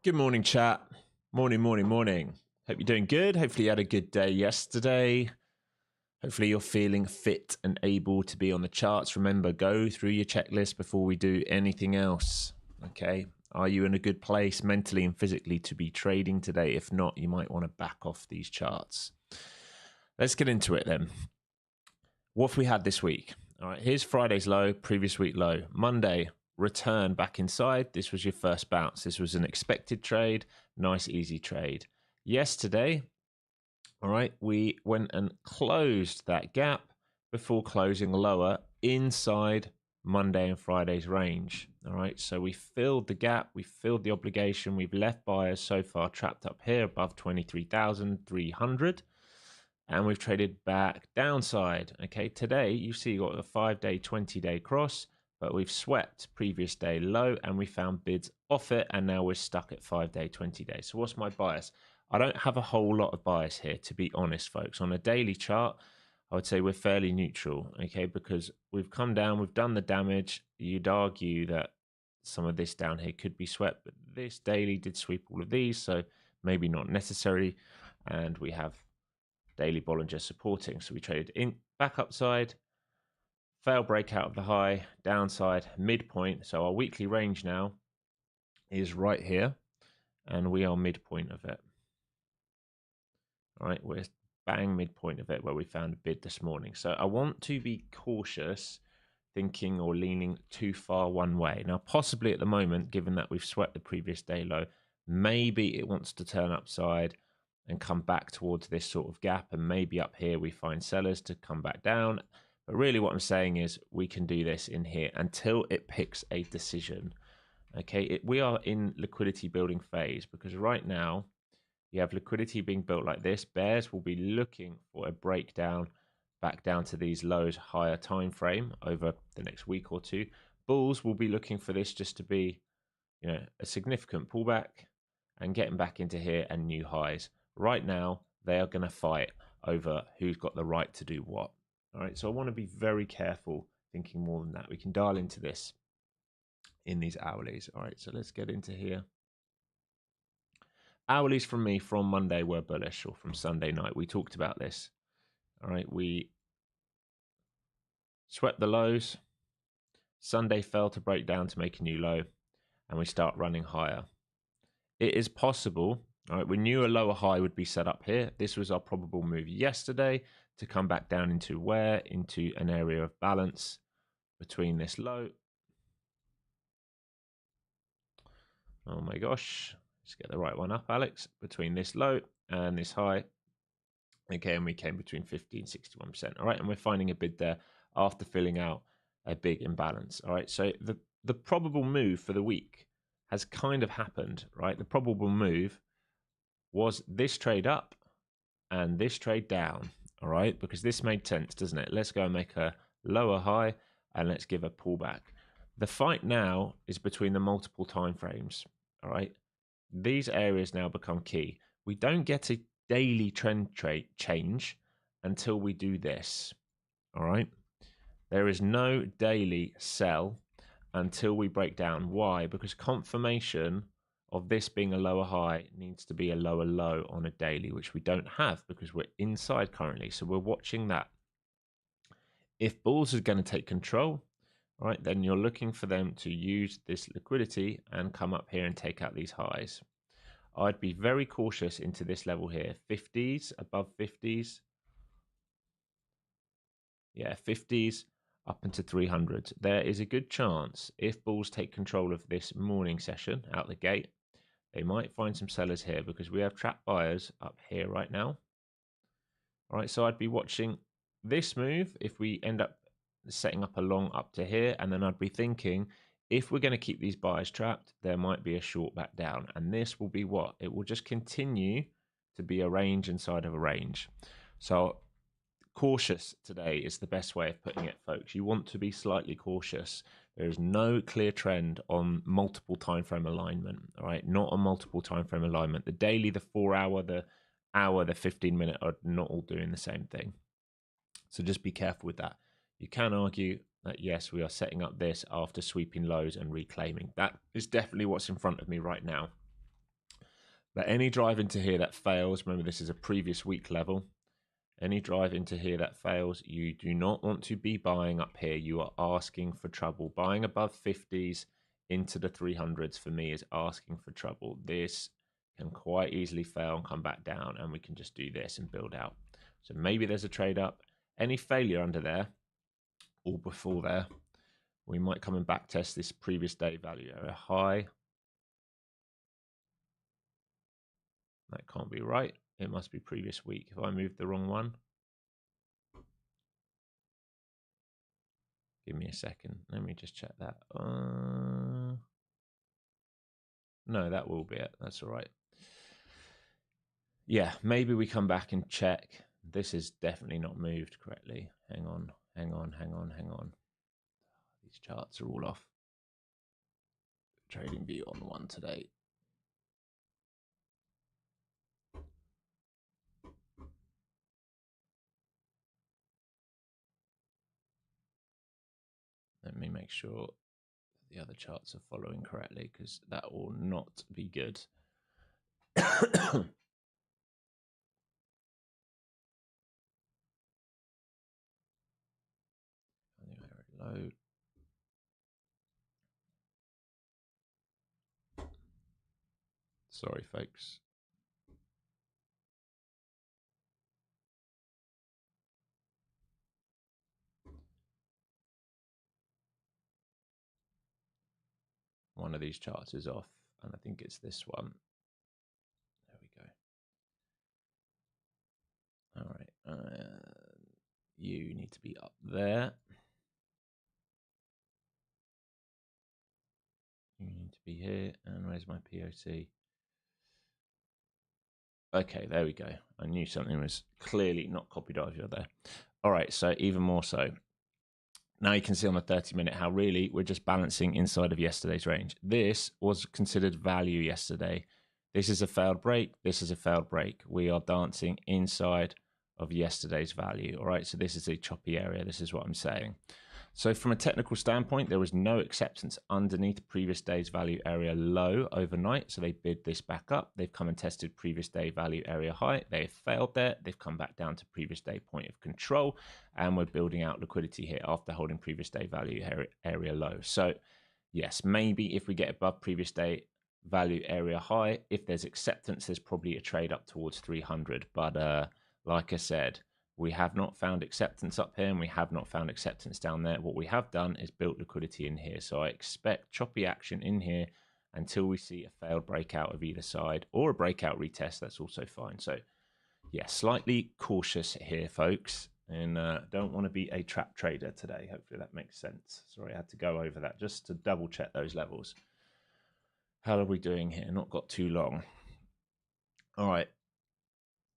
Good morning, chat. Morning. Hope you're doing good. Hopefully you had a good day yesterday. Hopefully you're feeling fit and able to be on the charts. Remember, go through your checklist before we do anything else. Okay. Are you in a good place mentally and physically to be trading today? If not, you might want to back off these charts. Let's get into it then. What have we had this week? All right, here's Friday's low, previous week low. Monday, return back inside. This was your first bounce. This was an expected trade. Nice, easy trade. Yesterday, all right, we went and closed that gap before closing lower inside Monday and Friday's range. All right, so we filled the gap. We filled the obligation. We've left buyers so far trapped up here above 23,300. And we've traded back downside. Okay, today you see you got a 5-day, 20-day cross, but we've swept previous day low and we found bids off it, and now we're stuck at 5-day, 20-day. So what's my bias? I don't have a whole lot of bias here, to be honest, folks. On a daily chart, I would say we're fairly neutral, okay, because we've come down, we've done the damage. You'd argue that some of this down here could be swept, but this daily did sweep all of these, so maybe not necessary. And we have daily Bollinger supporting. So we traded in back upside, fail breakout of the high, downside, midpoint. So our weekly range now is right here, and we are midpoint of it. All right, we're bang midpoint of it where we found a bid this morning. So I want to be cautious thinking or leaning too far one way. Now, possibly at the moment, given that we've swept the previous day low, maybe it wants to turn upside and come back towards this sort of gap, and maybe up here we find sellers to come back down. But really what I'm saying is we can do this in here until it picks a decision. Okay, we are in liquidity building phase, because right now you have liquidity being built like this. Bears will be looking for a breakdown back down to these lows, higher time frame over the next week or two. Bulls will be looking for this just to be, a significant pullback and getting back into here and new highs. Right now, they are going to fight over who's got the right to do what. All right, so I want to be very careful thinking more than that. We can dial into this in these hourlies. All right, so let's get into here. Hourlies from me from Monday were bullish, or from Sunday night. We talked about this. All right, we swept the lows. Sunday fell to break down to make a new low, and we start running higher. It is possible. All right, we knew a lower high would be set up here. This was our probable move yesterday to come back down into where? Into an area of balance between this low. Oh my gosh. Let's get the right one up, Alex. Between this low and this high. Okay, and we came between 50 and 61%. All right, and we're finding a bid there after filling out a big imbalance. All right, so the probable move for the week has kind of happened, right? The probable move was this trade up and this trade down, all right? Because this made sense, doesn't it? Let's go and make a lower high and let's give a pullback. The fight now is between the multiple time frames, all right? These areas now become key. We don't get a daily trend change until we do this, all right? There is no daily sell until we break down. Why? Because confirmation of this being a lower high needs to be a lower low on a daily, which we don't have because we're inside currently. So we're watching that. If bulls are going to take control, all right, then you're looking for them to use this liquidity and come up here and take out these highs. I'd be very cautious into this level here. 50s, above 50s. Yeah, 50s up into 300s. There is a good chance if bulls take control of this morning session out the gate, they might find some sellers here because we have trapped buyers up here right now. All right, so I'd be watching this move if we end up setting up a long up to here, and then I'd be thinking if we're going to keep these buyers trapped, there might be a short back down, and this will be what? It will just continue to be a range inside of a range. So cautious today is the best way of putting it, folks. You want to be slightly cautious. There is no clear trend on multiple time frame alignment, all right? Not on multiple time frame alignment. The daily, the 4-hour, the hour, the 15-minute are not all doing the same thing. So just be careful with that. You can argue that, yes, we are setting up this after sweeping lows and reclaiming. That is definitely what's in front of me right now. But any drive into here that fails, remember this is a previous week level. Any drive into here that fails, you do not want to be buying up here. You are asking for trouble. Buying above 50s into the 300s for me is asking for trouble. This can quite easily fail and come back down, and we can just do this and build out. So maybe there's a trade up. Any failure under there or before there, we might come and back test this previous day value area high. That can't be right. It must be previous week. If I moved the wrong one, give me a second. Let me just check that. No, that will be it. That's all right. Yeah, maybe we come back and check. This is definitely not moved correctly. Hang on. These charts are all off. Trading view on one today. Let me make sure the other charts are following correctly, because that will not be good. Anyway, load. Sorry, folks. One of these charts is off, and I think it's this one. There we go. All right. You need to be up there. You need to be here. And where's my POC? Okay, there we go. I knew something was clearly not copied over there. All right, so even more so. Now you can see on the 30-minute how really we're just balancing inside of yesterday's range. This was considered value yesterday. This is a failed break. This is a failed break. We are dancing inside of yesterday's value. All right, so this is a choppy area. This is what I'm saying. So from a technical standpoint, there was no acceptance underneath previous day's value area low overnight. So they bid this back up. They've come and tested previous day value area high. They've failed there. They've come back down to previous day point of control. And we're building out liquidity here after holding previous day value area low. So yes, maybe if we get above previous day value area high, if there's acceptance, there's probably a trade up towards 300. But like I said, we have not found acceptance up here, and we have not found acceptance down there. What we have done is built liquidity in here. So I expect choppy action in here until we see a failed breakout of either side, or a breakout retest. That's also fine. So yeah, slightly cautious here, folks, and don't want to be a trap trader today. Hopefully that makes sense. Sorry, I had to go over that just to double check those levels. How are we doing here? Not got too long. All right.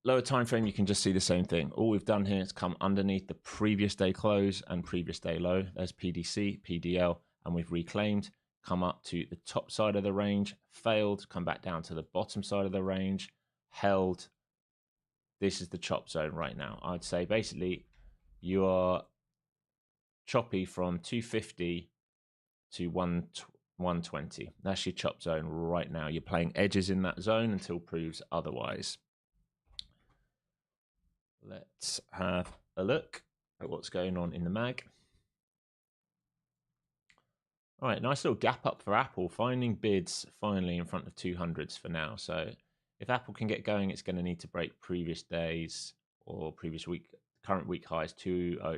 Lower time frame, you can just see the same thing. All we've done here is come underneath the previous day close and previous day low. There's PDC, PDL, and we've reclaimed, come up to the top side of the range, failed, come back down to the bottom side of the range, held. This is the chop zone right now. I'd say basically you are choppy from 250 to 120. That's your chop zone right now. You're playing edges in that zone until proves otherwise. Let's have a look at what's going on in the mag. All right, nice little gap up for Apple, finding bids finally in front of 200s for now. So if Apple can get going, it's going to need to break previous days or previous week, current week highs,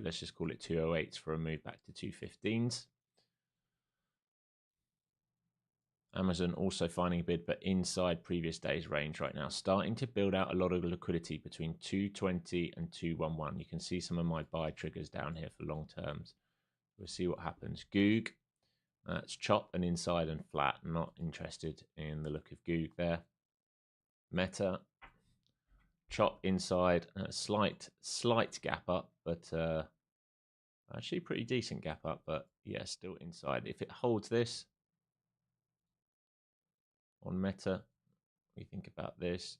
let's just call it 208s for a move back to 215s. Amazon also finding a bid, but inside previous day's range right now, starting to build out a lot of liquidity between 220 and 211. You can see some of my buy triggers down here for long terms. We'll see what happens. Goog, it's chop and inside and flat. Not interested in the look of Goog there. Meta, chop inside, slight gap up, but actually pretty decent gap up, but yeah, still inside. If it holds this on Meta, we think about this.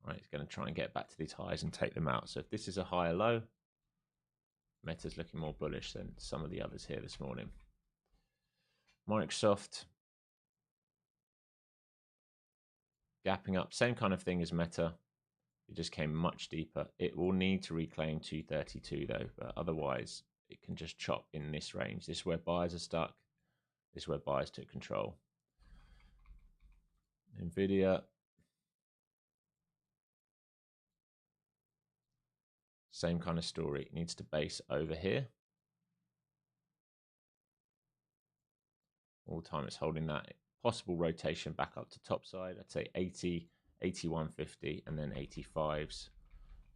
Right, it's going to try and get back to these highs and take them out. So if this is a higher low, Meta's looking more bullish than some of the others here this morning. Microsoft, gapping up. Same kind of thing as Meta. It just came much deeper. It will need to reclaim 232 though, but otherwise it can just chop in this range. This is where buyers are stuck. This is where buyers took control. Nvidia. Same kind of story. It needs to base over here. All the time it's holding that possible rotation back up to top side. I'd say 80, 81.50, and then 85s.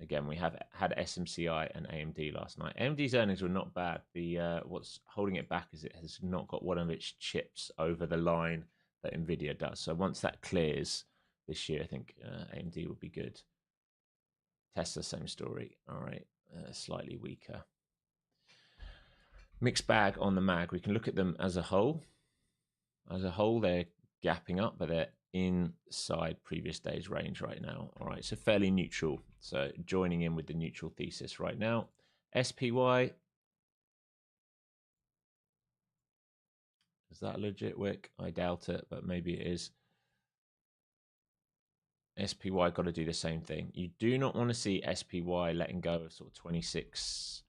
Again, we have had SMCI and AMD last night. AMD's earnings were not bad. The what's holding it back is it has not got one of its chips over the line that Nvidia does. So once that clears this year, I think AMD will be good. Tesla, same story. All right, slightly weaker. Mixed bag on the mag. We can look at them as a whole. As a whole, they're gapping up, but they're inside previous day's range right now. All right, so fairly neutral. So joining in with the neutral thesis right now. SPY. Is that a legit wick? I doubt it, but maybe it is. SPY got to do the same thing. You do not want to see SPY letting go of sort of 26,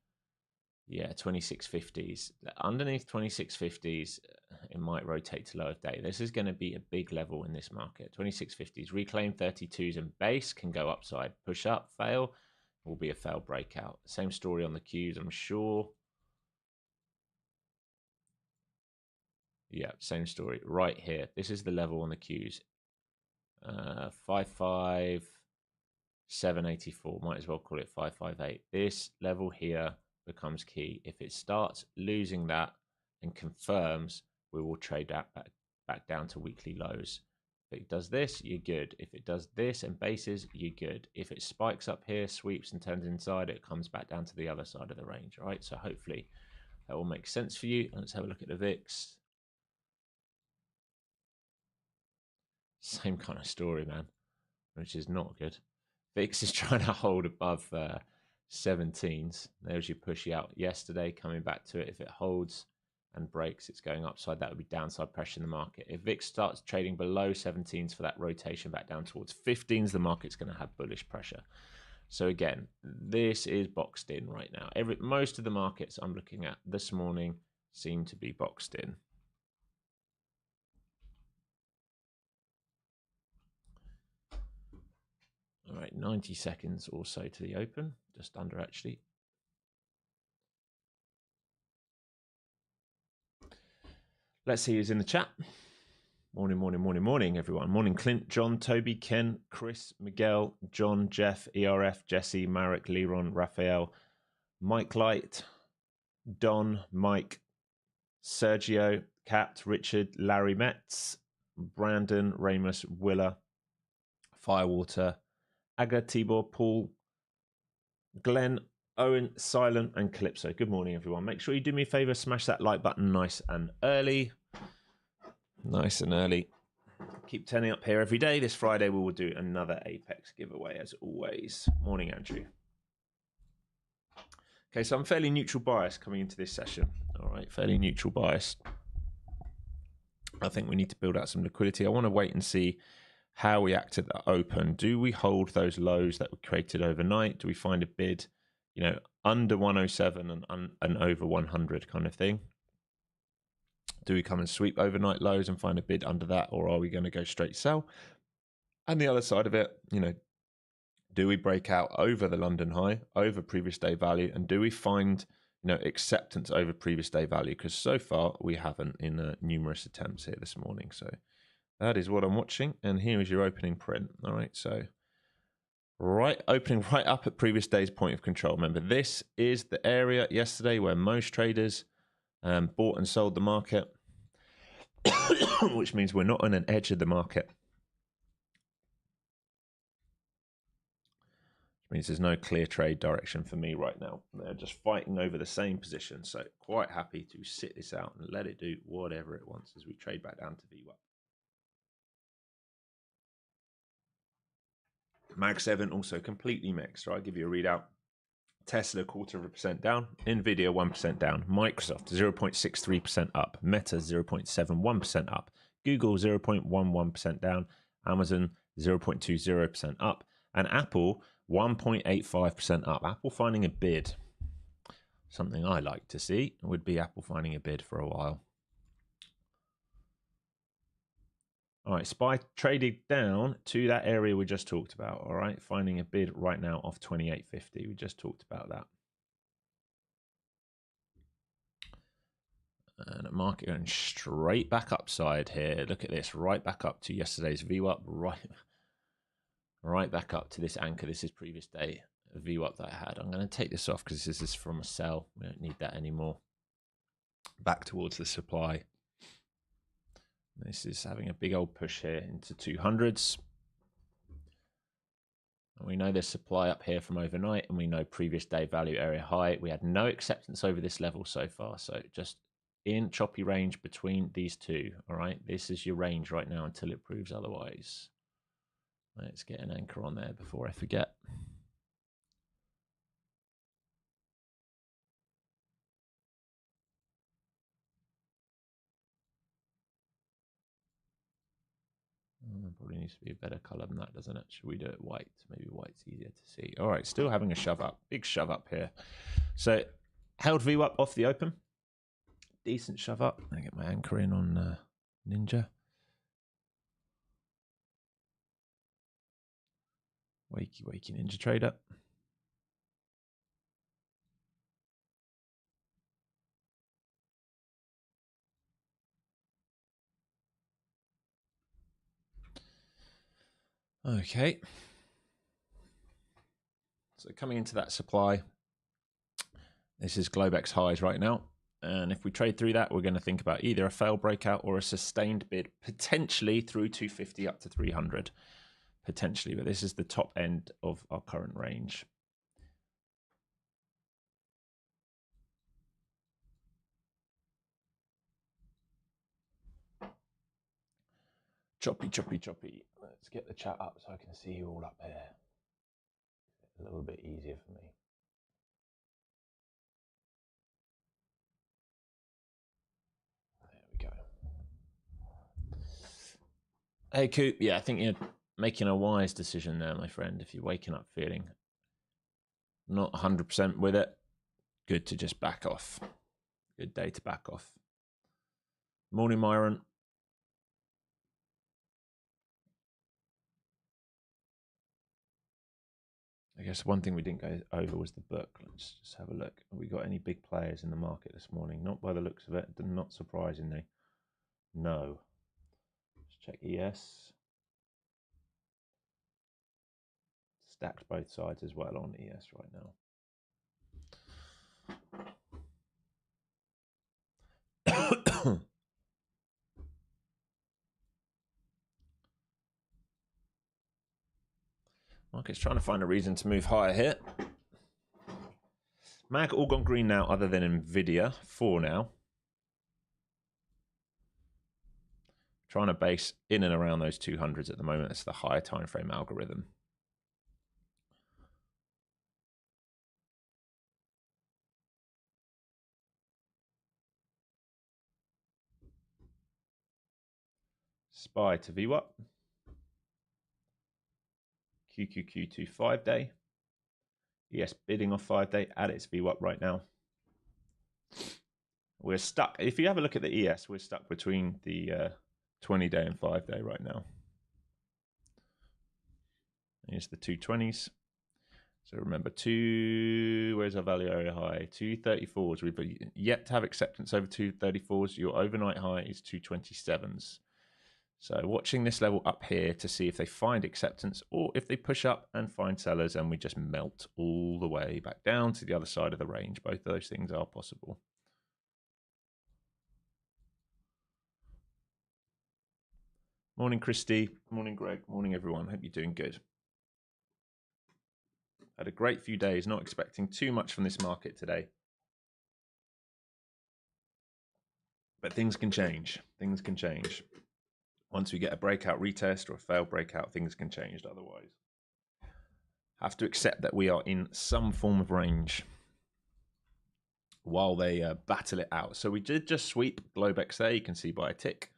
2650s. Underneath 2650s, it might rotate to lower day. This is going to be a big level in this market. 2650s, reclaim 32s and base can go upside. Push up, fail, will be a failed breakout. Same story on the Qs, I'm sure. Yeah, same story right here. This is the level on the Qs. 55784, might as well call it 558. This level here becomes key. If it starts losing that and confirms, we will trade that back down to weekly lows. If it does this, you're good. If it does this and bases, you're good. If it spikes up here, sweeps and turns inside, it comes back down to the other side of the range. All right, so hopefully that will make sense for you. Let's have a look at the VIX. Same kind of story, man, which is not good. VIX is trying to hold above 17s. There's your push out yesterday, coming back to it. If it holds and breaks, it's going upside. That would be downside pressure in the market. If VIX starts trading below 17s for that rotation back down towards 15s, the market's going to have bullish pressure. So again, this is boxed in right now. Most of the markets I'm looking at this morning seem to be boxed in. All right, 90 seconds or so to the open, just under actually. Let's see who's in the chat. Morning, morning, morning, morning, everyone. Morning, Clint, John, Toby, Ken, Chris, Miguel, John, Jeff, ERF, Jesse, Marek, Leron, Raphael, Mike Light, Don, Mike, Sergio, Kat, Richard, Larry Metz, Brandon, Ramus, Willa, Firewater, Aga, Tibor, Paul, Glenn, Owen, Silent, and Calypso. Good morning, everyone. Make sure you do me a favor, smash that like button nice and early. Nice and early. Keep turning up here every day. This Friday, we will do another Apex giveaway, as always. Morning, Andrew. Okay, so I'm fairly neutral bias coming into this session. All right, fairly neutral bias. I think we need to build out some liquidity. I want to wait and see how we act at the open. Do we hold those lows that were created overnight? Do we find a bid, under 107 and over 100 kind of thing? Do we come and sweep overnight lows and find a bid under that, or are we going to go straight sell? And the other side of it, do we break out over the London high, over previous day value, and do we find acceptance over previous day value? Because so far we haven't in numerous attempts here this morning. So that is what I'm watching, and here is your opening print. All right, so opening right up at previous day's point of control. Remember, this is the area yesterday where most traders bought and sold the market, which means we're not on an edge of the market. Which means there's no clear trade direction for me right now. They're just fighting over the same position. So quite happy to sit this out and let it do whatever it wants as we trade back down to VWAP. Mag 7 also completely mixed. Right, I'll give you a readout. Tesla 0.25% down, Nvidia 1% down, Microsoft 0.63% up, Meta 0.71% up, Google 0.11% down, Amazon 0.20% up. And Apple, 1.85% up. Apple finding a bid. Something I like to see would be Apple finding a bid for a while. All right, SPY traded down to that area we just talked about. All right, finding a bid right now off 28.50. We just talked about that. And the market going straight back upside here. Look at this, right back up to yesterday's VWAP, right back up to this anchor. This is previous day VWAP that I had. I'm going to take this off because this is from a sell. We don't need that anymore. Back towards the supply. This is having a big old push here into 200s. And we know there's supply up here from overnight, and we know previous day value area high. We had no acceptance over this level so far. So just in choppy range between these two. All right, this is your range right now until it proves otherwise. Let's get an anchor on there before I forget. Probably needs to be a better color than that, doesn't it? Should we do it white? Maybe white's easier to see. All right, still having a shove up. Big shove up here. So held VWAP off the open. Decent shove up. I get my anchor in on Ninja. Wakey, wakey, Ninja Trader. Okay. So coming into that supply, this is Globex highs right now. And if we trade through that, we're going to think about either a failed breakout or a sustained bid, potentially through 250 up to 300. Potentially, but this is the top end of our current range. Choppy, choppy, choppy. Let's get the chat up so I can see you all up here. A little bit easier for me. There we go. Hey, Coop. Yeah, I think you're making a wise decision there, my friend. If you're waking up feeling not 100% with it, good to just back off. Good day to back off. Morning, Myron. I guess one thing we didn't go over was the book. Let's just have a look. Have we got any big players in the market this morning? Not by the looks of it. Not surprisingly. No. Let's check ES. Stacked both sides as well on ES right now. Market's trying to find a reason to move higher here. Mag all gone green now other than Nvidia for now. Trying to base in and around those 200s at the moment. That's the higher time frame algorithm. SPY to VWAP. QQQ to 5-day. ES bidding off 5-day at its VWAP right now. We're stuck. If you have a look at the ES, we're stuck between the 20-day and 5-day right now. Here's the 220s. So remember, where's our value area high? 234s. We've yet to have acceptance over 234s. Your overnight high is 227s. So watching this level up here to see if they find acceptance or if they push up and find sellers and we just melt all the way back down to the other side of the range. Both of those things are possible. Morning, Christy. Morning, Greg. Morning, everyone. Hope you're doing good. Had a great few days, not expecting too much from this market today. But things can change. Things can change. Once we get a breakout retest or a failed breakout, things can change otherwise. Have to accept that we are in some form of range while they battle it out. So we did just sweep Globex there. You can see by a tick.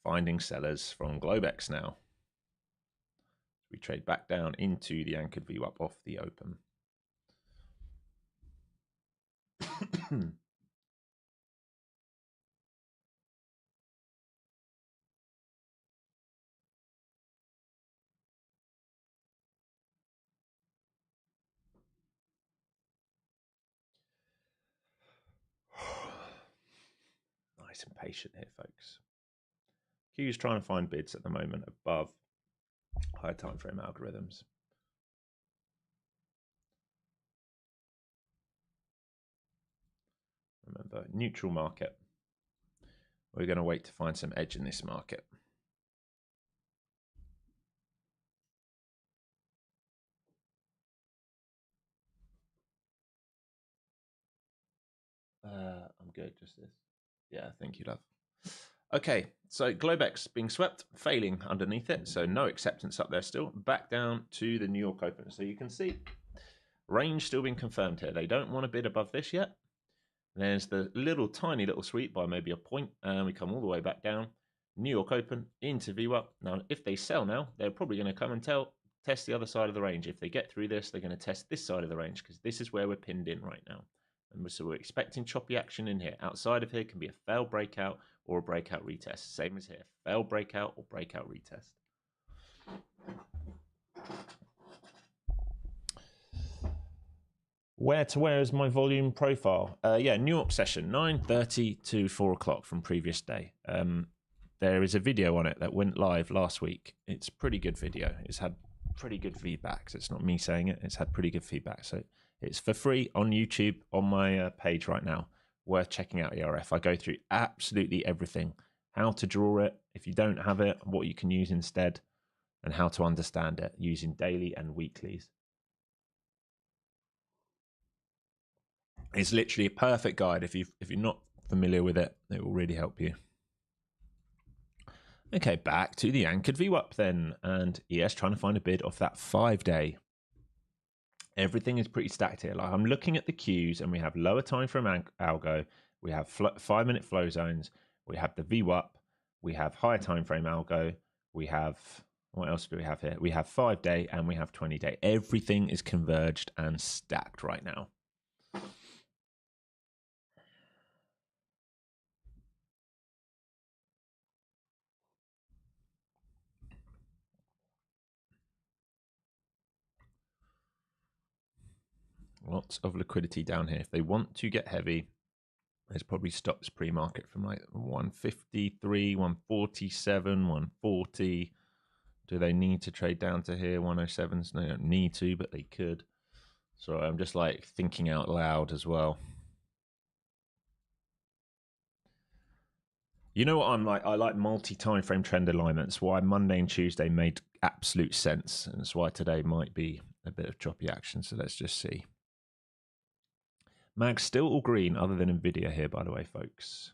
Finding sellers from Globex now. We trade back down into the anchored VWAP off the open. Nice and patient here, folks. Q's trying to find bids at the moment above higher time frame algorithms. Remember, neutral market. We're going to wait to find some edge in this market. I'm good, just this. Yeah, thank you, love. Okay, so Globex being swept, failing underneath it, so no acceptance up there still. Back down to the New York Open. So you can see range still being confirmed here. They don't want to bid above this yet. There's the little tiny little sweep by maybe a point, and we come all the way back down. New York Open into VWAP. Now, if they sell now, they're probably going to come and test the other side of the range. If they get through this, they're going to test this side of the range because this is where we're pinned in right now. And so we're expecting choppy action in here. Outside of here can be a failed breakout or a breakout retest. Same as here, failed breakout or breakout retest. Where is my volume profile? Yeah, New York session, 9:30 to 4 o'clock from previous day. There is a video on it that went live last week. It's a pretty good video. It's had pretty good feedback. So it's not me saying it. It's had pretty good feedback. So it's for free on YouTube on my page right now. Worth checking out ERF. I go through absolutely everything. How to draw it, if you don't have it, what you can use instead, and how to understand it using daily and weeklies. It's literally a perfect guide. If you're not familiar with it, it will really help you. Okay, back to the anchored VWAP then, and ES trying to find a bid off that 5-day. Everything is pretty stacked here. Like I'm looking at the Qs, and we have lower time frame algo, we have 5-minute flow zones, we have the VWAP, we have higher time frame algo, we have, what else do we have here? We have 5-day and we have 20-day. Everything is converged and stacked right now. Lots of liquidity down here. If they want to get heavy, there's probably stops pre-market from like 153, 147, 140. Do they need to trade down to here? 107s? They don't need to, but they could. So I'm just like thinking out loud as well. You know what I'm like? I like multi-time frame trend alignments. Why Monday and Tuesday made absolute sense. And that's why today might be a bit of choppy action. So let's just see. Mag's still all green other than Nvidia here, by the way, folks.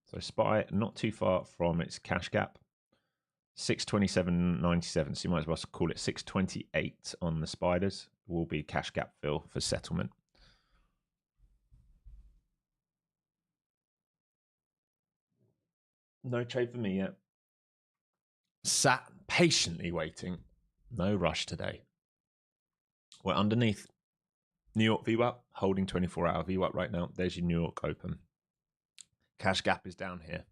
So SPY not too far from its cash gap. 627.97. So you might as well call it 628 on the spiders. Will be cash gap fill for settlement. No trade for me yet. Sat patiently waiting. No rush today. We're underneath New York VWAP, holding 24-hour VWAP right now. There's your New York Open. Cash gap is down here.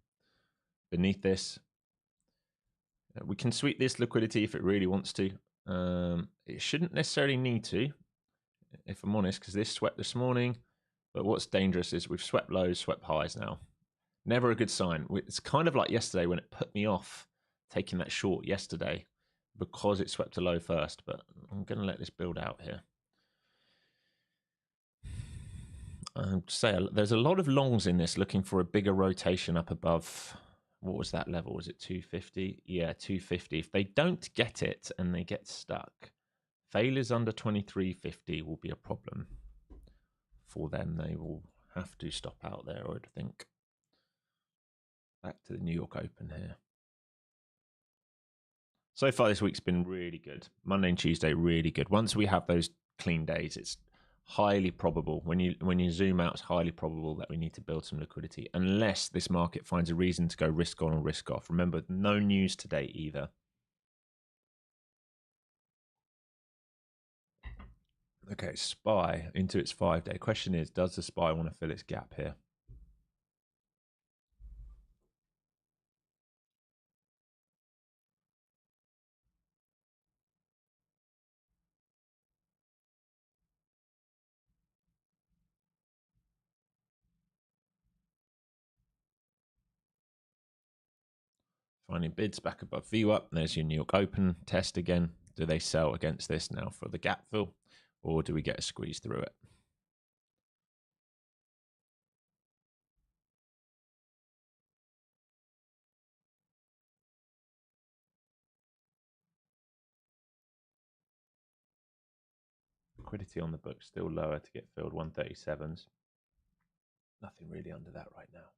Beneath this, we can sweep this liquidity if it really wants to. It shouldn't necessarily need to, if I'm honest, because this swept this morning. But what's dangerous is we've swept lows, swept highs now. Never a good sign. It's kind of like yesterday when it put me off taking that short yesterday because it swept a low first. But I'm going to let this build out here. Say there's a lot of longs in this looking for a bigger rotation up above. What was that level? Was it 250? Yeah, 250. If they don't get it and they get stuck, failures under 2350 will be a problem for them. They will have to stop out there, I would think. Back to the New York Open here. So far this week's been really good. Monday and Tuesday, really good. Once we have those clean days, it's highly probable. When you zoom out, it's highly probable that we need to build some liquidity, unless this market finds a reason to go risk on or risk off. Remember, no news today either. Okay, SPY into its 5-day. Question is, does the SPY want to fill its gap here? Finding bids back above VWAP. There's your New York Open test again. Do they sell against this now for the gap fill, or do we get a squeeze through it? Liquidity on the book still lower to get filled, 137s. Nothing really under that right now.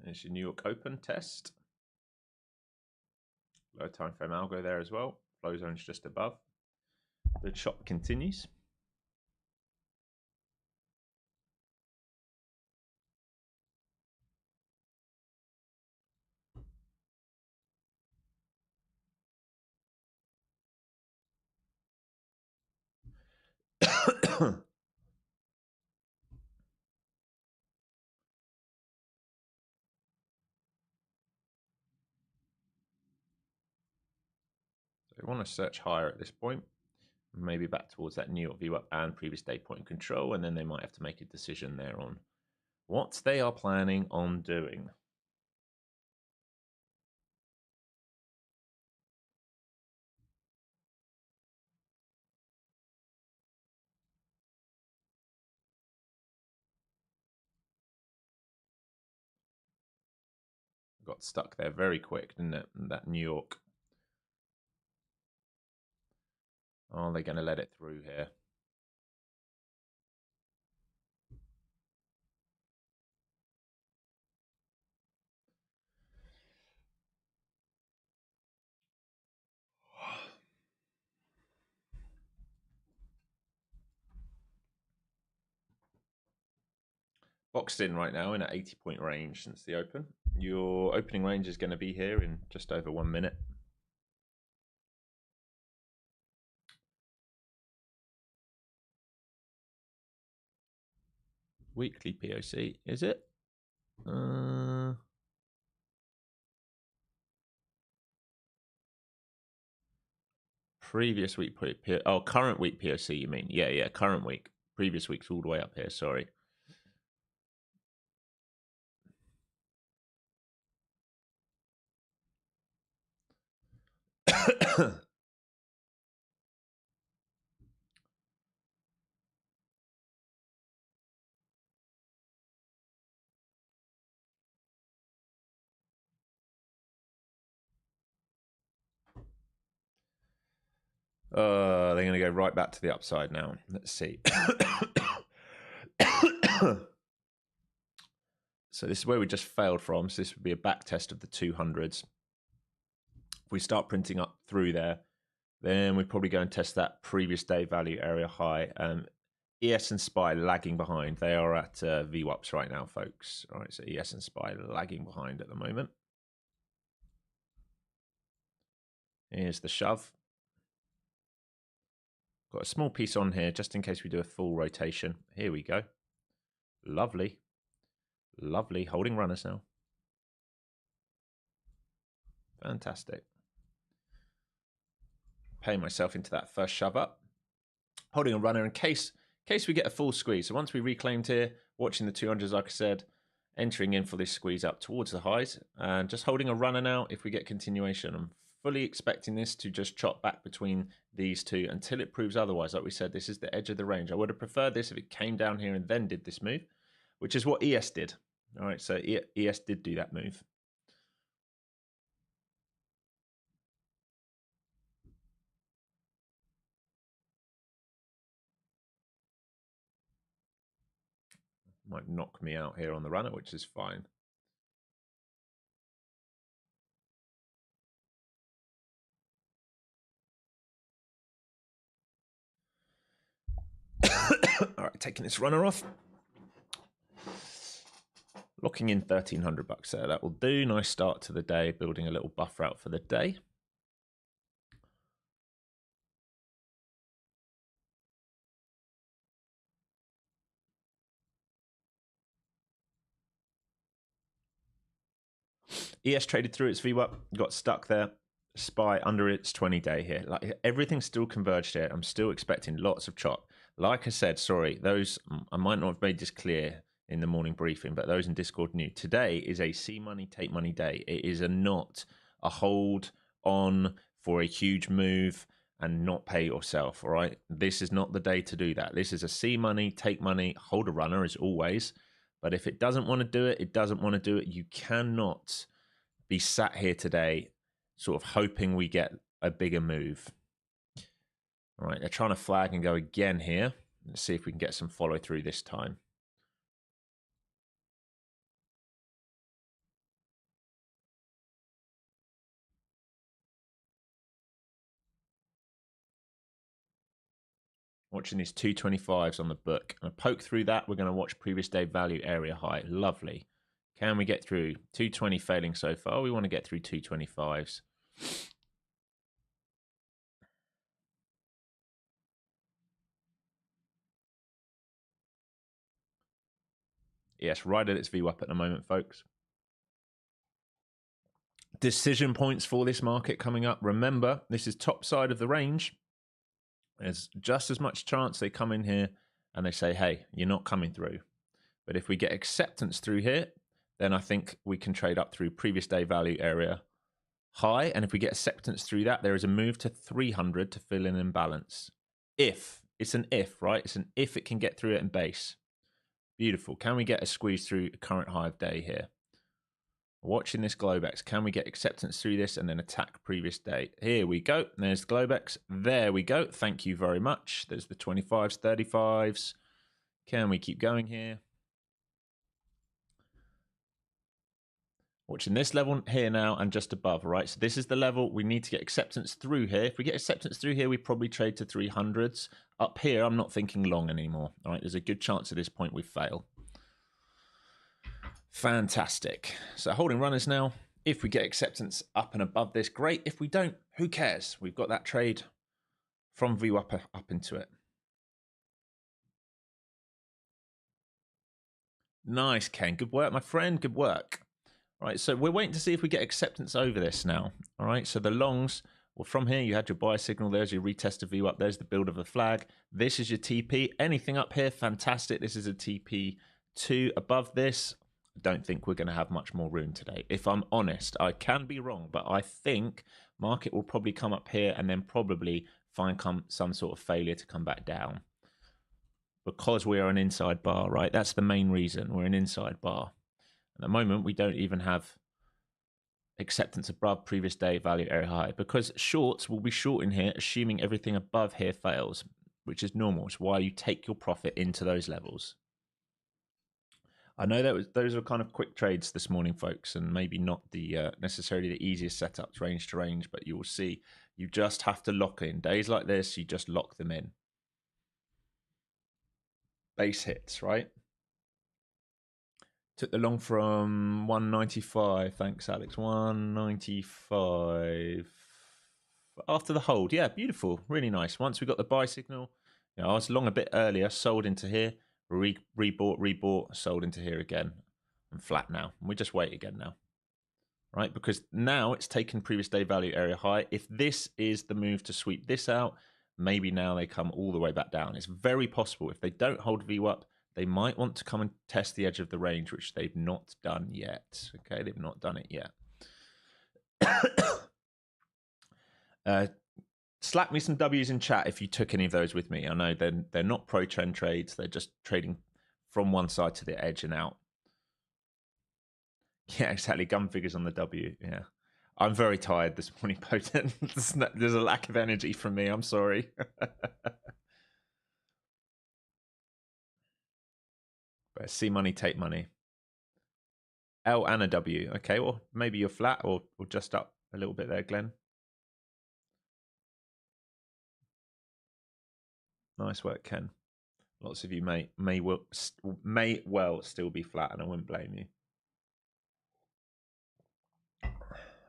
There's your New York Open test. Low time frame algo there as well. Flow zone's just above. The chop continues. So we want to search higher at this point, maybe back towards that New York VWAP and previous day point control, and then they might have to make a decision there on what they are planning on doing. Got stuck there very quick, didn't it? That New York. Are they going to let it through here? Boxed in right now in an 80-point range since the open. Your opening range is going to be here in just over 1 minute. Weekly POC, is it? Previous week, current week POC, you mean? Yeah, current week. Previous week's all the way up here, sorry. They're going to go right back to the upside now. Let's see. So this is where we just failed from. So this would be a back test of the 200s. If we start printing up through there, then we probably go and test that previous day value area high. ES and SPY lagging behind. They are at VWAPs right now, folks. All right, so ES and SPY lagging behind at the moment. Here's the shove. Got a small piece on here just in case we do a full rotation. Here we go. Lovely. Lovely. Holding runners now. Fantastic. Paying myself into that first shove up. Holding a runner in case we get a full squeeze. So once we reclaimed here, watching the 200s, like I said, entering in for this squeeze up towards the highs, and just holding a runner now if we get continuation. I'm fully expecting this to just chop back between these two until it proves otherwise. Like we said, this is the edge of the range. I would have preferred this if it came down here and then did this move, which is what ES did. All right, so ES did do that move. Might knock me out here on the runner, which is fine. All right, taking this runner off. Locking in $1,300 there. That will do. Nice start to the day, building a little buffer out for the day. ES traded through its VWAP, got stuck there. SPY under its 20-day here. Like everything's still converged here. I'm still expecting lots of chop. Like I said, sorry, those I might not have made this clear in the morning briefing, but those in Discord knew. Today is a see money, take money day. It is not a hold on for a huge move and not pay yourself, all right? This is not the day to do that. This is a see money, take money, hold a runner as always. But if it doesn't want to do it, it doesn't want to do it. You cannot be sat here today sort of hoping we get a bigger move. All right, they're trying to flag and go again here. Let's see if we can get some follow through this time. Watching these 225s on the book. And poke through that, we're going to watch previous day value area high. Lovely. Can we get through? 220 failing so far. We want to get through 225s. Yes, right at its VWAP at the moment, folks. Decision points for this market coming up. Remember, this is top side of the range. There's just as much chance they come in here and they say, hey, you're not coming through. But if we get acceptance through here, then I think we can trade up through previous day value area high. And if we get acceptance through that, there is a move to 300 to fill in imbalance. If. It's an if, right? It's an if it can get through it in base. Beautiful. Can we get a squeeze through a current high of day here? Watching this Globex. Can we get acceptance through this and then attack previous day? Here we go. There's the Globex. There we go. Thank you very much. There's the 25s, 35s. Can we keep going here? Watching this level here now and just above, right? So this is the level we need to get acceptance through here. If we get acceptance through here, we probably trade to 300s. Up here, I'm not thinking long anymore. All right, there's a good chance at this point we fail. Fantastic. So holding runners now. If we get acceptance up and above this, great. If we don't, who cares? We've got that trade from VWAP up into it. Nice, Ken. Good work, my friend. Good work. All right, so we're waiting to see if we get acceptance over this now. All right, so the longs, well, from here, you had your buy signal. There's your retest of VWAP. There's the build of a flag. This is your TP. Anything up here, fantastic. This is a TP2 above this. I don't think we're going to have much more room today. If I'm honest, I can be wrong, but I think market will probably come up here and then probably find some sort of failure to come back down. Because we are an inside bar, right? That's the main reason. We're an inside bar. At the moment, we don't even have acceptance above previous day value area high because shorts will be short in here, assuming everything above here fails, which is normal. It's why you take your profit into those levels. I know that those are kind of quick trades this morning, folks, and maybe not the necessarily the easiest setups range to range, but you will see you just have to lock in. Days like this, you just lock them in. Base hits, right? Took the long from 195. Thanks, Alex. 195. After the hold. Yeah, beautiful. Really nice. Once we got the buy signal, you know, I was long a bit earlier, sold into here, rebought, sold into here again. I'm flat now. We just wait again now. Right? Because now it's taken previous day value area high. If this is the move to sweep this out, maybe now they come all the way back down. It's very possible. If they don't hold VWAP, they might want to come and test the edge of the range, which they've not done yet. Okay, they've not done it yet. Slap me some W's in chat if you took any of those with me. I know they're not pro trend trades. They're just trading from one side to the edge and out. Yeah, exactly. Gun figures on the W. Yeah. I'm very tired this morning, Potent. There's a lack of energy from me. I'm sorry. But see money, take money. L and a W. Okay, well, maybe you're flat or just up a little bit there, Glenn. Nice work, Ken. Lots of you may well still be flat, and I wouldn't blame you.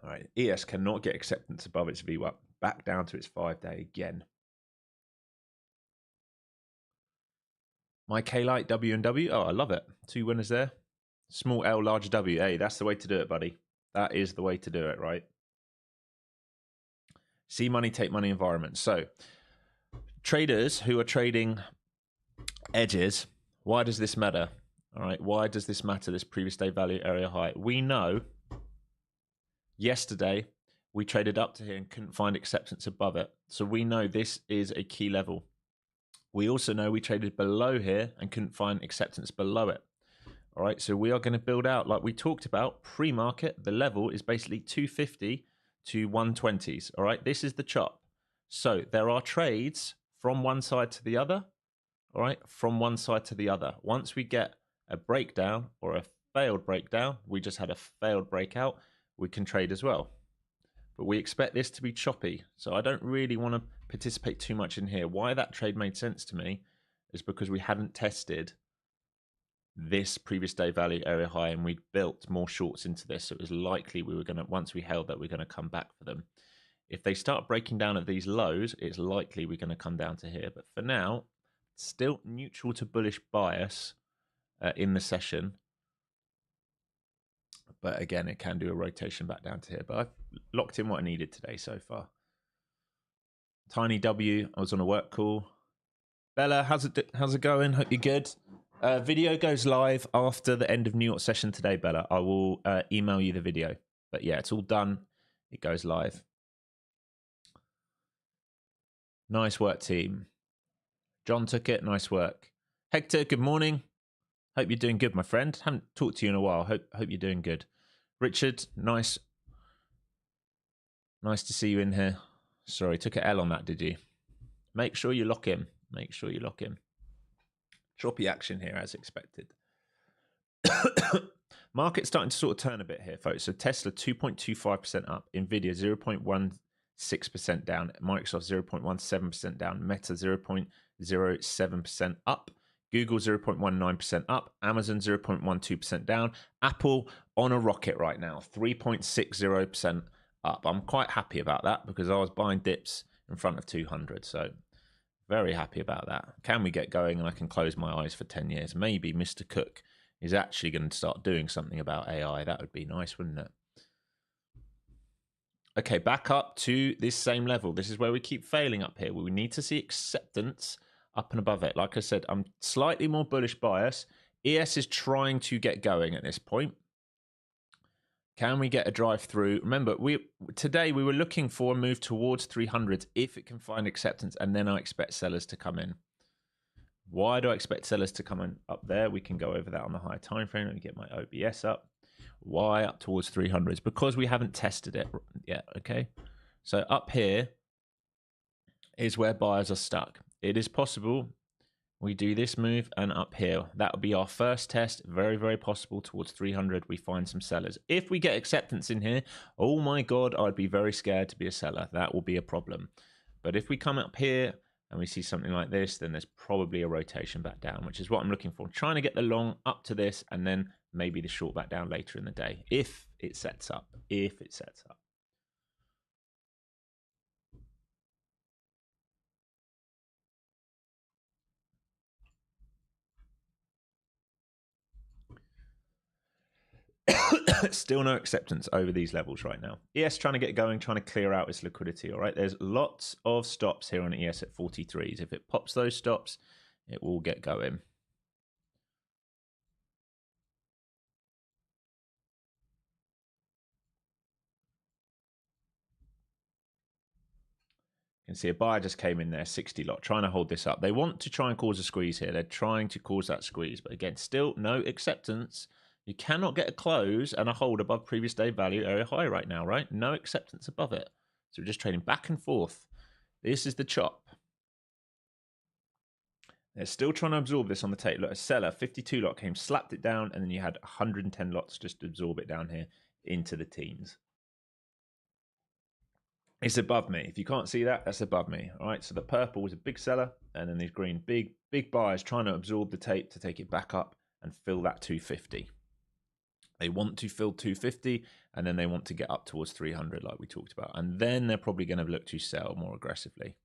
All right, ES cannot get acceptance above its VWAP. Back down to its 5-day again. My K-Light, W and W. Oh, I love it. 2 winners there. Small L, large W. Hey, that's the way to do it, buddy. That is the way to do it, right? See money, take money environment. So traders who are trading edges, why does this matter? All right, why does this matter, this previous day value area high? We know yesterday we traded up to here and couldn't find acceptance above it. So we know this is a key level. We also know we traded below here and couldn't find acceptance below it. All right, so we are going to build out, like we talked about, pre-market. The level is basically 250 to 120s. All right, this is the chop. So there are trades from one side to the other. All right, from one side to the other. Once we get a breakdown or a failed breakdown, we just had a failed breakout, we can trade as well. But we expect this to be choppy. So I don't really want to participate too much in here. Why that trade made sense to me is because we hadn't tested this previous day value area high and we built more shorts into this. So it was likely we were going to, once we held that, we're going to come back for them. If they start breaking down at these lows, it's likely we're going to come down to here. But for now, still neutral to bullish bias in the session. But again, it can do a rotation back down to here. But I've locked in what I needed today so far. Tiny W, I was on a work call. Bella, how's it going? Hope you're good. Video goes live after the end of New York session today, Bella. I will email you the video. But yeah, it's all done. It goes live. Nice work, team. John took it. Nice work. Hector, good morning. Hope you're doing good, my friend. Haven't talked to you in a while. Hope you're doing good. Richard, nice to see you in here. Sorry, took an L on that, did you? Make sure you lock in. Make sure you lock in. Choppy action here as expected. Market's starting to sort of turn a bit here, folks. So Tesla 2.25% up, Nvidia 0.16% down, Microsoft 0.17% down, Meta 0.07% up, Google 0.19% up, Amazon 0.12% down, Apple on a rocket right now, 3.60% up. I'm quite happy about that because I was buying dips in front of 200, so very happy about that. Can we get going and I can close my eyes for 10 years? Maybe Mr. Cook is actually going to start doing something about AI. That would be nice, wouldn't it? Okay, back up to this same level. This is where we keep failing up here. We need to see acceptance up and above it. Like I said, I'm slightly more bullish bias. ES is trying to get going at this point. Can we get a drive through? Remember, today we were looking for a move towards 300 if it can find acceptance, and then I expect sellers to come in. Why do I expect sellers to come in up there? We can go over that on the higher time frame. Let me get my OBS up. Why up towards 300s? Because we haven't tested it yet, okay? So up here is where buyers are stuck. It is possible we do this move and up here. That would be our first test. Very, very possible towards 300. We find some sellers. If we get acceptance in here, oh my God, I'd be very scared to be a seller. That will be a problem. But if we come up here and we see something like this, then there's probably a rotation back down, which is what I'm looking for. I'm trying to get the long up to this and then maybe the short back down later in the day. If it sets up. If it sets up. Still no acceptance over these levels right now. ES trying to get going, trying to clear out its liquidity. All right, there's lots of stops here on ES at 43s. If it pops those stops, it will get going. You can see a buyer just came in there, 60 lot, trying to hold this up. They want to try and cause a squeeze here. They're trying to cause that squeeze. But again, still no acceptance. You cannot get a close and a hold above previous day value area high right now, right? No acceptance above it. So we're just trading back and forth. This is the chop. They're still trying to absorb this on the tape. Look, a seller, 52 lot came, slapped it down, and then you had 110 lots just absorb it down here into the teens. It's above me. If you can't see that, that's above me. All right, so the purple was a big seller, and then these green, big buyers trying to absorb the tape to take it back up and fill that 250. They want to fill 250, and then they want to get up towards 300 like we talked about. And then they're probably going to look to sell more aggressively.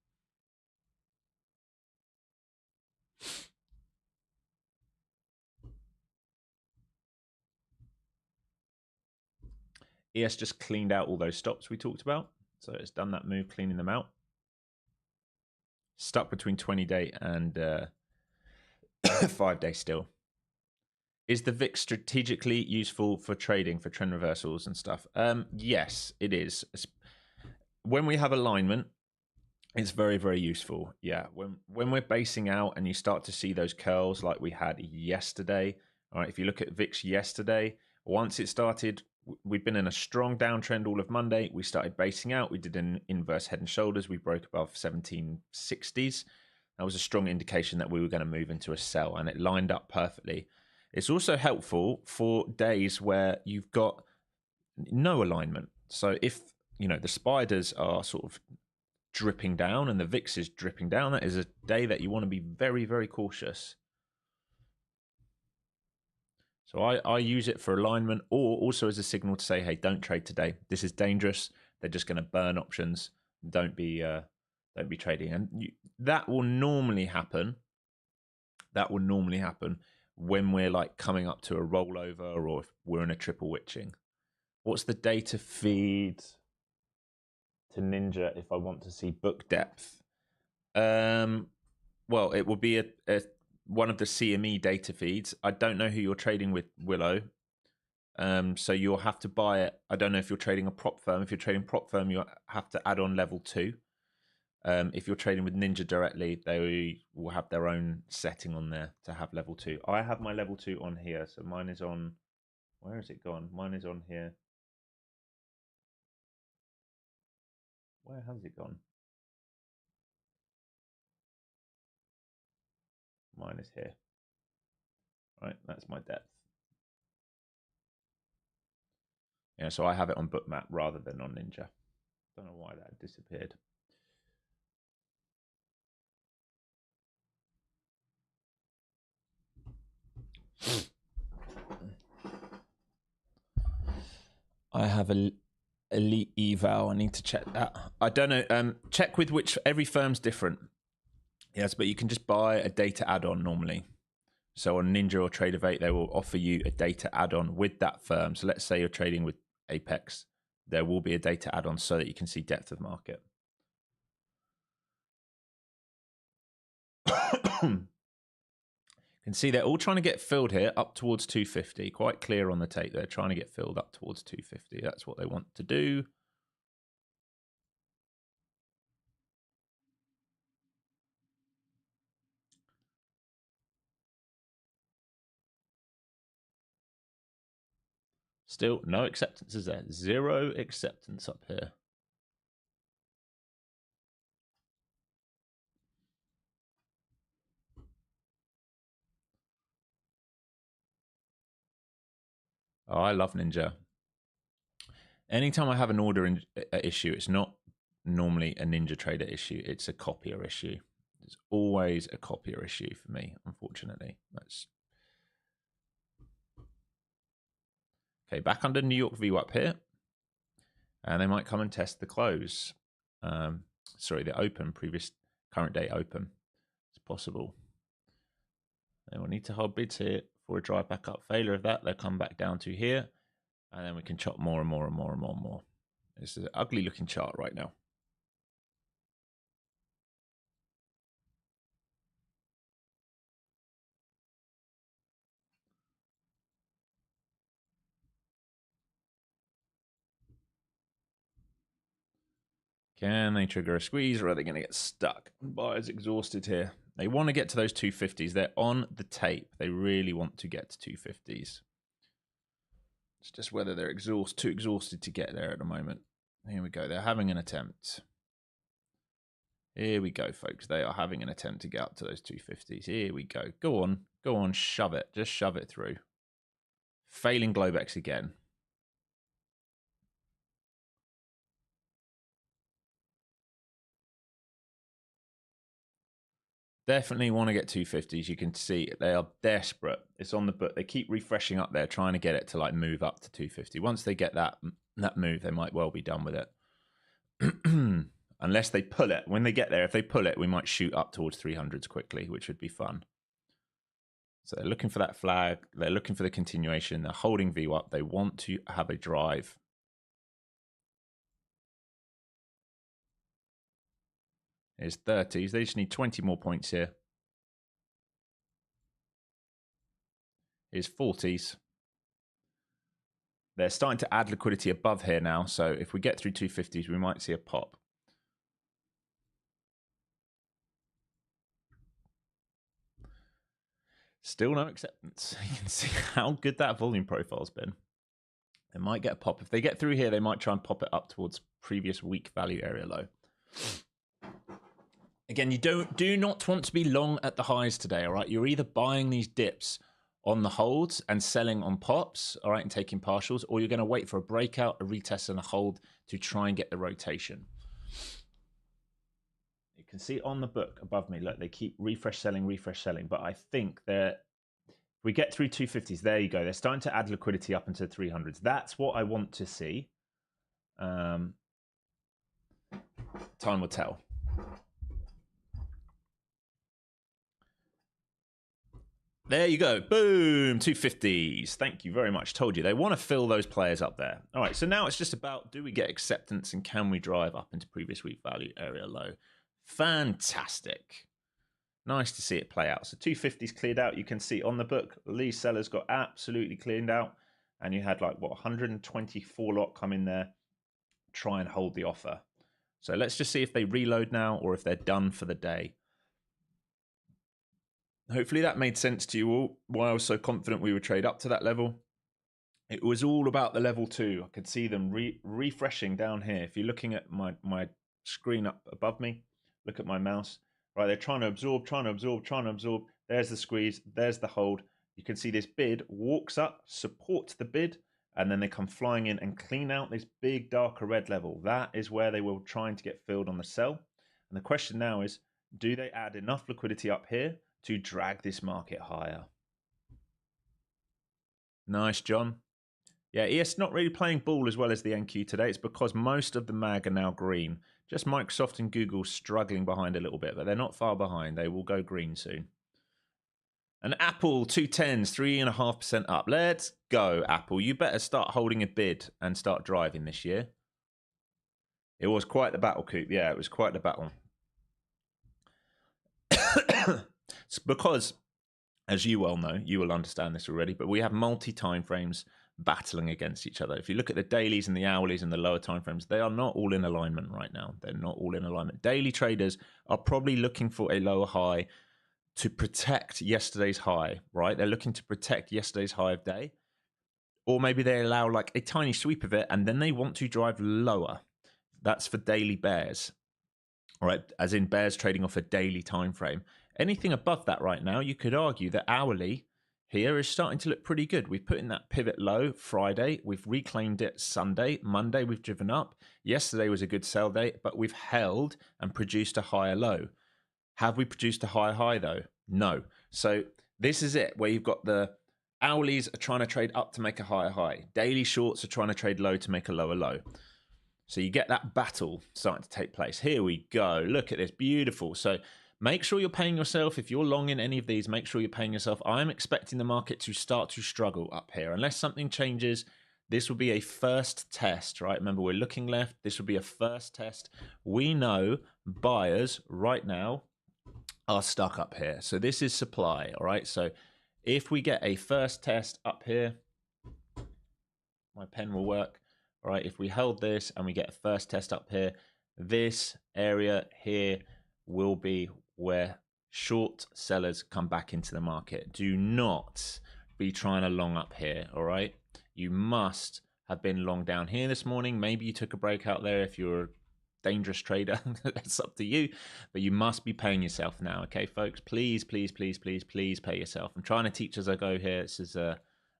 ES just cleaned out all those stops we talked about. So it's done that move, cleaning them out. Stuck between 20-day and 5-day still. Is the VIX strategically useful for trading, for trend reversals and stuff? Yes, it is. When we have alignment, it's very, very useful. Yeah, when we're basing out and you start to see those curls like we had yesterday. All right, if you look at VIX yesterday, once it started, we've been in a strong downtrend all of Monday. We started basing out. We did an inverse head and shoulders. We broke above 1760s. That was a strong indication that we were going to move into a sell, and it lined up perfectly. It's also helpful for days where you've got no alignment. So if, you know, the spiders are sort of dripping down and the VIX is dripping down, that is a day that you want to be very, very cautious. So I use it for alignment, or also as a signal to say, hey, don't trade today. This is dangerous. They're just going to burn options. Don't be trading. And that will normally happen. That will normally happen when we're like coming up to a rollover, or if we're in a triple witching. What's the data feed to Ninja if I want to see book depth? Well, it will be one of the CME data feeds. I don't know who you're trading with, Willow. So you'll have to buy it. I don't know if you're trading a prop firm. If you're trading prop firm, you have to add on level 2. If you're trading with Ninja directly, they will have their own setting on there to have level 2. I have my level 2 on here. So mine is on, where has it gone? Mine is on here. Where has it gone? Mine is here. Right, that's my depth. Yeah, so I have it on Bookmap rather than on Ninja. Don't know why that disappeared. I have a elite eval. I need to check that. I don't know. Check with which, every firm's different. Yes, but you can just buy a data add-on normally. So on Ninja or Tradeify, they will offer you a data add-on with that firm. So let's say you're trading with Apex. There will be a data add-on so that you can see depth of market. You can see they're all trying to get filled here up towards 250. Quite clear on the tape. They're trying to get filled up towards 250. That's what they want to do. Still no acceptance is there. Zero acceptance up here. Oh, I love Ninja. Anytime I have an order issue, it's not normally a Ninja Trader issue. It's a copier issue. It's always a copier issue for me, unfortunately. That's okay. Back under New York VWAP here, and they might come and test the close. Sorry, the open, previous current day open. It's possible. They will need to hold bids here for a drive back up. Failure of that, they'll come back down to here, and then we can chop more and more and more and more and more. This is an ugly looking chart right now. Can they trigger a squeeze, or are they going to get stuck? Buyers exhausted here. They want to get to those 250s. They're on the tape. They really want to get to 250s. It's just whether they're too exhausted to get there at the moment. Here we go. They're having an attempt. Here we go, folks. They are having an attempt to get up to those 250s. Here we go. Go on, shove it. Just shove it through. Failing Globex again. Definitely want to get 250s. You can see they are desperate. It's on the book. They keep refreshing up there, trying to get it to like move up to 250. Once they get that move, they might well be done with it. Unless they pull it. When they get there, if they pull it, we might shoot up towards 300s quickly, which would be fun. So they're looking for that flag. They're looking for the continuation. They're holding V up. They want to have a drive. Here's 30s. They just need 20 more points here. Here's 40s. They're starting to add liquidity above here now. So if we get through 250s, we might see a pop. Still no acceptance. You can see how good that volume profile's been. They might get a pop. If they get through here, they might try and pop it up towards previous week value area low. Again, you do not want to be long at the highs today, all right? You're either buying these dips on the holds and selling on pops, all right, and taking partials, or you're going to wait for a breakout, a retest, and a hold to try and get the rotation. You can see on the book above me, look, they keep refresh selling, but I think that we get through 250s. There you go. They're starting to add liquidity up into 300s. That's what I want to see. Time will tell. There you go. Boom. 250s. Thank you very much. Told you. They want to fill those players up there. All right. So now it's just about, do we get acceptance and can we drive up into previous week value area low? Fantastic. Nice to see it play out. So 250s cleared out. You can see on the book, these sellers got absolutely cleaned out. And you had like, what, 124 lot come in there, try and hold the offer. So let's just see if they reload now or if they're done for the day. Hopefully that made sense to you all, why I was so confident we would trade up to that level. It was all about the level 2. I could see them refreshing down here. If you're looking at my screen up above me, look at my mouse. Right, they're trying to absorb. There's the squeeze. There's the hold. You can see this bid walks up, supports the bid, and then they come flying in and clean out this big darker red level. That is where they were trying to get filled on the sell. And the question now is, do they add enough liquidity up here to drag this market higher? Nice, John. Yeah, ES not really playing ball as well as the NQ today. It's because most of the MAG are now green. Just Microsoft and Google struggling behind a little bit, but they're not far behind. They will go green soon. And Apple, 210s, 3.5% up. Let's go, Apple. You better start holding a bid and start driving this year. It was quite the battle, Coop. Yeah, it was quite the battle. It's because, as you well know, you will understand this already, but we have multi-time frames battling against each other. If you look at the dailies and the hourlies and the lower time frames, they are not all in alignment right now. They're not all in alignment. Daily traders are probably looking for a lower high to protect yesterday's high, right? They're looking to protect yesterday's high of day. Or maybe they allow like a tiny sweep of it and then they want to drive lower. That's for daily bears, all right? As in bears trading off a daily time frame. Anything above that right now, you could argue that hourly here is starting to look pretty good. We've put in that pivot low Friday. We've reclaimed it Sunday. Monday, we've driven up. Yesterday was a good sell day, but we've held and produced a higher low. Have we produced a higher high though? No. So this is it, where you've got the hourlies are trying to trade up to make a higher high. Daily shorts are trying to trade low to make a lower low. So you get that battle starting to take place. Here we go. Look at this. Beautiful. So make sure you're paying yourself. If you're long in any of these, make sure you're paying yourself. I'm expecting the market to start to struggle up here. Unless something changes, this will be a first test, right? Remember, we're looking left. This will be a first test. We know buyers right now are stuck up here. So this is supply, all right? So if we get a first test up here, my pen will work, all right? If we hold this and we get a first test up here, this area here will be where short sellers come back into the market. Do not be trying to long up here, all right? You must have been long down here this morning. Maybe you took a breakout there if you're dangerous trader. That's up to you, but you must be paying yourself now. Okay, folks, please, please, please, please, please pay yourself. I'm trying to teach as I go here. This is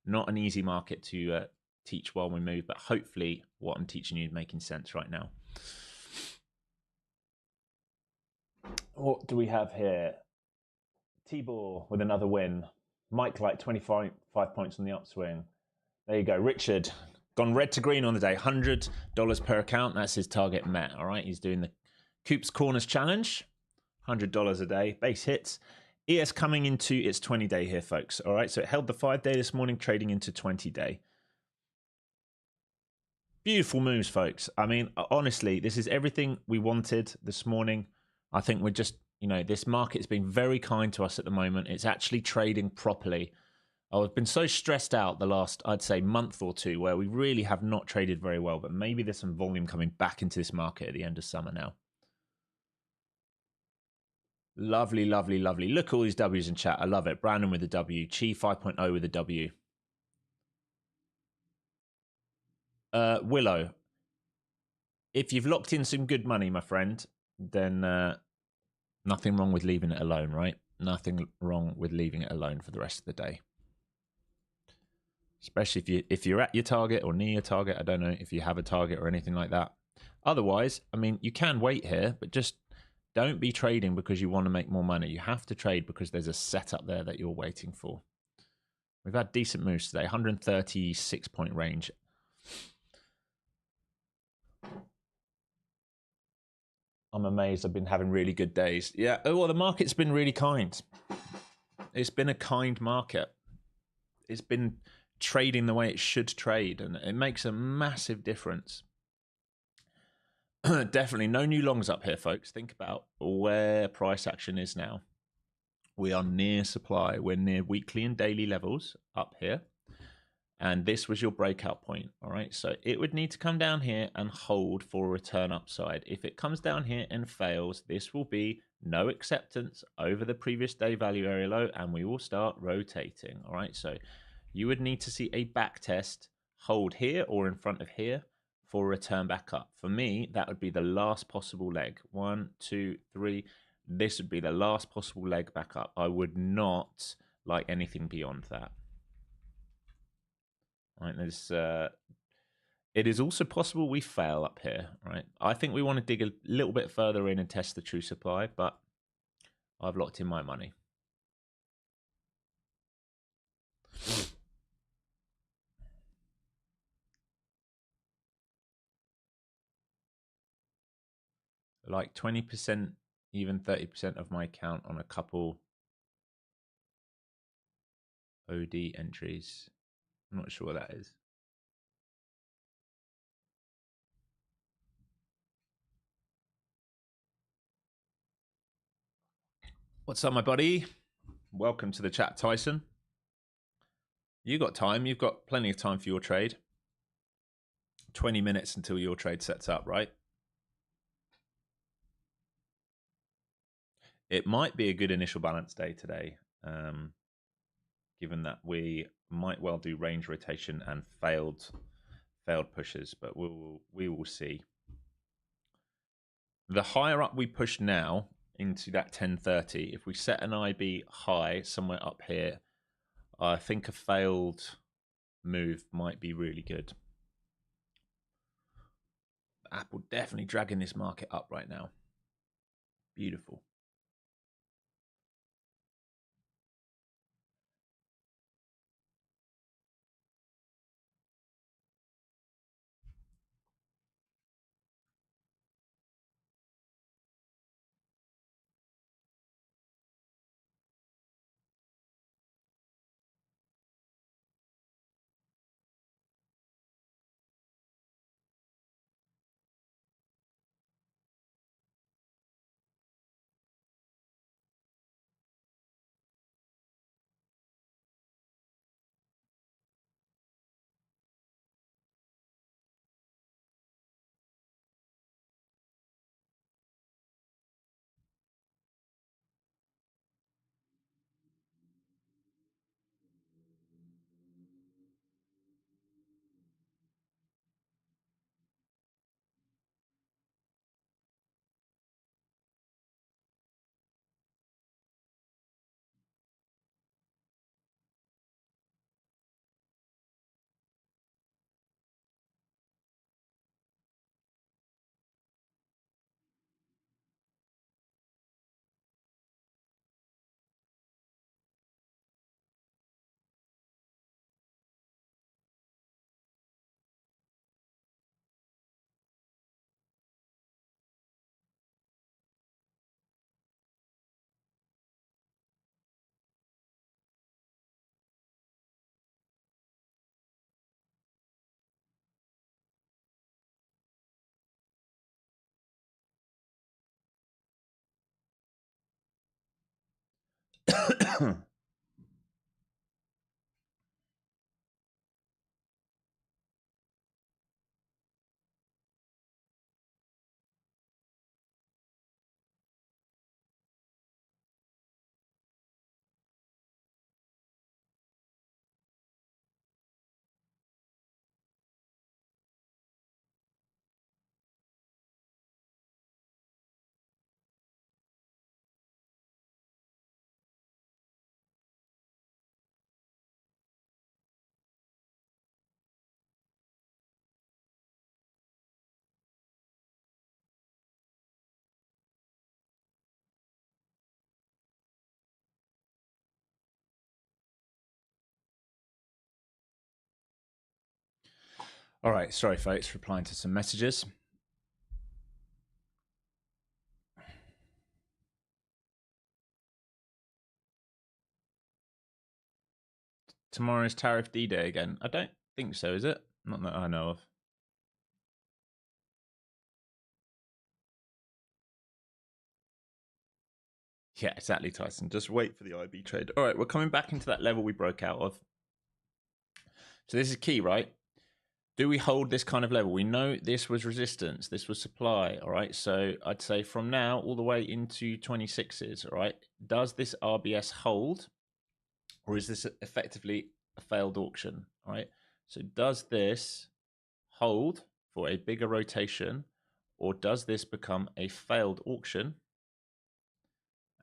not an easy market to teach while we move, but hopefully what I'm teaching you is making sense right now. What do we have here? Tibor with another win. Mike like 25 points on the upswing. There you go. Richard, gone red to green on the day. $100 per account. That's his target met. All right. He's doing the Coop's Corners Challenge. $100 a day. Base hits. ES coming into its 20-day here, folks. All right. So it held the 5-day this morning, trading into 20-day. Beautiful moves, folks. I mean, honestly, this is everything we wanted this morning. I think we're just, this market's been very kind to us at the moment. It's actually trading properly. I've been so stressed out the last, I'd say, month or two where we really have not traded very well, but maybe there's some volume coming back into this market at the end of summer now. Lovely, lovely, lovely. Look at all these W's in chat. I love it. Brandon with a W. Chi 5.0 with a W. Willow, if you've locked in some good money, my friend, then nothing wrong with leaving it alone, right? Nothing wrong with leaving it alone for the rest of the day. Especially if you're at your target or near your target. I don't know if you have a target or anything like that. Otherwise, I mean, you can wait here, but just don't be trading because you want to make more money. You have to trade because there's a setup there that you're waiting for. We've had decent moves today, 136 point range. I'm amazed. I've been having really good days. Yeah. Oh, well, the market's been really kind. It's been a kind market. It's been trading the way it should trade, and it makes a massive difference. Definitely no new longs up here, folks. Think about where price action is now. We are near supply. We're near weekly and daily levels up here. And this was your breakout point. All right. So it would need to come down here and hold for a return upside. If it comes down here and fails, this will be no acceptance over the previous day value area low, and we will start rotating. All right. So you would need to see a back test, hold here or in front of here for a return back up. For me, that would be the last possible leg. 1, 2, 3. This would be the last possible leg back up. I would not like anything beyond that. Right, it is also possible we fail up here, right? I think we want to dig a little bit further in and test the true supply, but I've locked in my money. Like 20%, even 30% of my account on a couple OD entries. I'm not sure what that is. What's up, my buddy? Welcome to the chat, Tyson. You got time. You've got plenty of time for your trade. 20 minutes until your trade sets up, right? It might be a good initial balance day today, given that we might well do range rotation and failed pushes, but we will see. The higher up we push now into that 1030, if we set an IB high somewhere up here, I think a failed move might be really good. Apple definitely dragging this market up right now. Beautiful. All right, sorry, folks, replying to some messages. Tomorrow's Tariff D-Day again. I don't think so, is it? Not that I know of. Yeah, exactly, Tyson. Just wait for the IB trade. All right, we're coming back into that level we broke out of. So this is key, right? Do we hold this kind of level? We know this was resistance, this was supply, all right? So I'd say from now all the way into 26s, all right? Does this RBS hold, or is this effectively a failed auction, all right? So does this hold for a bigger rotation, or does this become a failed auction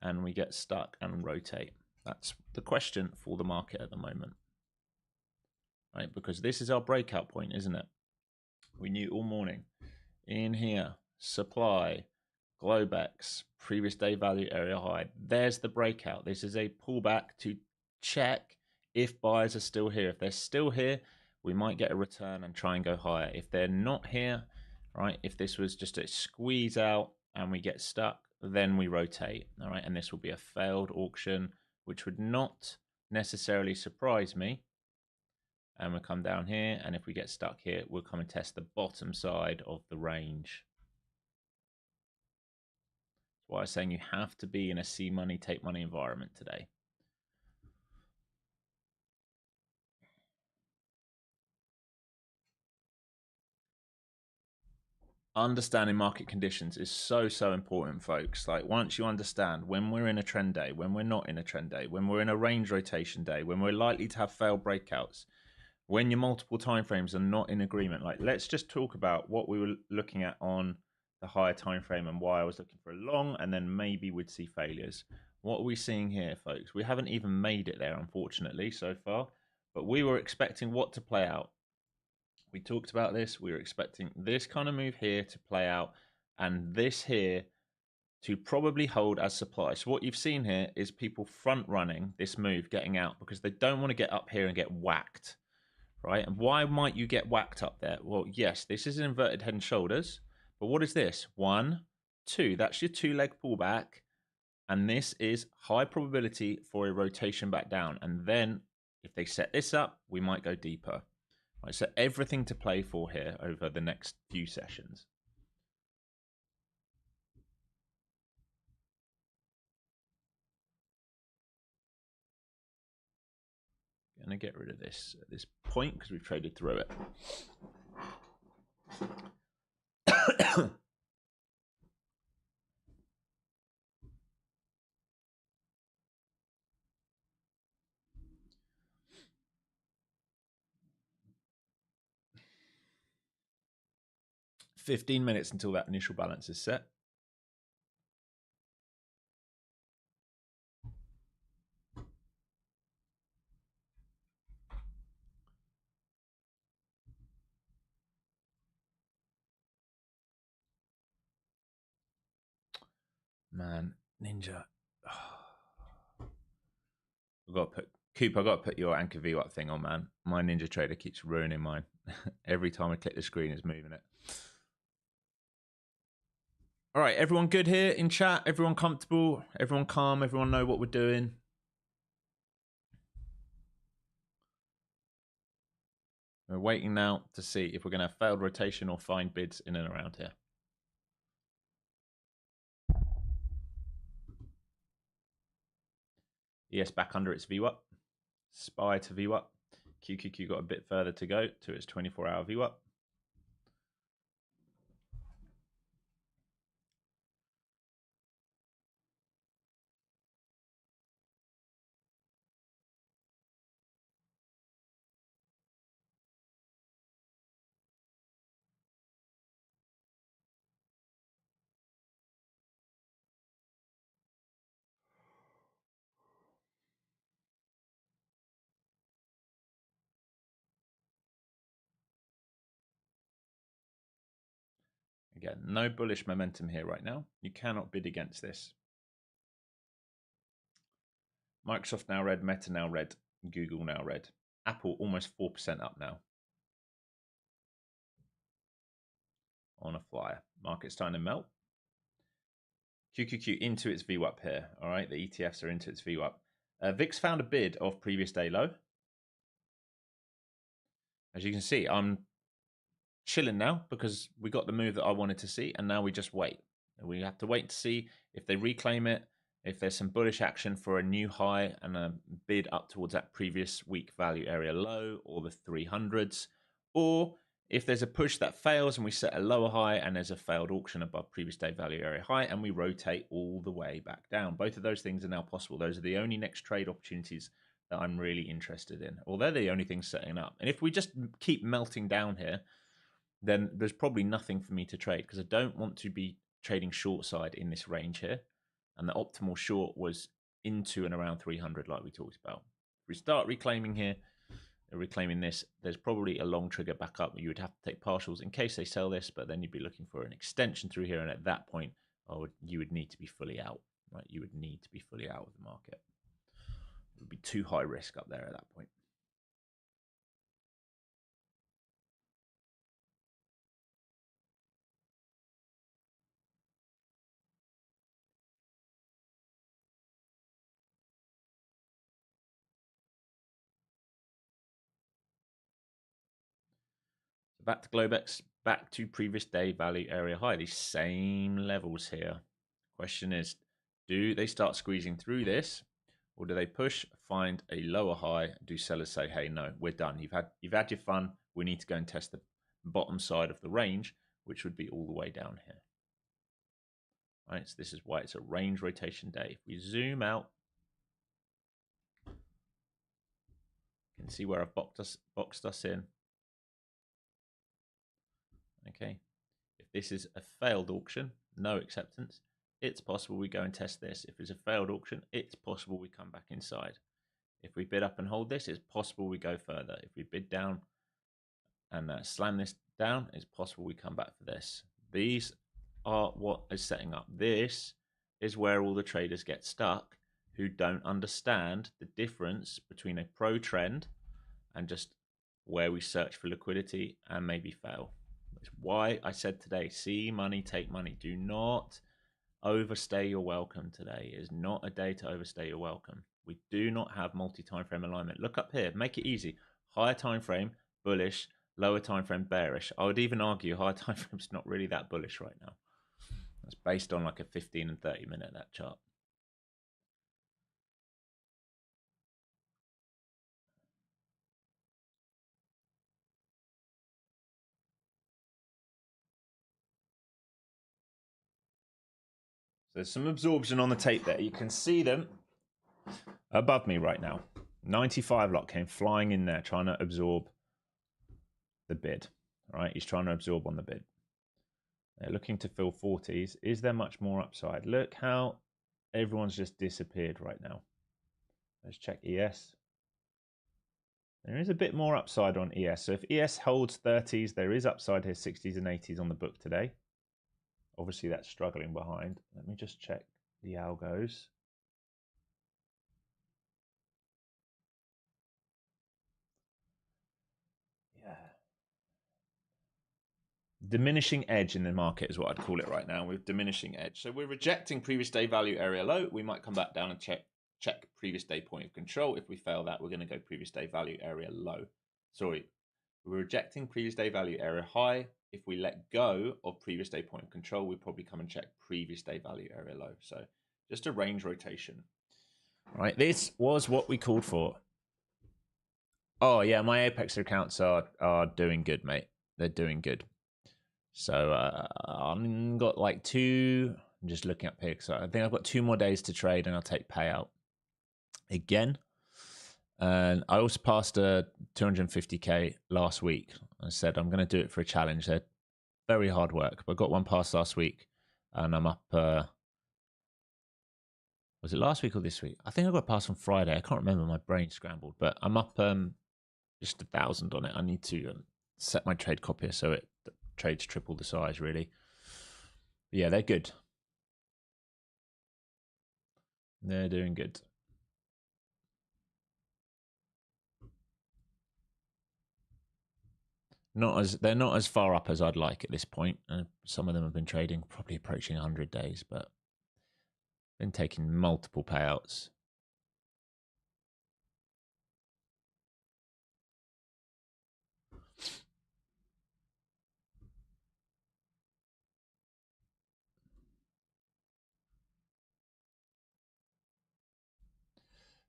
and we get stuck and rotate? That's the question for the market at the moment, right? Because this is our breakout point, isn't it? We knew all morning. In here, supply, Globex, previous day value area high. There's the breakout. This is a pullback to check if buyers are still here. If they're still here, we might get a return and try and go higher. If they're not here, right, if this was just a squeeze out and we get stuck, then we rotate, all right? And this will be a failed auction, which would not necessarily surprise me. And we'll come down here, and if we get stuck here, we'll come and test the bottom side of the range. That's why I was saying you have to be in a see money, take money environment today. Understanding market conditions is so important, folks. Like, once you understand when we're in a trend day, when we're not in a trend day, when we're in a range rotation day, when we're likely to have failed breakouts, when your multiple timeframes are not in agreement, like, let's just talk about what we were looking at on the higher time frame and why I was looking for a long, and then maybe we'd see failures. What are we seeing here, folks? We haven't even made it there, unfortunately, so far, but we were expecting what to play out. We talked about this. We were expecting this kind of move here to play out, and this here to probably hold as supply. So what you've seen here is people front running this move, getting out, because they don't want to get up here and get whacked, right? And why might you get whacked up there? Well, yes, this is an inverted head and shoulders, but what is this? 1, 2, that's your 2-leg pullback, and this is high probability for a rotation back down. And then if they set this up, we might go deeper. Right, so everything to play for here over the next few sessions. Going to get rid of this at this point because we've traded through it. 15 minutes until that initial balance is set. Man, Ninja. I've got to put Coop, I've got to put your Anchor VWAP thing on, man. My Ninja Trader keeps ruining mine. Every time I click the screen, it's moving it. All right, everyone good here in chat? Everyone comfortable? Everyone calm? Everyone know what we're doing? We're waiting now to see if we're going to have failed rotation or find bids in and around here. ES back under its VWAP. SPY to VWAP. QQQ got a bit further to go to its 24-hour VWAP. Again, no bullish momentum here right now. You cannot bid against this. Microsoft now red, Meta now red, Google now red. Apple almost 4% up now on a flyer. Market's starting to melt. QQQ into its VWAP here. All right, the ETFs are into its VWAP. VIX found a bid of previous day low. As you can see, I'm chilling now because we got the move that I wanted to see, and now we just wait. We have to wait to see if they reclaim it, if there's some bullish action for a new high and a bid up towards that previous week value area low or the 300s, or if there's a push that fails and we set a lower high and there's a failed auction above previous day value area high and we rotate all the way back down. Both of those things are now possible. Those are the only next trade opportunities that I'm really interested in, or they're the only things setting up. And if we just keep melting down here, then there's probably nothing for me to trade because I don't want to be trading short side in this range here. And the optimal short was into and around 300 like we talked about. If we start reclaiming here, reclaiming this, there's probably a long trigger back up. You would have to take partials in case they sell this, but then you'd be looking for an extension through here. And at that point, you would need to be fully out, right? You would need to be fully out of the market. It would be too high risk up there at that point. Back to Globex, back to previous day value area high. These same levels here. Question is, do they start squeezing through this, or do they push, find a lower high? Do sellers say, "Hey, no, we're done. You've had your fun. We need to go and test the bottom side of the range, which would be all the way down here." Right. So this is why it's a range rotation day. If we zoom out, you can see where I've boxed us in. Okay. If this is a failed auction, no acceptance, it's possible we go and test this. If it's a failed auction, it's possible we come back inside. If we bid up and hold this, it's possible we go further. If we bid down and slam this down, it's possible we come back for this. These are what is setting up. This is where all the traders get stuck who don't understand the difference between a pro trend and just where we search for liquidity and maybe fail. That's why I said today, see money, take money. Do not overstay your welcome today. It is not a day to overstay your welcome. We do not have multi-time frame alignment. Look up here, make it easy. Higher time frame, bullish, lower time frame, bearish. I would even argue higher time frame is not really that bullish right now. That's based on like a 15 and 30 minute, that chart. So there's some absorption on the tape there. You can see them above me right now. 95 lot came flying in there trying to absorb the bid. All right, he's trying to absorb on the bid. They're looking to fill 40s. Is there much more upside? Look how everyone's just disappeared right now. Let's check ES. There is a bit more upside on ES. So if ES holds 30s, there is upside here, 60s and 80s on the book today. Obviously, that's struggling behind. Let me just check the algos. Yeah. Diminishing edge in the market is what I'd call it right now. We're diminishing edge. So we're rejecting previous day value area low. We might come back down and check previous day point of control. If we fail that, we're going to go previous day value area low. Sorry, we're rejecting previous day value area high. If we let go of previous day point of control, we probably come and check previous day value area low. So just a range rotation. Right, this was what we called for. Oh yeah, my Apex accounts are doing good, mate. They're doing good. So I've got like two. I'm just looking up here because I think I've got 2 more days to trade, and I'll take payout again. And I also passed a 250k last week. I said I'm going to do it for a challenge. They're very hard work, but I got one passed last week, and I'm up. Was it last week or this week? I think I got passed on Friday. I can't remember. My brain scrambled, but I'm up just 1,000 on it. I need to set my trade copier so it trades triple the size. Really, but yeah, they're good. They're doing good. They're not as far up as I'd like at this point. Some of them have been trading probably approaching 100 days, but been taking multiple payouts.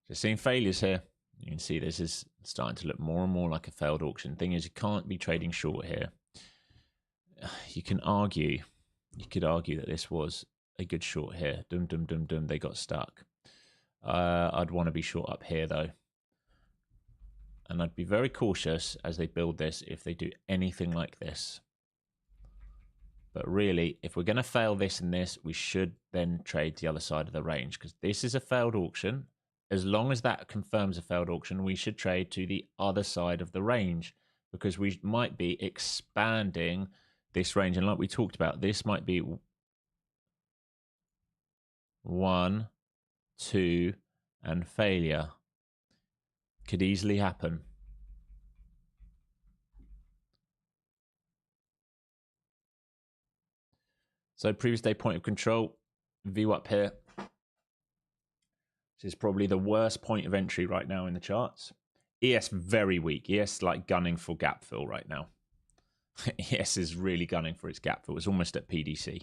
Just seeing failures here. You can see this is starting to look more and more like a failed auction. Thing is, you can't be trading short here. You could argue that this was a good short here. Dum dum dum dum. They got stuck. I'd want to be short up here though, and I'd be very cautious as they build this if they do anything like this. But really, if we're going to fail this and this, we should then trade the other side of the range because this is a failed auction. As long as that confirms a failed auction, we should trade to the other side of the range because we might be expanding this range. And like we talked about, this might be 1, 2, and failure. Could easily happen. So previous day point of control, view up here. This is probably the worst point of entry right now in the charts. ES very weak. ES like gunning for gap fill right now. ES is really gunning for its gap fill. It's almost at PDC.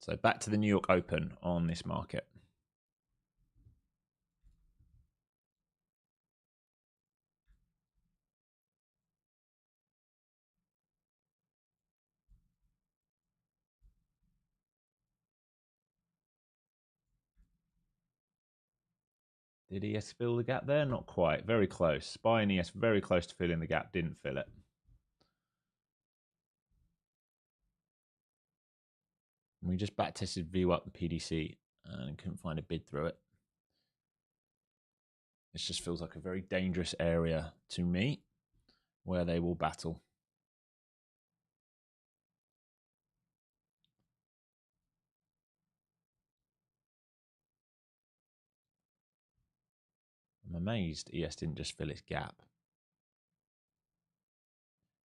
So back to the New York Open on this market. Did ES fill the gap there? Not quite. Very close. SPY and ES very close to filling the gap. Didn't fill it. We just back tested view up the PDC and couldn't find a bid through it. This just feels like a very dangerous area to me where they will battle. I'm amazed ES didn't just fill its gap.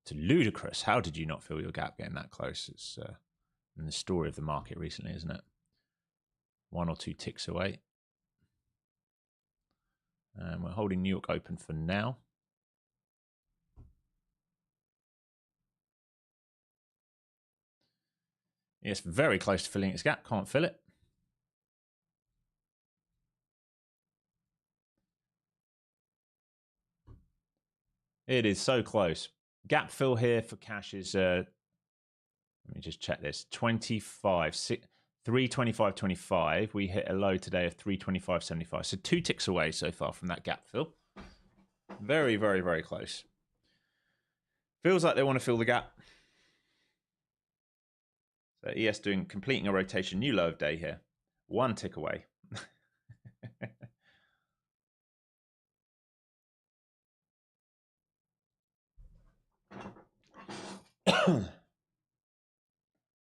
It's ludicrous. How did you not fill your gap getting that close? It's in the story of the market recently, isn't it? 1 or 2 ticks away. And we're holding New York open for now. It's very close to filling its gap. Can't fill it. It is so close. Gap fill here for cash is, let me just check this, 25, 325.25. We hit a low today of 325.75. So 2 ticks away so far from that gap fill. Very, very, very close. Feels like they want to fill the gap. So ES completing a rotation, new low of day here. 1 tick away.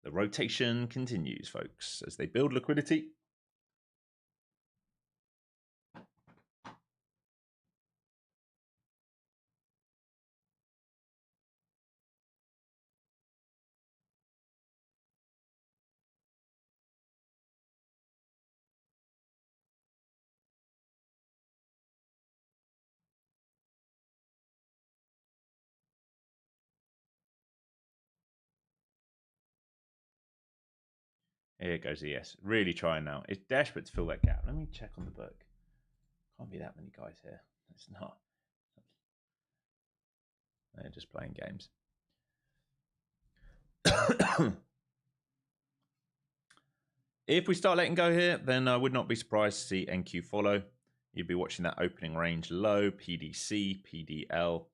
The rotation continues, folks, as they build liquidity. Here goes the yes. Really trying now. It's desperate to fill that gap. Let me check on the book. Can't be that many guys here. It's not. They're just playing games. If we start letting go here, then I would not be surprised to see NQ follow. You'd be watching that opening range low, PDC, PDL,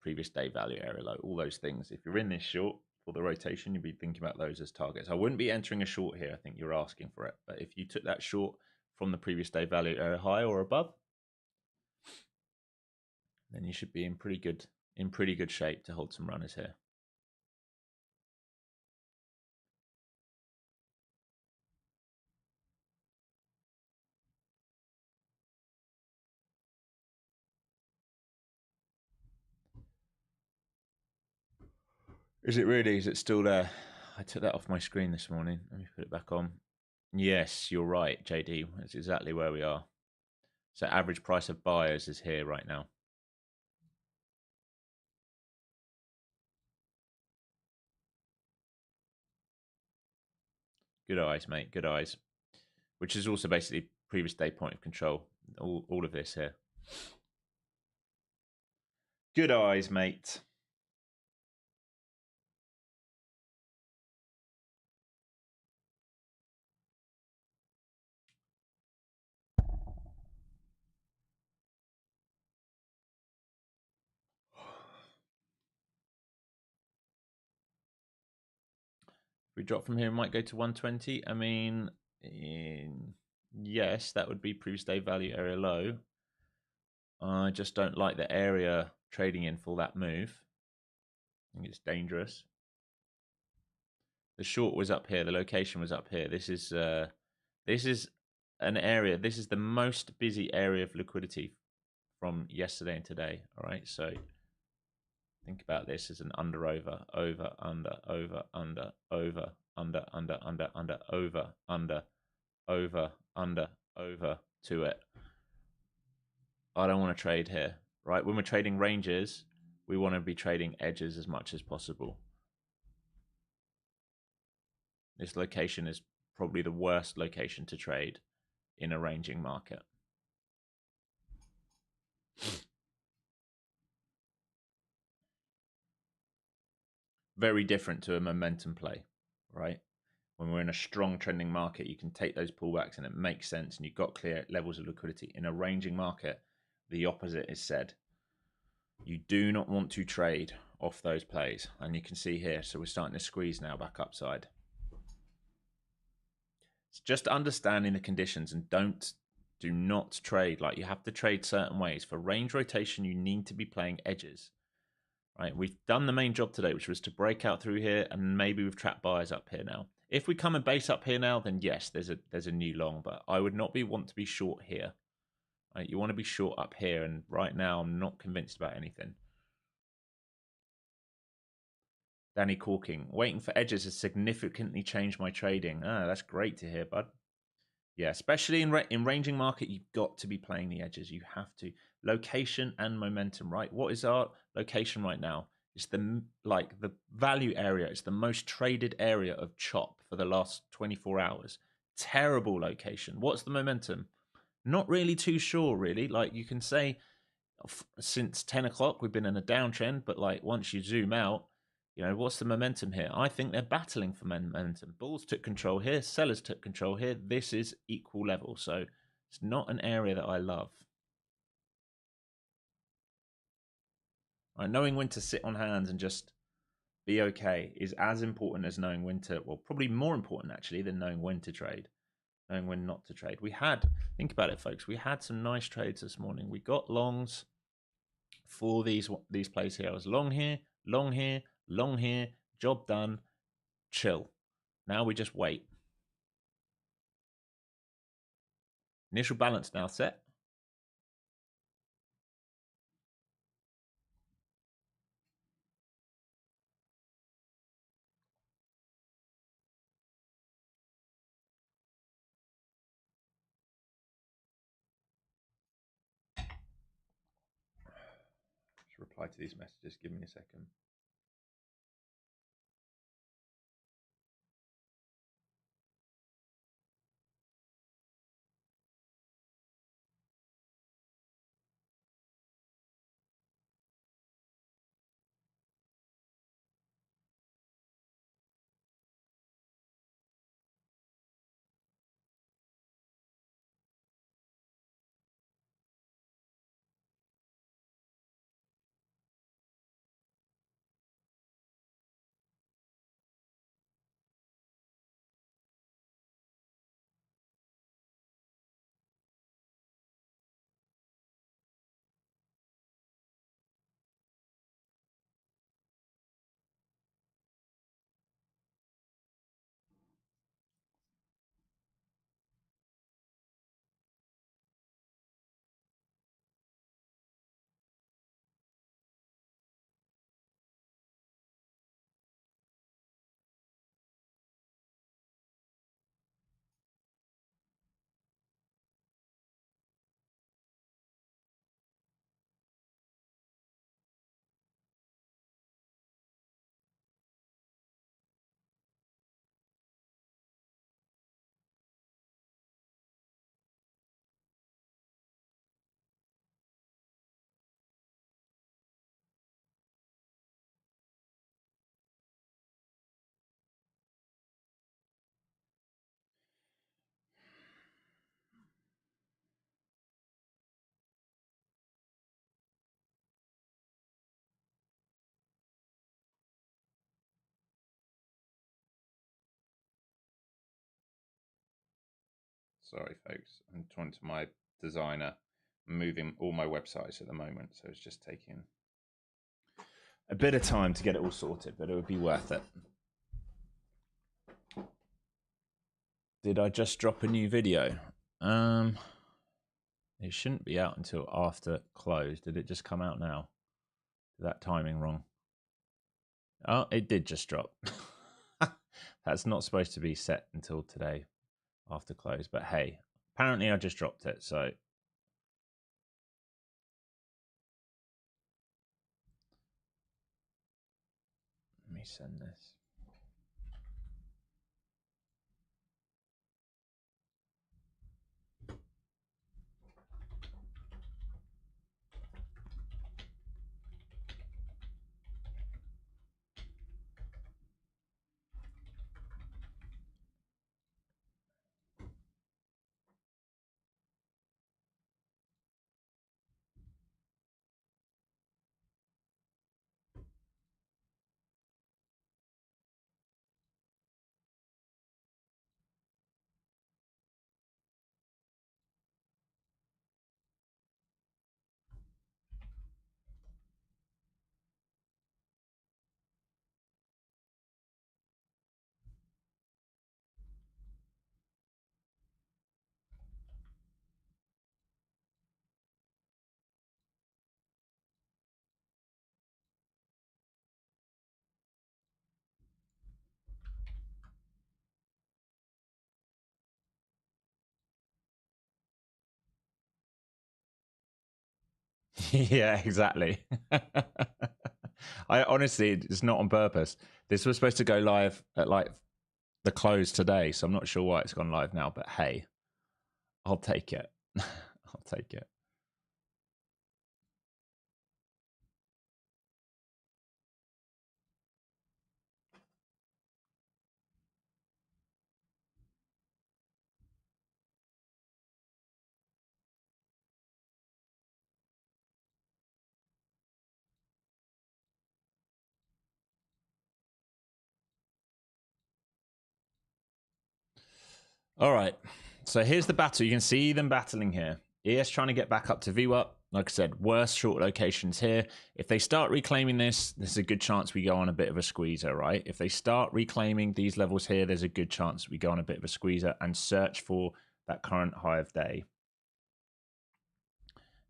previous day value area low, all those things. If you're in this short for the rotation, you'd be thinking about those as targets. I wouldn't be entering a short here. I think you're asking for it. But if you took that short from the previous day value area high or above, then you should be in pretty good shape to hold some runners here. Is it really? Is it still there? I took that off my screen this morning. Let me put it back on. Yes, you're right, JD. That's exactly where we are. So average price of buyers is here right now. Good eyes, mate. Good eyes. Which is also basically previous day point of control. All of this here. Good eyes, mate. If we drop from here, we might go to 120. I mean, yes, that would be previous day value area low. I just don't like the area trading in for that move. I think it's dangerous. The short was up here. The location was up here. This is an area. This is the most busy area of liquidity from yesterday and today. All right, so think about this as an under over under over under over under under under under over under over under over to it. I don't want to trade here, right? When we're trading ranges, we want to be trading edges as much as possible. This location is probably the worst location to trade in a ranging market. Very different to a momentum play, right? When we're in a strong trending market, you can take those pullbacks and it makes sense and you've got clear levels of liquidity. In a ranging market, the opposite is said. You do not want to trade off those plays. And you can see here, so we're starting to squeeze now back upside. It's just understanding the conditions and do not trade. Like you have to trade certain ways. For range rotation, you need to be playing edges. Right, we've done the main job today, which was to break out through here, and maybe we've trapped buyers up here now. If we come and base up here now, then yes, there's a new long, but I would not want to be short here. Right, you want to be short up here, and right now I'm not convinced about anything. Danny Corking, waiting for edges has significantly changed my trading. Ah, that's great to hear, bud. Yeah, especially in ranging market, you've got to be playing the edges. You have to. Location and momentum, right? What is our location right now? It's the value area. It's the most traded area of chop for the last 24 hours. Terrible location. What's the momentum? Not really too sure, really. Like you can say since 10 o'clock, we've been in a downtrend, but like once you zoom out, you know, what's the momentum here? I think they're battling for momentum. Bulls took control here. Sellers took control here. This is equal level. So it's not an area that I love. Right, knowing when to sit on hands and just be okay is as important as knowing when to, well, probably more important actually than knowing when to trade, knowing when not to trade. Think about it, folks. We had some nice trades this morning. We got longs for these plays here. I was long here, long here, long here, job done, chill. Now we just wait. Initial balance now set. Just reply to these messages. Give me a second. Sorry, folks. I'm trying to my designer, moving all my websites at the moment, so it's just taking a bit of time to get it all sorted, but it would be worth it. Did I just drop a new video? It shouldn't be out until after close. Did it just come out now? Is that timing wrong? Oh, it did just drop. That's not supposed to be set until today after close, but hey, apparently I just dropped it, so let me send this. Yeah, exactly. I honestly, it's not on purpose. This was supposed to go live at like the close today, so I'm not sure why it's gone live now, but hey, I'll take it. I'll take it. All right. So here's the battle. You can see them battling here. ES trying to get back up to VWAP. Like I said, worst short locations here. If they start reclaiming this, there's a good chance we go on a bit of a squeezer, right? If they start reclaiming these levels here, there's a good chance we go on a bit of a squeezer and search for that current high of day.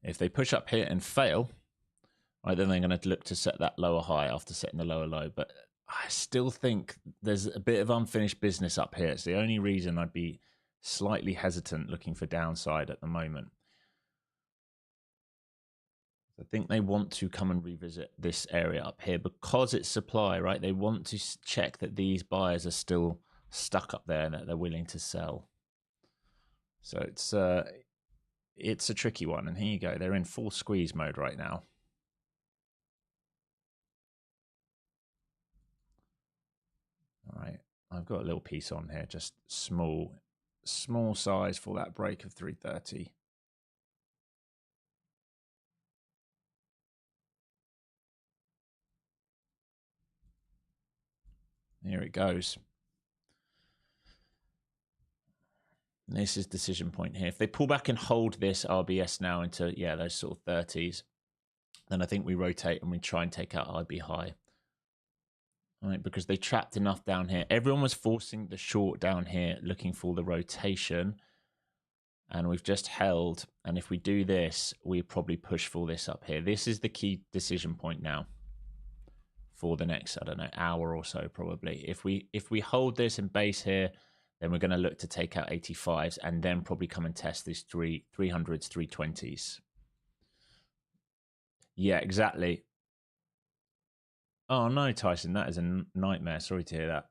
If they push up here and fail, right, then they're going to look to set that lower high after setting the lower low. But I still think there's a bit of unfinished business up here. It's the only reason I'd be slightly hesitant looking for downside at the moment. I think they want to come and revisit this area up here because it's supply, right? They want to check that these buyers are still stuck up there and that they're willing to sell. So it's a tricky one. And here you go. They're in full squeeze mode right now. All right. I've got a little piece on here, just small size for that break of 330. Here it goes. And this is decision point here. If they pull back and hold this RBS now into, yeah, those sort of 30s, then I think we rotate and we try and take out IB high. All right, because they trapped enough down here. Everyone was forcing the short down here, looking for the rotation. And we've just held. And if we do this, we probably push for this up here. This is the key decision point now for the next, I don't know, hour or so probably. If we hold this and base here, then we're going to look to take out 85s and then probably come and test these 300s, 320s. Yeah, exactly. Oh no, Tyson, that is a nightmare. Sorry to hear that.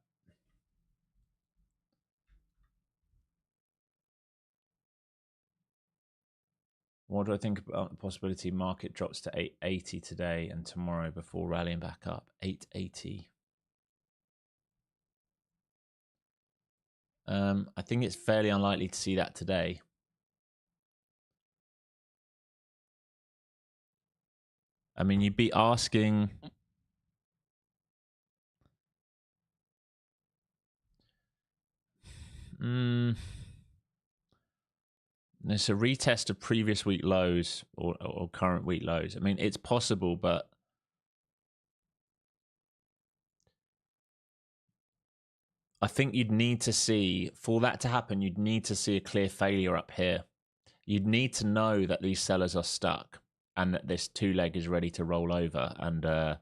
What do I think about the possibility market drops to 880 today and tomorrow before rallying back up? 880. I think it's fairly unlikely to see that today. I mean, you'd be asking. It's a retest of previous week lows or current week lows. I mean, it's possible, but I think you'd need to see, for that to happen, you'd need to see a clear failure up here. You'd need to know that these sellers are stuck and that this two leg is ready to roll over. And I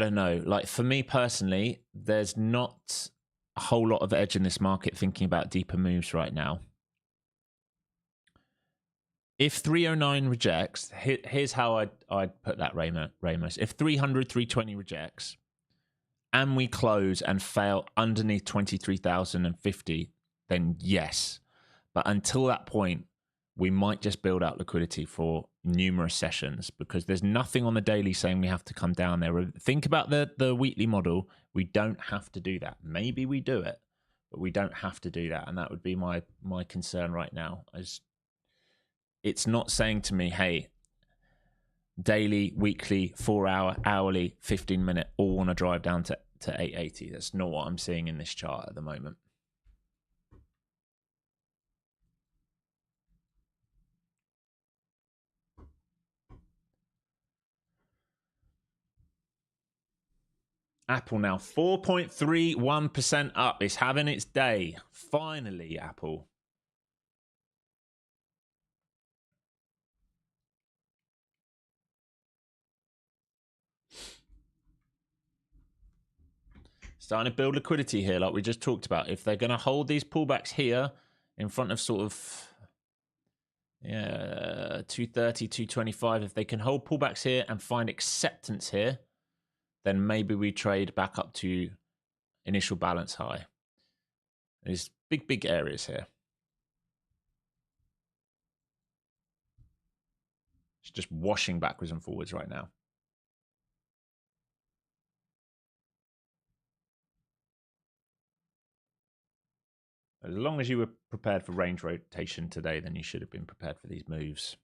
don't know, like for me personally, there's not a whole lot of edge in this market thinking about deeper moves right now. If 309 rejects, here's how I'd put that, Ramos. If 300, 320 rejects, and we close and fail underneath 23,050, then yes. But until that point, we might just build out liquidity for numerous sessions because there's nothing on the daily saying we have to come down there. Think about the weekly model. We don't have to do that. Maybe we do it, but we don't have to do that. And that would be my concern right now. As it's not saying to me, hey, daily, weekly, 4 hour, hourly, 15-minute, all want to drive down to 880. That's not what I'm seeing in this chart at the moment. Apple now 4.31% up. It's having its day. Finally, Apple. Starting to build liquidity here, like we just talked about. If they're going to hold these pullbacks here in front of sort of 230, 225, if they can hold pullbacks here and find acceptance here, then maybe we trade back up to initial balance high. There's big areas here. It's just washing backwards and forwards right now. As long as you were prepared for range rotation today, then you should have been prepared for these moves.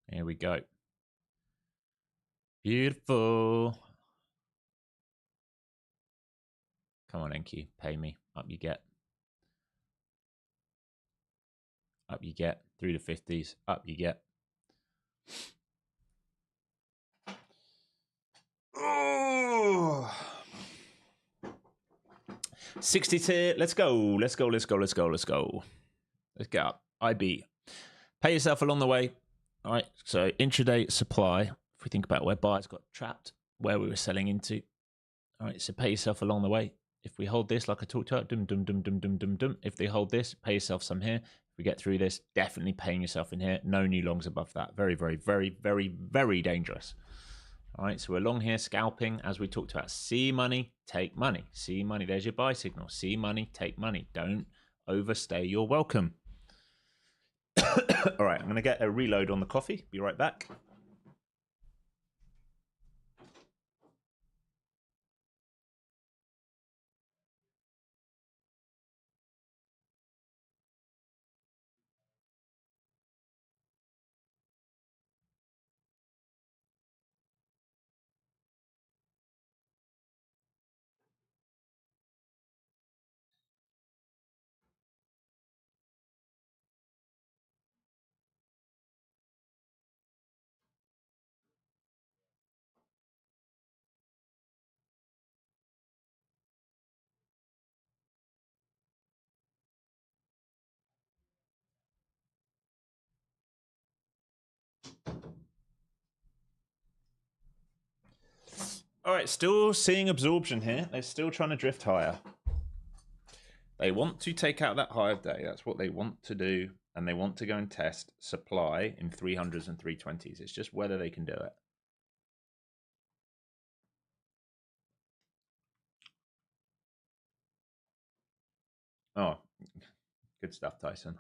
Here we go. Beautiful. Come on, NQ. Pay me. Up you get. Up you get. Through the 50s. Up you get. Oh. 60 tier. Let's go. Let's go. Let's go. Let's go. Let's go. Let's get up. IB. Pay yourself along the way. All right. So intraday supply. If we think about where buyers got trapped, where we were selling into. All right. So pay yourself along the way. If we hold this, like I talked about, dum dum dum dum dum dum dum. If they hold this, pay yourself some here. If we get through this, definitely paying yourself in here. No new longs above that. Very, very, very, very, very dangerous. All right, so we're long here scalping, as we talked about. See money, take money. See money, there's your buy signal. See money, take money. Don't overstay your welcome. All right, I'm going to get a reload on the coffee. Be right back. All right, still seeing absorption here. They're still trying to drift higher. They want to take out that high of day. That's what they want to do. And they want to go and test supply in 300s and 320s. It's just whether they can do it. Oh, good stuff, Tyson.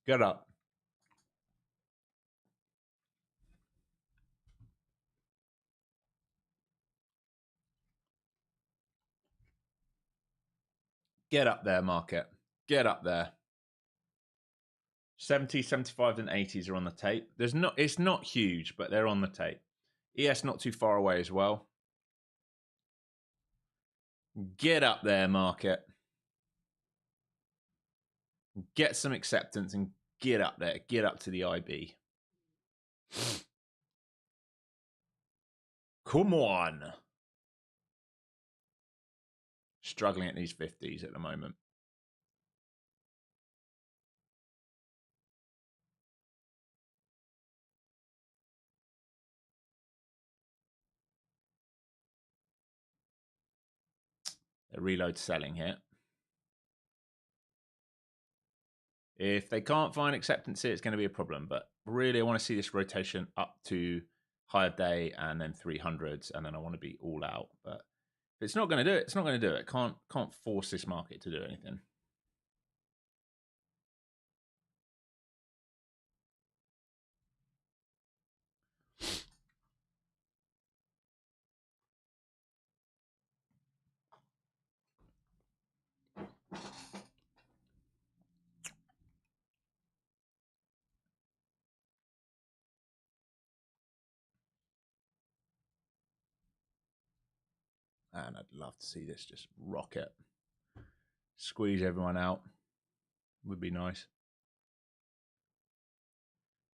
Get up. Get up there, market. Get up there. 70, 75, and 80s are on the tape. It's not huge, but they're on the tape. ES not too far away as well. Get up there, market. Get some acceptance and get up there. Get up to the IB. Come on. Struggling at these 50s at the moment. A reload selling here. If they can't find acceptance here, it's going to be a problem. But really, I want to see this rotation up to higher day and then 300s, and then I want to be all out. But if it's not going to do it, it's not going to do it. Can't force this market to do anything. And I'd love to see this just rocket. Squeeze everyone out. Would be nice.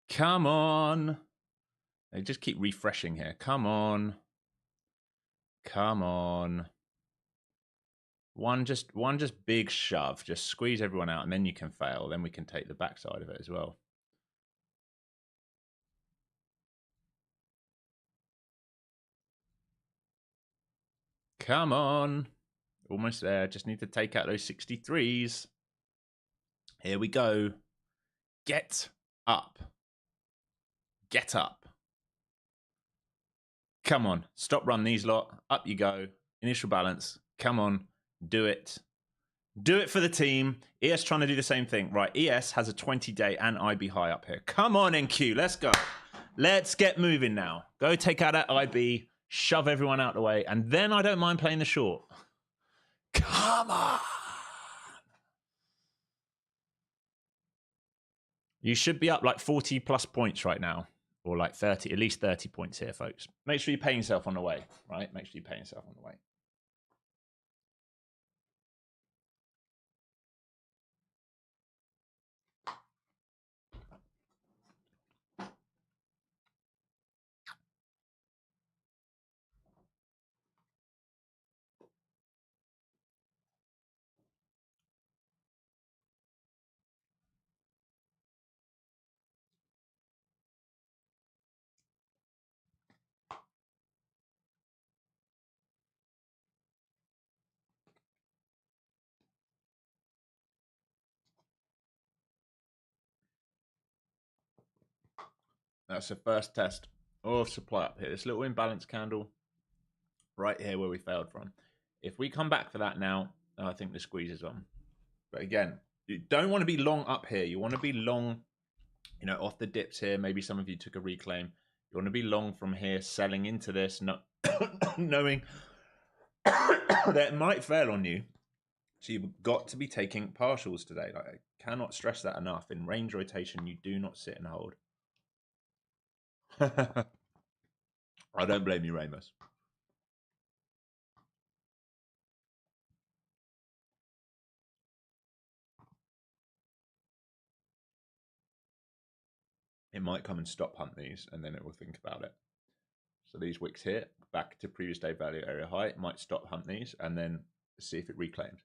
Come on. They just keep refreshing here. Come on. Come on. One just big shove. Just squeeze everyone out, and then you can fail. Then we can take the backside of it as well. Come on. Almost there. Just need to take out those 63s. Here we go. Get up. Get up. Come on. Stop run these lot. Up you go. Initial balance. Come on. Do it. Do it for the team. ES trying to do the same thing. Right. ES has a 20-day and IB high up here. Come on, NQ. Let's go. Let's get moving now. Go take out that IB. Shove everyone out the way. And then I don't mind playing the short. Come on. You should be up like 40 plus points right now. Or like 30, at least 30 points here, folks. Make sure you pay yourself on the way, right? Make sure you pay yourself on the way. That's the first test of supply up here. This little imbalance candle right here where we failed from. If we come back for that now, I think the squeeze is on. But again, you don't want to be long up here. You want to be long, off the dips here. Maybe some of you took a reclaim. You want to be long from here, selling into this, not knowing that it might fail on you. So you've got to be taking partials today. Like, I cannot stress that enough. In range rotation, you do not sit and hold. I don't blame you, Ramos. It might come and stop hunt these, and then it will think about it. So these wicks here, back to previous day value area high, it might stop hunt these, and then see if it reclaims.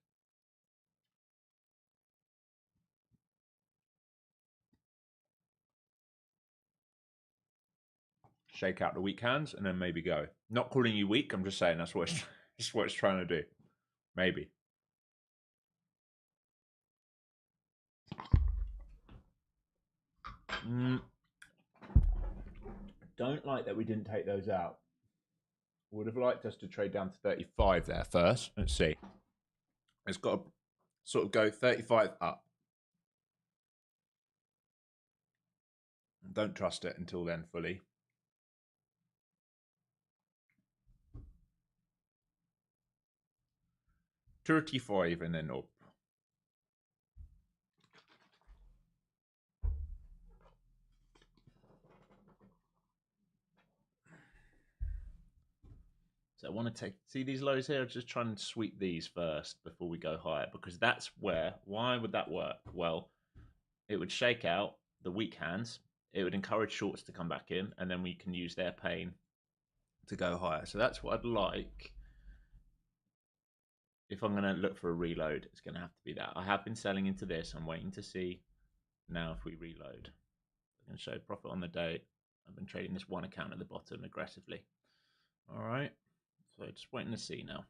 Shake out the weak hands, and then maybe go. Not calling you weak, I'm just saying that's what it's trying to do. Maybe. Don't like that we didn't take those out. Would have liked us to trade down to 35 there first. Let's see. It's got to sort of go 35 up. Don't trust it until then fully. 35 and then up. So I want to see these lows here. Just try and sweep these first before we go higher, because that's where, why would that work? Well, it would shake out the weak hands. It would encourage shorts to come back in, and then we can use their pain to go higher. So that's what I'd like. If I'm going to look for a reload, it's going to have to be that. I have been selling into this. I'm waiting to see now if we reload. I can show profit on the day. I've been trading this one account at the bottom aggressively. All right. So just waiting to see now.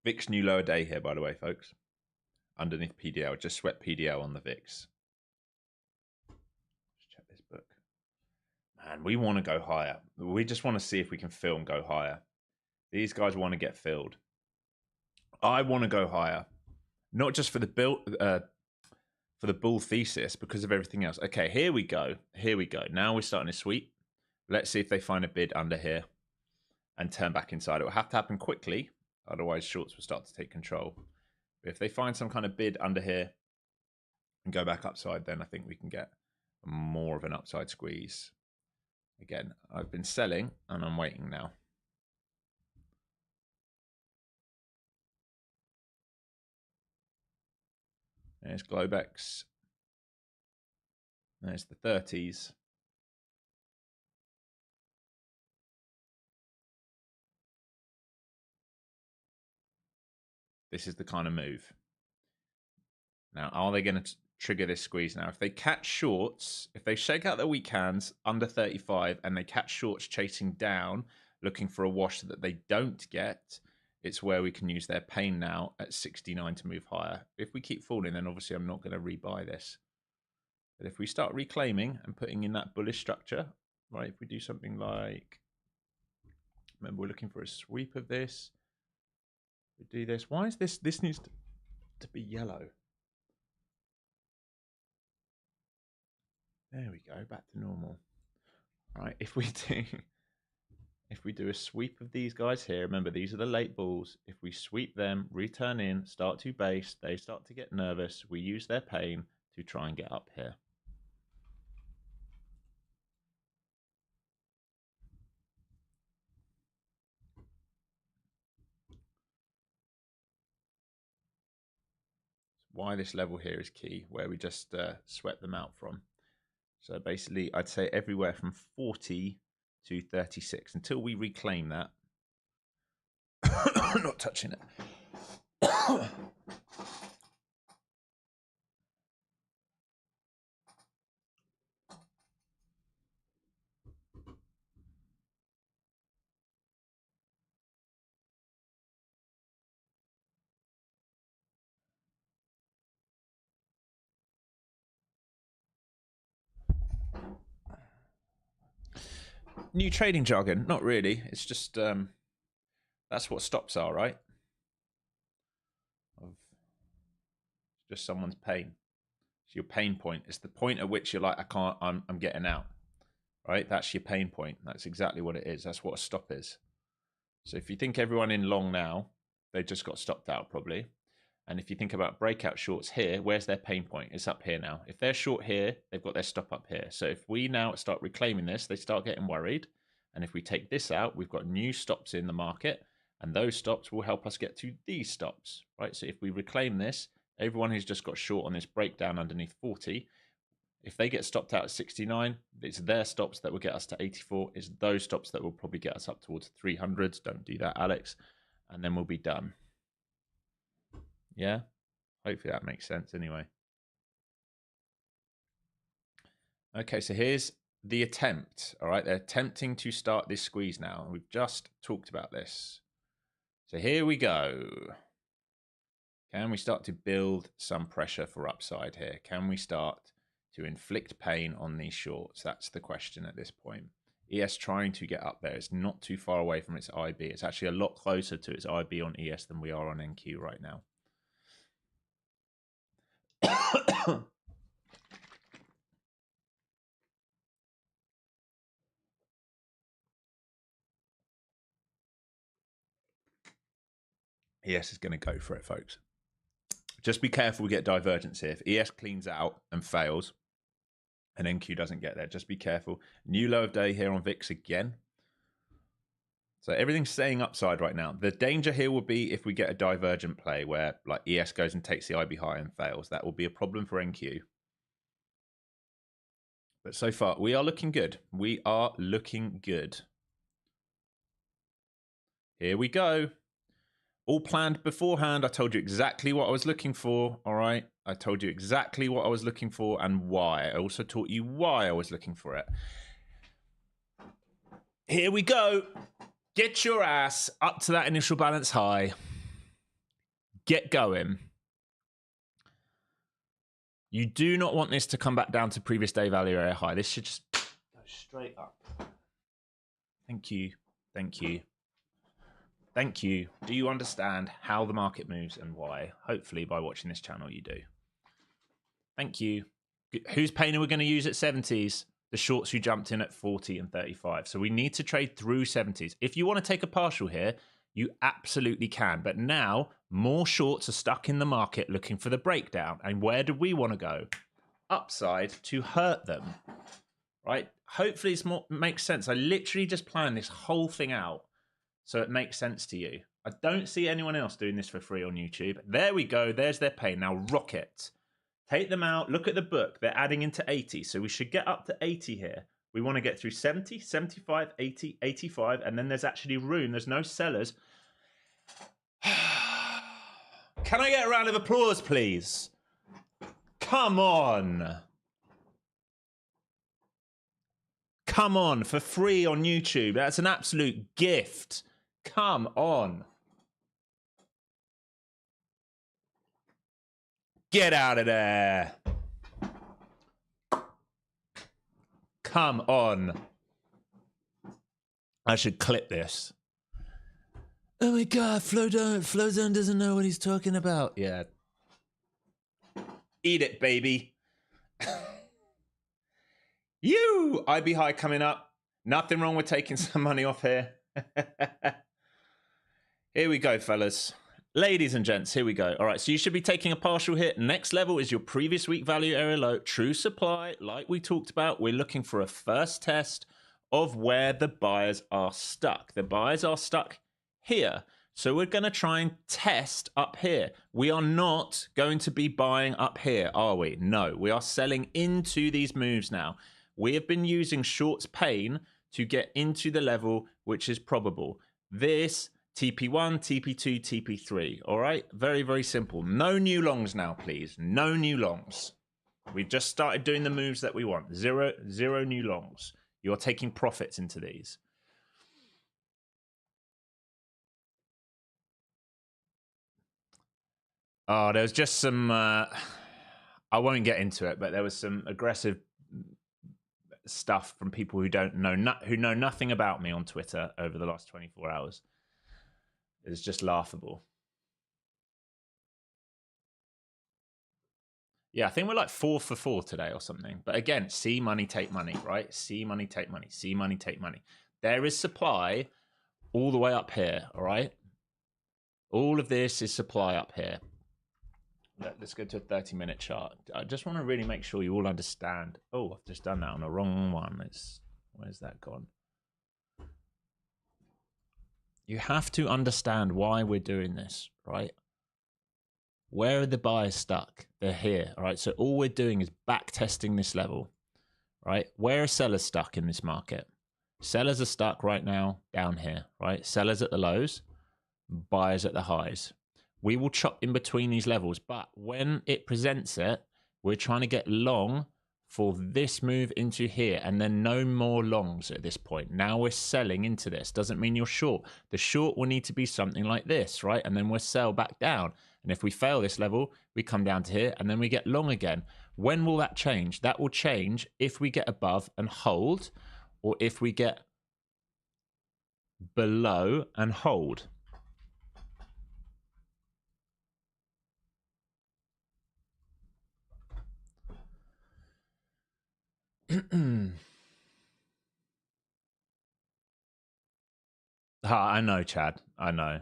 VIX new lower day here, by the way, folks. Underneath PDL, just sweat PDL on the VIX. Let's check this book. Man, we want to go higher. We just want to see if we can fill and go higher. These guys want to get filled. I want to go higher, not just for the bull thesis, because of everything else. Okay, here we go. Here we go. Now we're starting to sweep. Let's see if they find a bid under here and turn back inside. It will have to happen quickly, otherwise shorts will start to take control. But if they find some kind of bid under here and go back upside, then I think we can get more of an upside squeeze. Again, I've been selling and I'm waiting now. There's Globex. There's the 30s. This is the kind of move. Now, are they going to trigger this squeeze now? If they catch shorts, if they shake out their weak hands under 35 and they catch shorts chasing down, looking for a wash that they don't get, it's where we can use their pain now at 69 to move higher. If we keep falling, then obviously I'm not going to rebuy this. But if we start reclaiming and putting in that bullish structure, right, if we do something like, remember we're looking for a sweep of this, we do this. Why is this needs to be yellow? There we go, back to normal. All right, if we do a sweep of these guys here, remember these are the late bulls. If we sweep them, return in, start to base, they start to get nervous. We use their pain to try and get up here. Why this level here is key, where we just sweat them out from. So basically, I'd say everywhere from 40 to 36 until we reclaim that. Not touching it. New trading jargon? Not really. It's just that's what stops are, right? Of just someone's pain. It's your pain point. It's the point at which you're like, I'm getting out. Right? That's your pain point. That's exactly what it is. That's what a stop is. So if you think everyone in long now, they just got stopped out probably. And if you think about breakout shorts here, where's their pain point? It's up here now. If they're short here, they've got their stop up here. So if we now start reclaiming this, they start getting worried. And if we take this out, we've got new stops in the market. And those stops will help us get to these stops, right? So if we reclaim this, everyone who's just got short on this breakdown underneath 40, if they get stopped out at 69, it's their stops that will get us to 84. It's those stops that will probably get us up towards 300s. Don't do that, Alex. And then we'll be done. Yeah, hopefully that makes sense anyway. Okay, so here's the attempt. All right, they're attempting to start this squeeze now. And we've just talked about this. So here we go. Can we start to build some pressure for upside here? Can we start to inflict pain on these shorts? That's the question at this point. ES trying to get up there. It's not too far away from its IB. It's actually a lot closer to its IB on ES than we are on NQ right now. ES is going to go for it, folks. Just be careful we get divergence here. If ES cleans out and fails and NQ doesn't get there, just be careful. New low of day here on VIX again. So everything's staying upside right now. The danger here will be if we get a divergent play where like ES goes and takes the IB high and fails. That will be a problem for NQ. But so far, we are looking good. We are looking good. Here we go. All planned beforehand. I told you exactly what I was looking for. All right. I told you exactly what I was looking for and why. I also taught you why I was looking for it. Here we go. Get your ass up to that initial balance high. Get going. You do not want this to come back down to previous day value area high. This should just go straight up. Thank you. Thank you. Thank you. Do you understand how the market moves and why? Hopefully by watching this channel you do. Thank you. Whose pain are we going to use at 70s? The shorts who jumped in at 40 and 35. So we need to trade through 70s. If you want to take a partial here, you absolutely can. But now more shorts are stuck in the market looking for the breakdown. And where do we want to go? Upside to hurt them, right? Hopefully it makes sense. I literally just planned this whole thing out so it makes sense to you. I don't see anyone else doing this for free on YouTube. There we go. There's their pain. Now rocket. Take them out. Look at the book. They're adding into 80. So we should get up to 80 here. We want to get through 70, 75, 80, 85. And then there's actually room. There's no sellers. Can I get a round of applause, please? Come on. Come on. For free on YouTube. That's an absolute gift. Come on. Get out of there. Come on. I should clip this. Oh my God, Flowzone doesn't know what he's talking about. Yeah. Eat it, baby. You! IB high coming up. Nothing wrong with taking some money off here. Here we go, fellas. Ladies and gents, here we go. All right, so you should be taking a partial hit. Next level is your previous week value area low. True supply, like we talked about, we're looking for a first test of where the buyers are stuck. The buyers are stuck here. So we're going to try and test up here. We are not going to be buying up here, are we? No, we are selling into these moves now. We have been using shorts pain to get into the level which is probable. This TP1, TP2, TP3. All right, very, very simple. No new longs now, please. No new longs. We've just started doing the moves that we want. Zero new longs. You're taking profits into these. Oh, there was just some, I won't get into it, but there was some aggressive stuff from people who who know nothing about me on Twitter over the last 24 hours. It's just laughable. Yeah, I think we're like 4 for 4 today or something. But again, see money, take money, right? See money, take money. See money, take money. There is supply all the way up here, all right? All of this is supply up here. Let's go to a 30-minute chart. I just want to really make sure you all understand. Oh, I've just done that on the wrong one. Where's that gone? You have to understand why we're doing this, right? Where are the buyers stuck? They're here, all right? So all we're doing is back testing this level, right? Where are sellers stuck in this market? Sellers are stuck right now down here, right? Sellers at the lows, buyers at the highs. We will chop in between these levels, but when it presents it, we're trying to get long for this move into here, and then no more longs at this point. Now we're selling into this. Doesn't mean you're short. The short will need to be something like this, right? And then we'll sell back down. And if we fail this level, we come down to here, and then we get long again. When will that change? That will change if we get above and hold, or if we get below and hold. I know, Chad. I know.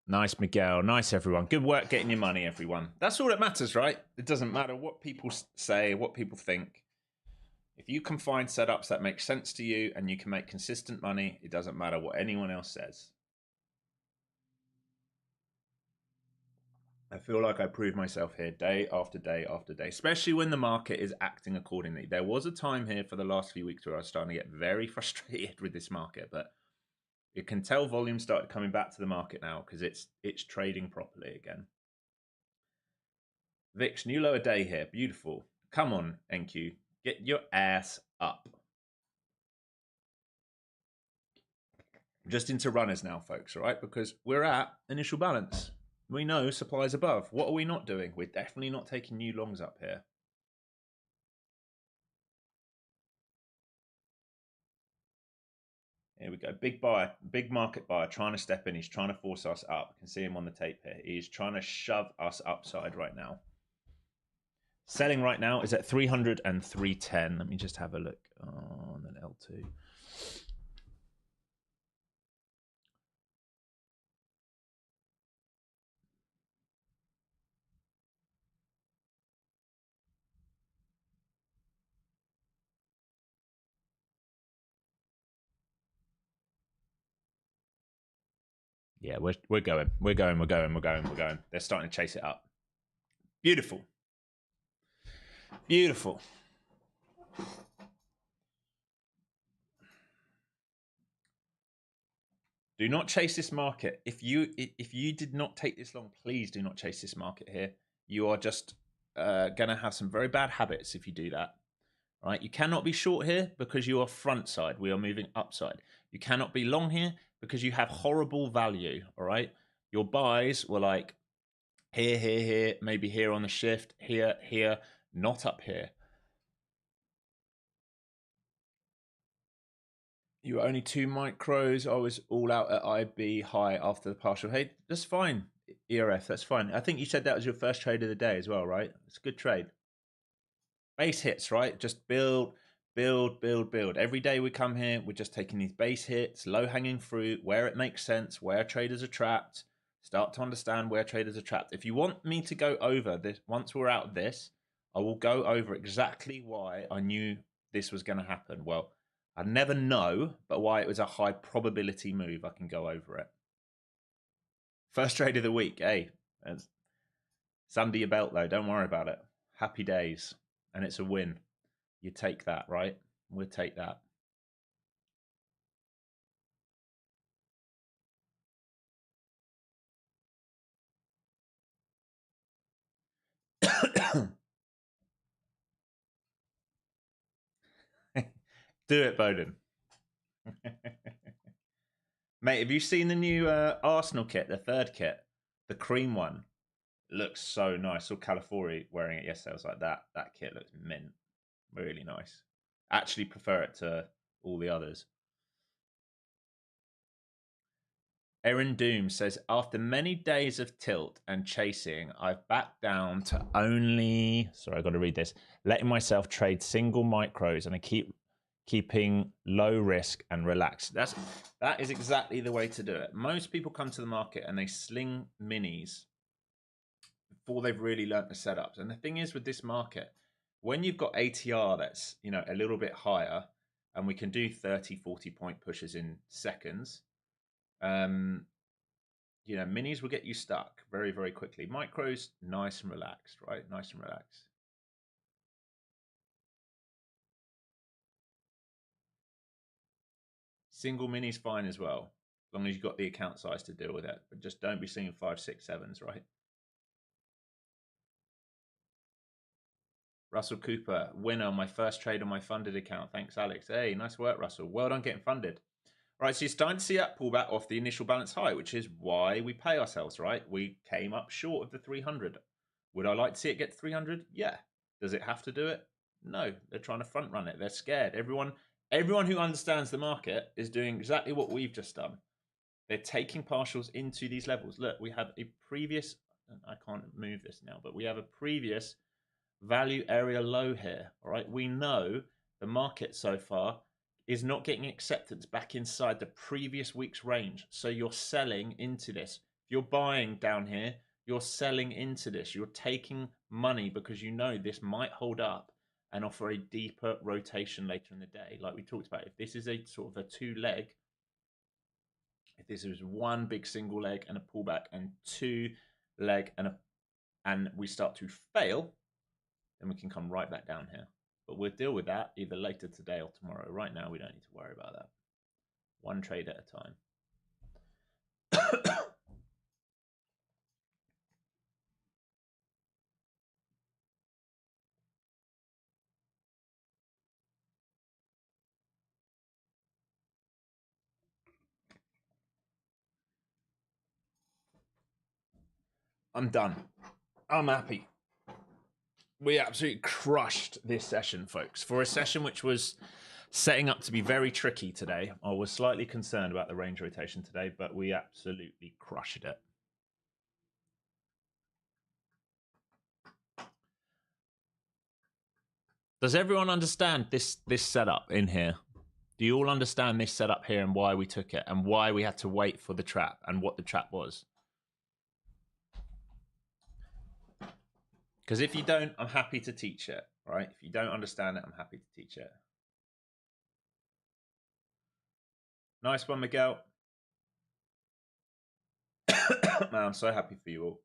Nice, Miguel. Nice, everyone. Good work getting your money, everyone. That's all that matters, right? It doesn't matter what people say, what people think. If you can find setups that make sense to you and you can make consistent money, it doesn't matter what anyone else says. I feel like I prove myself here day after day after day, especially when the market is acting accordingly. There was a time here for the last few weeks where I was starting to get very frustrated with this market, but you can tell volume started coming back to the market now because it's trading properly again. VIX, new lower day here. Beautiful. Come on, NQ. Get your ass up. Just into runners now, folks, all right? Because we're at initial balance. We know supply is above. What are we not doing? We're definitely not taking new longs up here. Here we go. Big buyer, big market buyer trying to step in. He's trying to force us up. You can see him on the tape here. He's trying to shove us upside right now. Selling right now is at 300 and 310. Let me just have a look on an L2. Yeah, we're going. They're starting to chase it up. Beautiful. Beautiful. Do not chase this market. If you did not take this long, please do not chase this market here. You are just going to have some very bad habits if you do that. Right? You cannot be short here because you are front side. We are moving upside. You cannot be long here because you have horrible value. All right. Your buys were like here, maybe here on the shift, here, not up here. You were only 2 micros. I was all out at IB high after the partial. Hey, that's fine, ERF. That's fine. I think you said that was your first trade of the day as well, right? It's a good trade. Base hits, right? Just build. Every day we come here, we're just taking these base hits, low hanging fruit, where it makes sense, where traders are trapped. Start to understand where traders are trapped. If you want me to go over this, once we're out of this, I will go over exactly why I knew this was going to happen. Well, I never know, but why it was a high probability move. I can go over it. First trade of the week. Hey, it's under your belt though. Don't worry about it. Happy days. And it's a win. You take that, right? We'll take that. Do it, Bowden. Mate, have you seen the new Arsenal kit, the third kit? The cream one. It looks so nice. I saw California wearing it yesterday. I was like, that kit looks mint. Really nice. Actually prefer it to all the others. Erin Doom says, after many days of tilt and chasing, I've backed down to only, sorry, I've got to read this, letting myself trade single micros, and I keeping low risk and relaxed. That is exactly the way to do it. Most people come to the market and they sling minis before they've really learnt the setups. And the thing is with this market, when you've got ATR that's, a little bit higher, and we can do 30, 40 point pushes in seconds, minis will get you stuck very, very quickly. Micros, nice and relaxed, right? Nice and relaxed. Single mini's fine as well, as long as you've got the account size to deal with it. But just don't be seeing 5, 6, 7s, right? Russell Cooper, winner on my first trade on my funded account. Thanks, Alex. Hey, nice work, Russell. Well done getting funded. Right, so you're starting to see that pullback off the initial balance high, which is why we pay ourselves, right? We came up short of the 300. Would I like to see it get to 300? Yeah. Does it have to do it? No. They're trying to front run it. They're scared. Everyone who understands the market is doing exactly what we've just done. They're taking partials into these levels. Look, we have a previous, I can't move this now, but we have a previous value area low here. All right. We know the market so far is not getting acceptance back inside the previous week's range. So you're selling into this. If you're buying down here, you're selling into this. You're taking money because you know this might hold up and offer a deeper rotation later in the day. Like we talked about, if this is a sort of a two leg, if this is one big single leg and a pullback and two leg and we start to fail, then we can come right back down here. But we'll deal with that either later today or tomorrow. Right now, we don't need to worry about that. One trade at a time. I'm done. I'm happy. We absolutely crushed this session, folks. For a session which was setting up to be very tricky today, I was slightly concerned about the range rotation today, but we absolutely crushed it. Does everyone understand this setup in here? Do you all understand this setup here and why we took it and why we had to wait for the trap and what the trap was? Because if you don't, I'm happy to teach it, right? If you don't understand it, I'm happy to teach it. Nice one, Miguel. Man, I'm so happy for you all.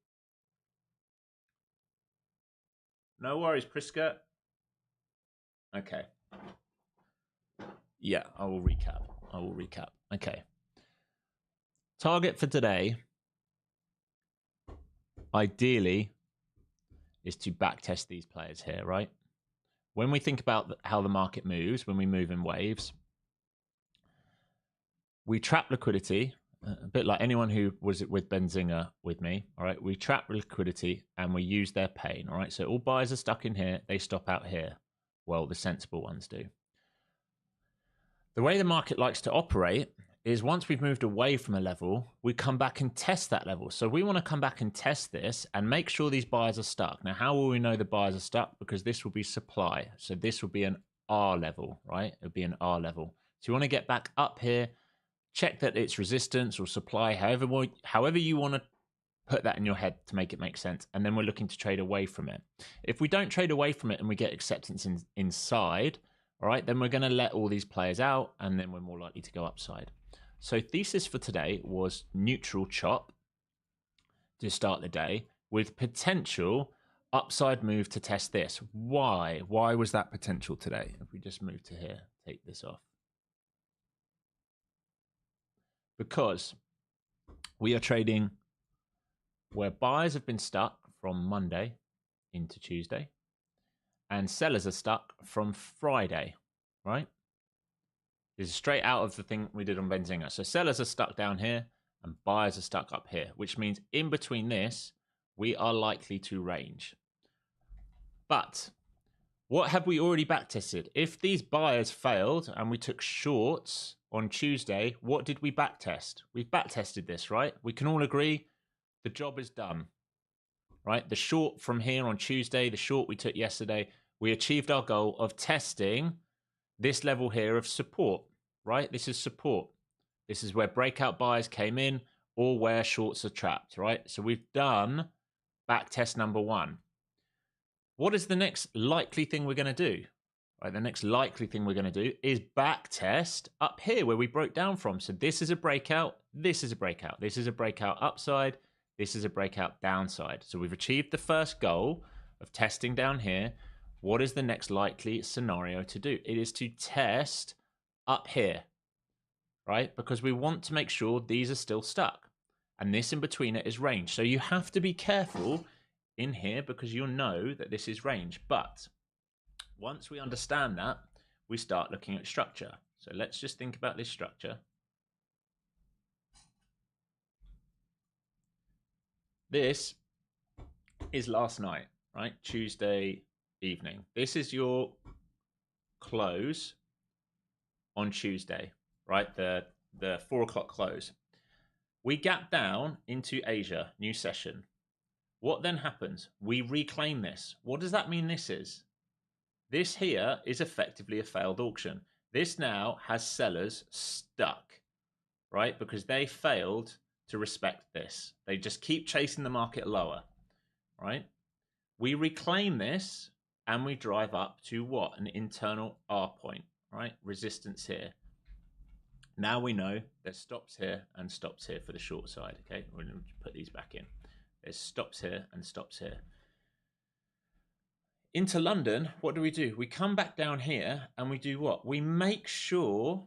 No worries, Priska. Okay. Yeah, I will recap. Okay. Target for today, ideally, is to backtest these players here, right? When we think about how the market moves, when we move in waves, we trap liquidity, a bit like anyone who was with Benzinga with me, all right? We trap liquidity and we use their pain, all right? So all buyers are stuck in here, they stop out here. Well, the sensible ones do. The way the market likes to operate is once we've moved away from a level, we come back and test that level. So we want to come back and test this and make sure these buyers are stuck. Now, how will we know the buyers are stuck? Because this will be supply. So this will be an R level, right? It'll be an R level. So you want to get back up here, check that it's resistance or supply, however you want to put that in your head to make it make sense. And then we're looking to trade away from it. If we don't trade away from it and we get acceptance inside, all right, then we're going to let all these players out and then we're more likely to go upside. So thesis for today was neutral chop to start the day with potential upside move to test this. Why? Why was that potential today? If we just move to here, take this off. Because we are trading where buyers have been stuck from Monday into Tuesday and sellers are stuck from Friday, right? This is straight out of the thing we did on Benzinga. So sellers are stuck down here and buyers are stuck up here, which means in between this, we are likely to range. But what have we already backtested? If these buyers failed and we took shorts on Tuesday, what did we backtest? We've backtested this, right? We can all agree the job is done, right? The short from here on Tuesday, the short we took yesterday, we achieved our goal of testing this level here of support, right? This is support. This is where breakout buyers came in or where shorts are trapped, right? So we've done back test number one. What is the next likely thing we're going to do? Right, the next likely thing we're going to do is back test up here where we broke down from. So this is a breakout. This is a breakout. This is a breakout upside. This is a breakout downside. So we've achieved the first goal of testing down here. What is the next likely scenario to do? It is to test up here, right? Because we want to make sure these are still stuck. And this in between it is range. So you have to be careful in here because you'll know that this is range. But Once we understand that, we start looking at structure. So let's just think about this structure. This is last night, right? Tuesday evening. This is your close on Tuesday, right? The 4 o'clock close. We gap down into Asia, new session. What then happens? We reclaim this. What does that mean this is? This here is effectively a failed auction. This now has sellers stuck, right? Because they failed to respect this. They just keep chasing the market lower, right? We reclaim this and we drive up to what? An internal R point, right? Resistance here. Now we know there's stops here and stops here for the short side, okay? We're going to put these back in. There's stops here and stops here. Into London, what do? We come back down here and we do what? We make sure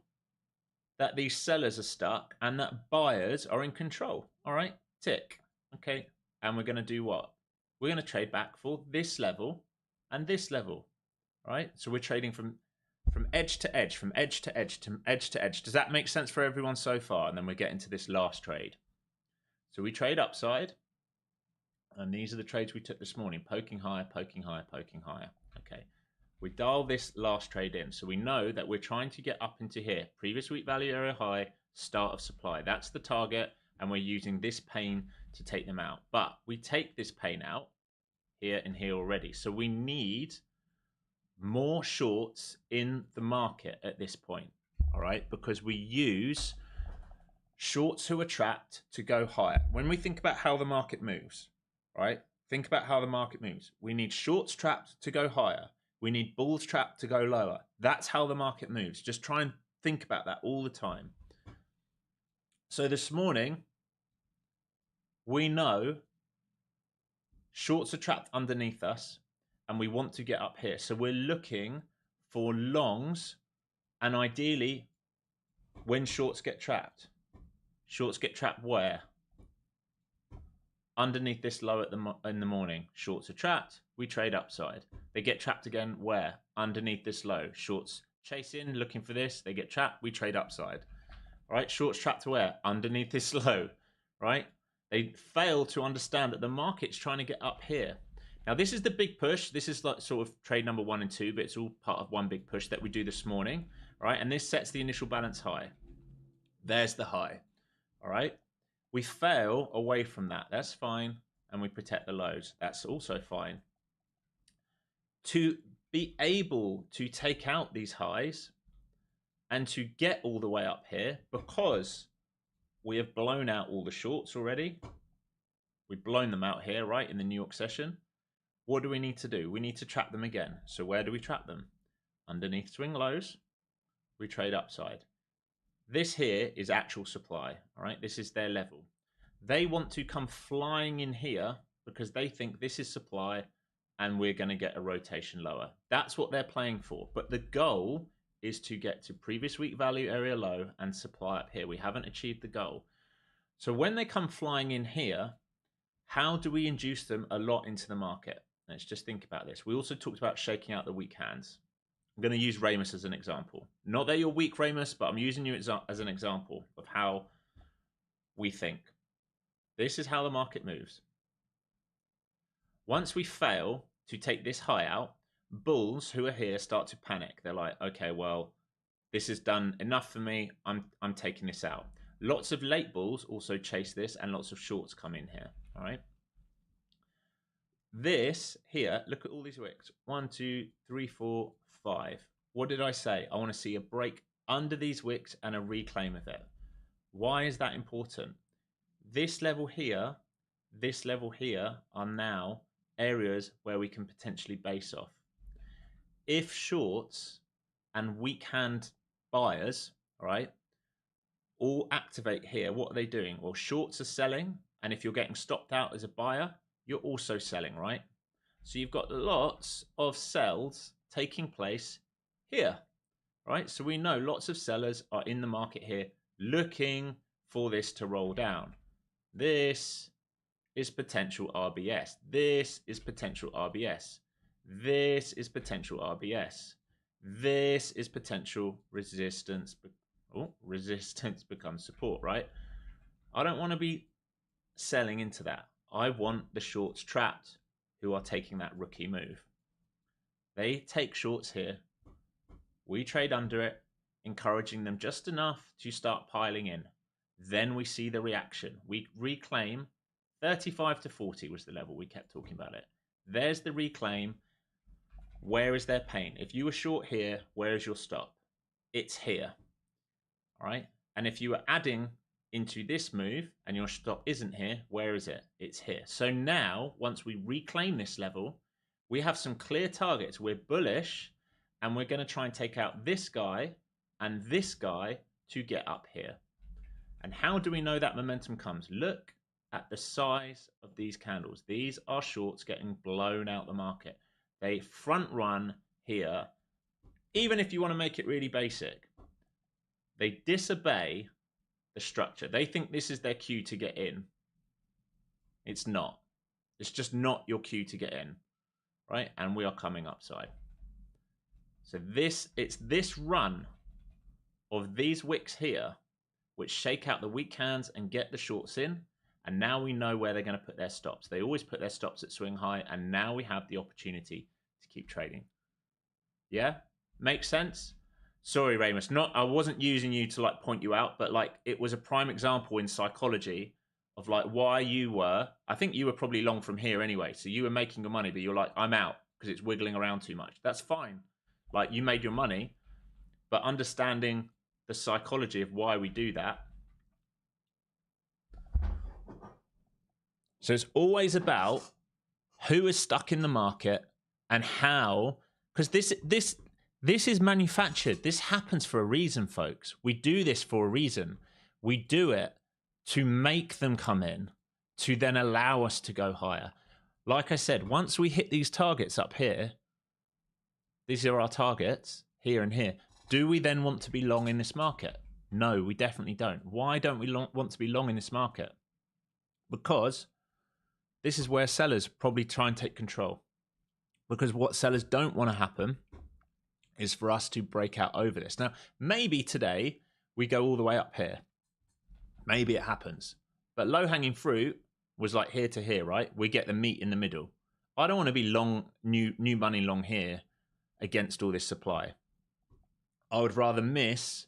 that these sellers are stuck and that buyers are in control. All right, tick. Okay, and we're going to do what? We're going to trade back for this level and this level, right? So we're trading from edge to edge, from edge to edge to edge to edge. Does that make sense for everyone so far? And then we get into this last trade. So we trade upside. And these are the trades we took this morning, poking higher, poking higher, poking higher. Okay, we dial this last trade in. So we know that we're trying to get up into here. Previous week value area high, start of supply. That's the target. And we're using this pain to take them out. But we take this pain out here and here already. So we need more shorts in the market at this point. All right, because we use shorts who are trapped to go higher. When we think about how the market moves, right? Think about how the market moves. We need shorts trapped to go higher. We need bulls trapped to go lower. That's how the market moves. Just try and think about that all the time. So this morning, we know shorts are trapped underneath us and we want to get up here. So we're looking for longs, and ideally, when shorts get trapped where? Underneath this low in the morning, shorts are trapped, we trade upside. They get trapped again where? Underneath this low. Shorts chase in, looking for this, they get trapped, we trade upside. All right, shorts trapped where? Underneath this low, right? They fail to understand that the market's trying to get up here. Now, this is the big push. This is like sort of trade number 1 and 2, but it's all part of one big push that we do this morning, right? And this sets the initial balance high. There's the high, all right? We fail away from that. That's fine. And we protect the lows. That's also fine. To be able to take out these highs and to get all the way up here, because we have blown out all the shorts already. We've blown them out here, right, in the New York session. What do we need to do? We need to trap them again. So where do we trap them? Underneath swing lows, we trade upside. This here is actual supply, all right? This is their level. They want to come flying in here because they think this is supply and we're going to get a rotation lower. That's what they're playing for. But the goal is to get to previous week value area low and supply up here. We haven't achieved the goal. So when they come flying in here, how do we induce them a lot into the market? Let's just think about this. We also talked about shaking out the weak hands. I'm going to use Ramus as an example. Not that you're weak, Ramus, but I'm using you as an example of how we think. This is how the market moves. Once we fail to take this high out, bulls who are here start to panic. They're like, okay, well, this is done enough for me. I'm taking this out. Lots of late bulls also chase this, and lots of shorts come in here. All right. This here, look at all these wicks. 1, 2, 3, 4, 5. What did I say? I want to see a break under these wicks and a reclaim of it. Why is that important? This level here are now areas where we can potentially base off. If shorts and weak hand buyers, all right, all activate here, what are they doing? Well, shorts are selling, and if you're getting stopped out as a buyer, you're also selling, right? So you've got lots of sells taking place here, right? So we know lots of sellers are in the market here looking for this to roll down. This is potential RBS. This is potential RBS. This is potential RBS. This is potential resistance. Oh, resistance becomes support, right? I don't want to be selling into that. I want the shorts trapped who are taking that rookie move. They take shorts here. We trade under it, encouraging them just enough to start piling in. Then we see the reaction. We reclaim 35 to 40 was the level we kept talking about it. There's the reclaim. Where is their pain? If you were short here, where is your stop? It's here. All right. And if you were adding into this move and your stop isn't here, where is it? It's here. So now, once we reclaim this level, we have some clear targets. We're bullish and we're going to try and take out this guy and this guy to get up here. And how do we know that momentum comes? Look at the size of these candles. These are shorts getting blown out the market. They front run here. Even if you want to make it really basic, they disobey the structure. They think this is their cue to get in. It's not. It's just not your cue to get in, right? And we are coming upside. So it's this run of these wicks here which shake out the weak hands and get the shorts in. And now we know where they're going to put their stops. They always put their stops at swing high, and now we have the opportunity to keep trading. Yeah? Makes sense? Sorry, Ramus. I wasn't using you to like point you out, but like it was a prime example in psychology of like why you were. I think you were probably long from here anyway. So you were making your money, but you're like, I'm out because it's wiggling around too much. That's fine. Like you made your money, but understanding the psychology of why we do that. So it's always about who is stuck in the market and how, because this is manufactured. This happens for a reason, folks. We do this for a reason. We do it to make them come in, to then allow us to go higher. Like I said, once we hit these targets up here, these are our targets here and here. Do we then want to be long in this market? No, we definitely don't. Why don't we want to be long in this market? Because this is where sellers probably try and take control. Because what sellers don't want to happen is for us to break out over this. Now, maybe today we go all the way up here. Maybe it happens. But low-hanging fruit was like here to here, right? We get the meat in the middle. I don't want to be long, new money long here against all this supply. I would rather miss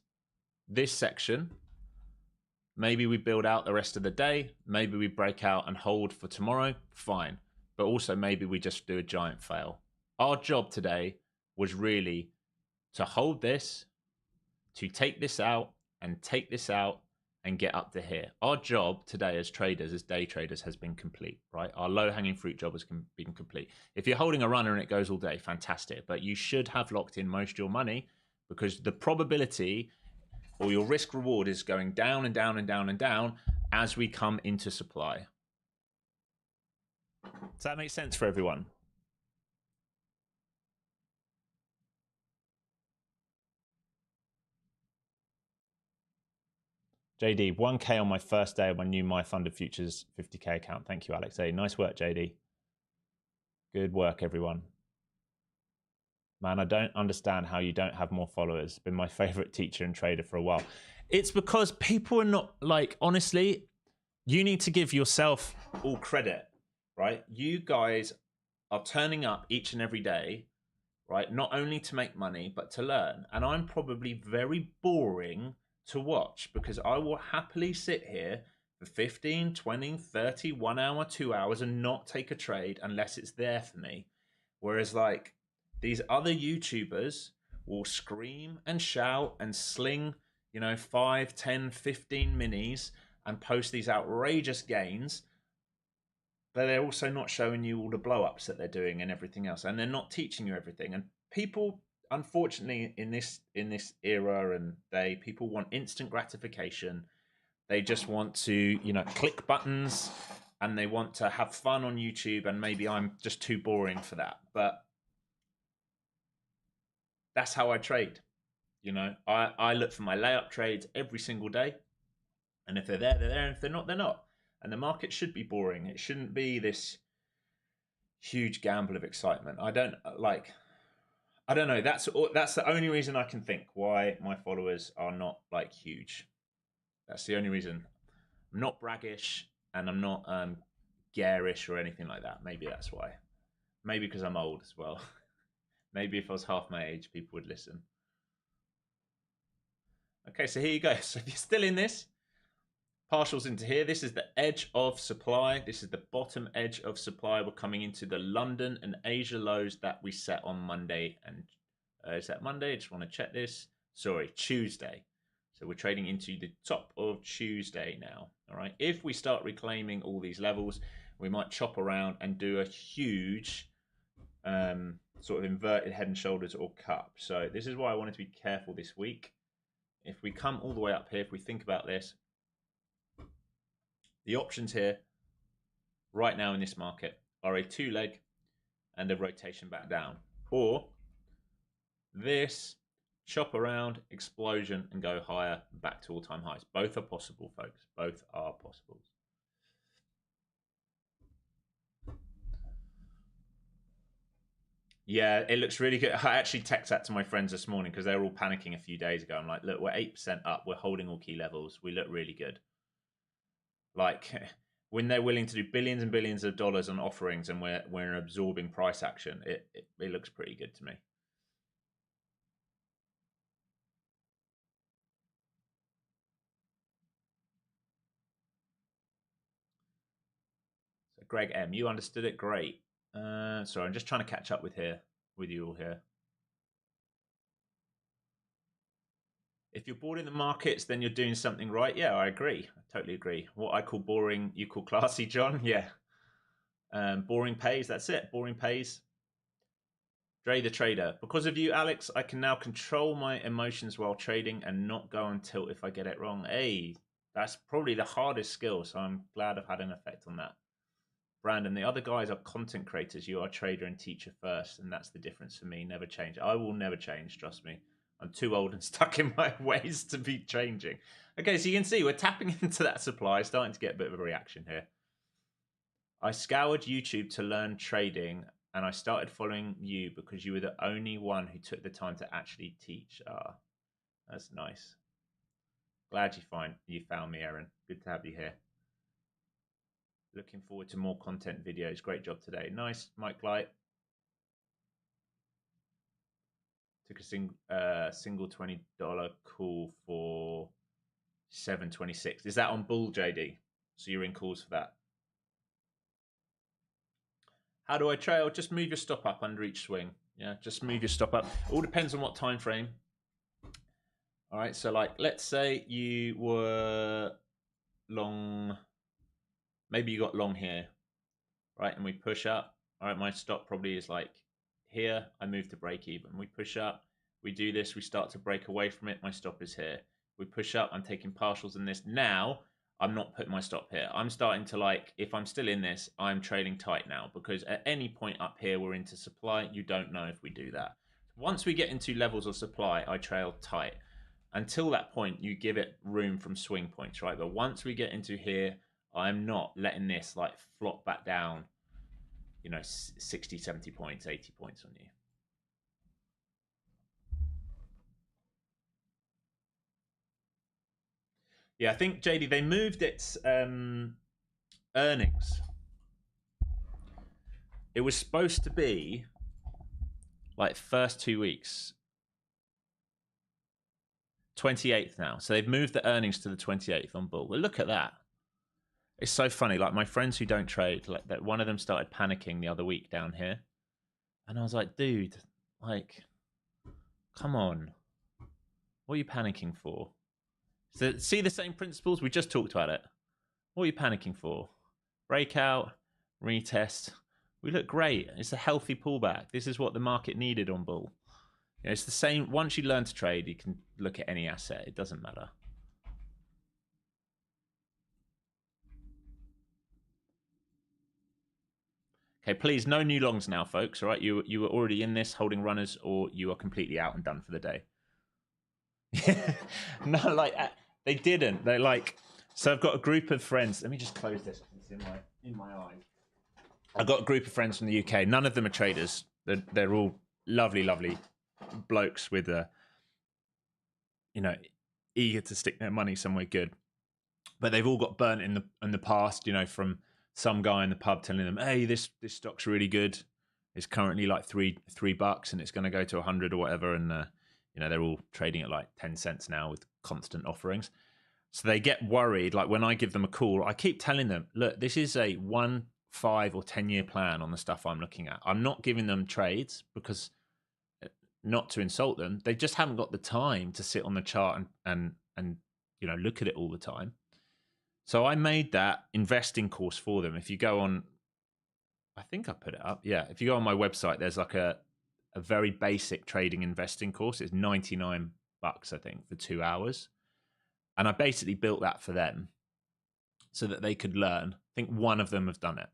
this section. Maybe we build out the rest of the day. Maybe we break out and hold for tomorrow. Fine. But also maybe we just do a giant fail. Our job today was really to hold this, to take this out and take this out and get up to here. Our job today as traders, as day traders, has been complete, right? Our low-hanging fruit job has been complete. If you're holding a runner and it goes all day, fantastic. But you should have locked in most of your money because the probability or your risk reward is going down and down and down and down as we come into supply. Does that make sense for everyone? JD, 1K on my first day of my new My Funded Futures 50K account. Thank you, Alex. Hey, nice work, JD. Good work, everyone. Man, I don't understand how you don't have more followers. Been my favorite teacher and trader for a while. It's because people are not like, honestly, you need to give yourself all credit, right? You guys are turning up each and every day, right? Not only to make money, but to learn. And I'm probably very boring to watch because I will happily sit here for 15, 20, 30, 1 hour, 2 hours and not take a trade unless it's there for me. Whereas like these other YouTubers will scream and shout and sling, 5, 10, 15 minis and post these outrageous gains, but they're also not showing you all the blow-ups that they're doing and everything else. And they're not teaching you everything. And people, unfortunately, in this era and people want instant gratification. They just want to, click buttons and they want to have fun on YouTube. And maybe I'm just too boring for that. But that's how I trade. I look for my layup trades every single day. And if they're there, they're there. And if they're not, they're not. And the market should be boring. It shouldn't be this huge gamble of excitement. I don't know. That's the only reason I can think why my followers are not like huge. That's the only reason. I'm not braggish and I'm not garish or anything like that. Maybe that's why. Maybe because I'm old as well. Maybe if I was half my age, people would listen. Okay, so here you go. So if you're still in this, partials into here. This is the edge of supply. This is the bottom edge of supply. We're coming into the London and Asia lows that we set on Monday. And is that Monday? I just want to check this. Sorry, Tuesday. So we're trading into the top of Tuesday now. All right. If we start reclaiming all these levels, we might chop around and do a huge sort of inverted head and shoulders or cup. So this is why I wanted to be careful this week. If we come all the way up here, if we think about this, the options here right now in this market are a 2-leg and a rotation back down, or this chop around, explosion, and go higher back to all-time highs. Both are possible, folks. Both are possible. Yeah, it looks really good. I actually texted that to my friends this morning because they were all panicking a few days ago. I'm like, look, we're 8% up. We're holding all key levels. We look really good. Like, when they're willing to do billions and billions of dollars on offerings and we're absorbing price action, it looks pretty good to me. So Greg M, you understood it? Great. Sorry, I'm just trying to catch up with you all here. If you're bored in the markets, then you're doing something right. Yeah, I agree. I totally agree. What I call boring, you call classy, John. Yeah. Boring pays. That's it. Boring pays. Dre the trader. Because of you, Alex, I can now control my emotions while trading and not go on tilt if I get it wrong. Hey, that's probably the hardest skill. So I'm glad I've had an effect on that. Brandon, the other guys are content creators. You are trader and teacher first. And that's the difference for me. Never change. I will never change. Trust me. I'm too old and stuck in my ways to be changing. Okay, so you can see we're tapping into that supply, starting to get a bit of a reaction here. I scoured YouTube to learn trading, and I started following you because you were the only one who took the time to actually teach. That's nice. Glad you found me, Aaron. Good to have you here. Looking forward to more content videos. Great job today. Nice, Mike Light. Took a single $20 call for 726. Is that on bull, JD? So you're in calls for that. How do I trail? Just move your stop up under each swing. Yeah, just move your stop up. All depends on what time frame. All right, so like let's say you were long, maybe you got long here, right? And we push up. All right, my stop probably is like here. I move to break even. We push up. We do this. We start to break away from it. My stop is here. We push up. I'm taking partials in this. Now I'm not putting my stop here. I'm starting to like, if I'm still in this, I'm trading tight now because at any point up here, we're into supply. You don't know if we do that. Once we get into levels of supply, I trail tight. Until that point, you give it room from swing points, right? But once we get into here, I'm not letting this like flop back down, 60, 70 points, 80 points on you. Yeah, I think, JD, they moved its earnings. It was supposed to be like first 2 weeks. 28th now. So they've moved the earnings to the 28th on bull. Well, look at that. It's so funny. Like my friends who don't trade, like that one of them started panicking the other week down here. And I was like, dude, like, come on. What are you panicking for? So see the same principles? We just talked about it. What are you panicking for? Breakout, retest. We look great. It's a healthy pullback. This is what the market needed on bull. It's the same. Once you learn to trade, you can look at any asset. It doesn't matter. Okay, please, no new longs now, folks. All right, you were already in this holding runners, or you are completely out and done for the day. No, like they didn't. They like. So I've got a group of friends. Let me just close this. It's in my eye. I've got a group of friends from the UK. None of them are traders. They're all lovely, lovely blokes with eager to stick their money somewhere good. But they've all got burnt in the past, from some guy in the pub telling them, "Hey, this stock's really good. It's currently like $3 and it's going to go to 100 or whatever." And they're all trading at like 10 cents now with constant offerings. So they get worried. Like when I give them a call, I keep telling them, "Look, this is a 1, 5, or 10-year plan on the stuff I'm looking at. I'm not giving them trades because, not to insult them, they just haven't got the time to sit on the chart and look at it all the time." So I made that investing course for them. If you go on, I think I put it up. Yeah, if you go on my website, there's like a very basic trading investing course. It's $99, I think, for 2 hours. And I basically built that for them so that they could learn. I think one of them has done it.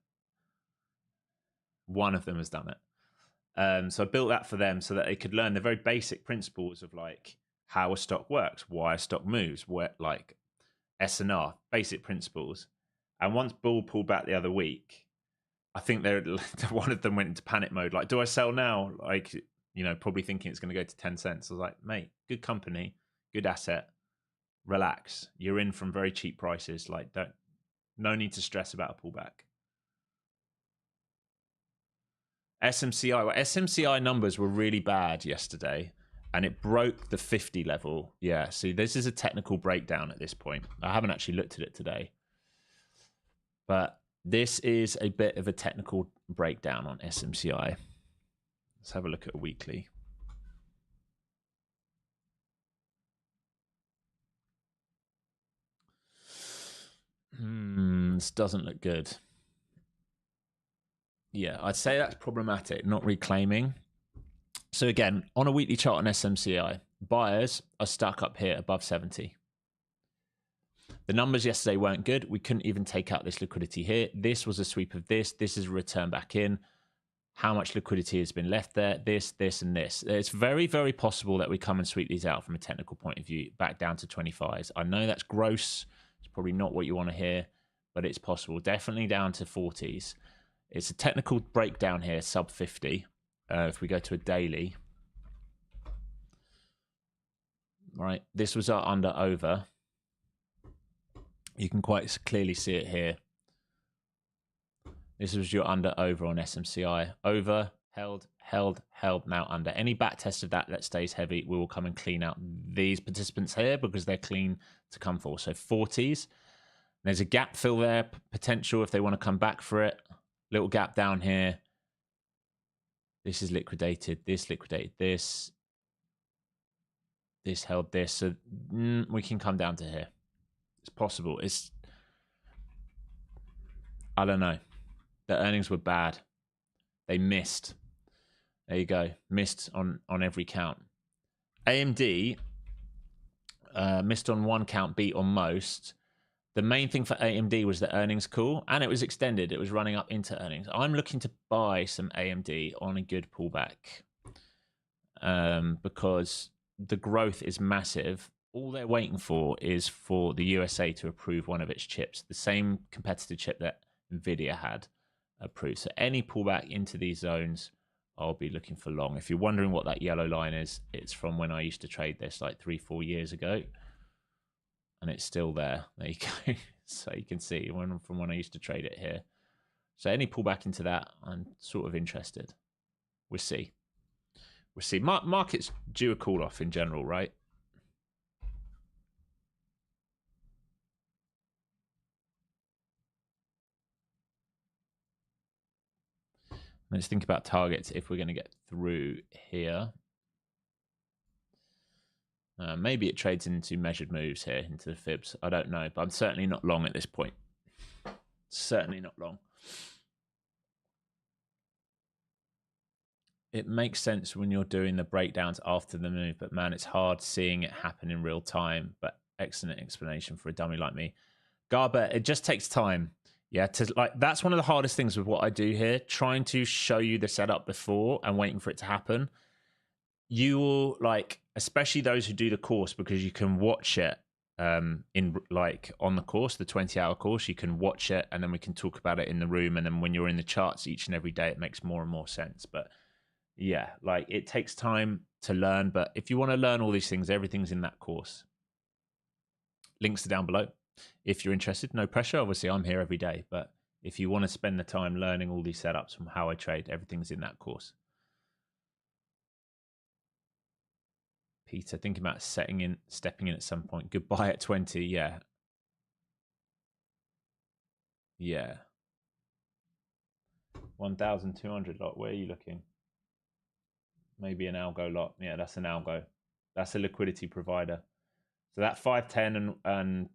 So I built that for them so that they could learn the very basic principles of like how a stock works, why a stock moves, where like S&R, basic principles. And once bull pulled back the other week, I think one of them went into panic mode. Like, do I sell now? Like, probably thinking it's going to go to 10 cents. I was like, mate, good company, good asset. Relax. You're in from very cheap prices. Like, no need to stress about a pullback. SMCI numbers were really bad yesterday, and it broke the 50 level. Yeah, see, this is a technical breakdown at this point. I haven't actually looked at it today, but this is a bit of a technical breakdown on SMCI. Let's have a look at a weekly. This doesn't look good. Yeah, I'd say that's problematic, not reclaiming. So again, on a weekly chart on SMCI, buyers are stuck up here above 70. The numbers yesterday weren't good. We couldn't even take out this liquidity here. This was a sweep of this. This is a return back in. How much liquidity has been left there? This, and this. It's very, very possible that we come and sweep these out from a technical point of view, back down to 25s. I know that's gross. It's probably not what you want to hear, but it's possible. Definitely down to 40s. It's a technical breakdown here, sub 50. If we go to a daily, right? This was our under over. You can quite clearly see it here. This was your under over on SMCI. Over, held, now under. Any back test of that stays heavy, we will come and clean out these participants here because they're clean to come for. So 40s. There's a gap fill there, potential if they want to come back for it. Little gap down here. This is liquidated. This liquidated this. This held this. So we can come down to here. It's possible. I don't know. The earnings were bad. They missed. There you go. Missed on every count. AMD missed on one count, beat on most. The main thing for AMD was the earnings call, and it was extended. It was running up into earnings. I'm looking to buy some AMD on a good pullback because the growth is massive. All they're waiting for is for the USA to approve one of its chips, the same competitor chip that NVIDIA had approved. So any pullback into these zones, I'll be looking for long. If you're wondering what that yellow line is, it's from when I used to trade this like 3-4 years ago. And it's still there. There you go. So you can see from when I used to trade it here. So any pullback into that, I'm sort of interested. We'll see. Market's due a call off in general, right? Let's think about targets if we're going to get through here. Maybe it trades into measured moves here, into the fibs. I don't know, but I'm certainly not long at this point. Certainly not long. It makes sense when you're doing the breakdowns after the move, but man, it's hard seeing it happen in real time. But excellent explanation for a dummy like me. Garber, it just takes time. Yeah, that's one of the hardest things with what I do here, trying to show you the setup before and waiting for it to happen. You will, especially those who do the course, because you can watch it in like on the course, the 20-hour course. You can watch it and then we can talk about it in the room. And then when you're in the charts each and every day, it makes more and more sense. But yeah, like it takes time to learn. But if you want to learn all these things, everything's in that course. Links are down below. If you're interested, no pressure. Obviously, I'm here every day. But if you want to spend the time learning all these setups from how I trade, everything's in that course. Peter, thinking about stepping in at some point. Goodbye at 20. Yeah. Yeah. 1,200 lot. Where are you looking? Maybe an algo lot. Yeah, that's an algo. That's a liquidity provider. So that 510 and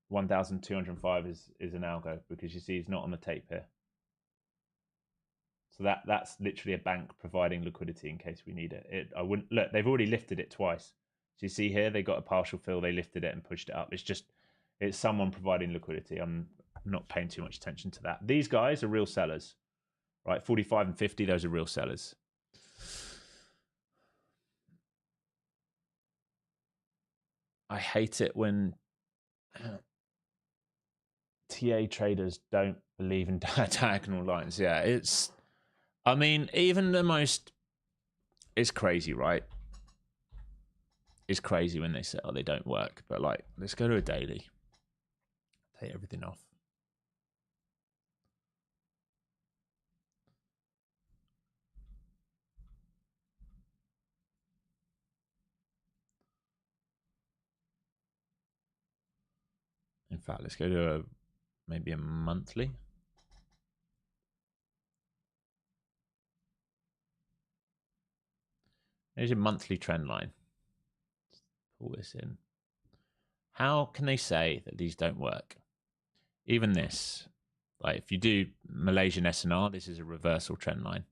1,205 is an algo because you see it's not on the tape here. So that's literally a bank providing liquidity in case we need it. I wouldn't look. They've already lifted it twice. So you see here they got a partial fill. They lifted it and pushed it up. It's someone providing liquidity. I'm not paying too much attention to that. These guys are real sellers, right? 45 and 50. Those are real sellers. I hate it when TA traders don't believe in diagonal lines. Yeah, I mean, even the most, it's crazy, right? It's crazy when they say, oh, they don't work. But like, let's go to a daily. Take everything off. In fact, let's go to maybe a monthly. There's a monthly trend line. Let's pull this in. How can they say that these don't work? Even this, like if you do Malaysian SNR, this is a reversal trend line.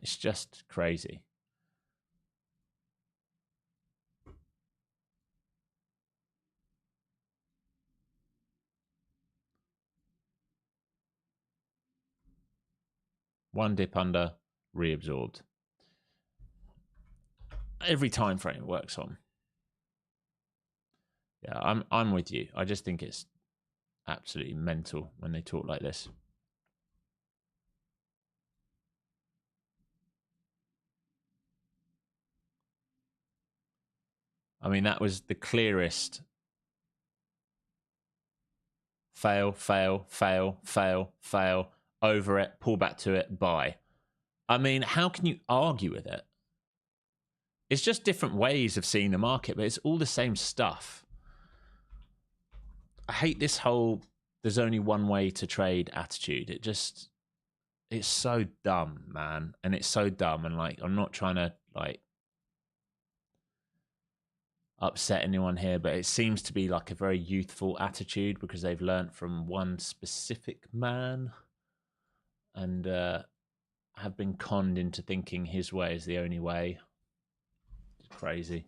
It's just crazy. One dip under, reabsorbed. Every time frame it works on. Yeah, I'm with you. I just think it's absolutely mental when they talk like this. I mean, that was the clearest. Fail, fail, fail, fail, fail, over it, pull back to it, buy. I mean, how can you argue with it? It's just different ways of seeing the market, but it's all the same stuff. I hate this whole there's only one way to trade attitude. It's so dumb, man. And it's so dumb. And like, I'm not trying to like upset anyone here, but it seems to be like a very youthful attitude because they've learned from one specific man and have been conned into thinking his way is the only way. It's crazy.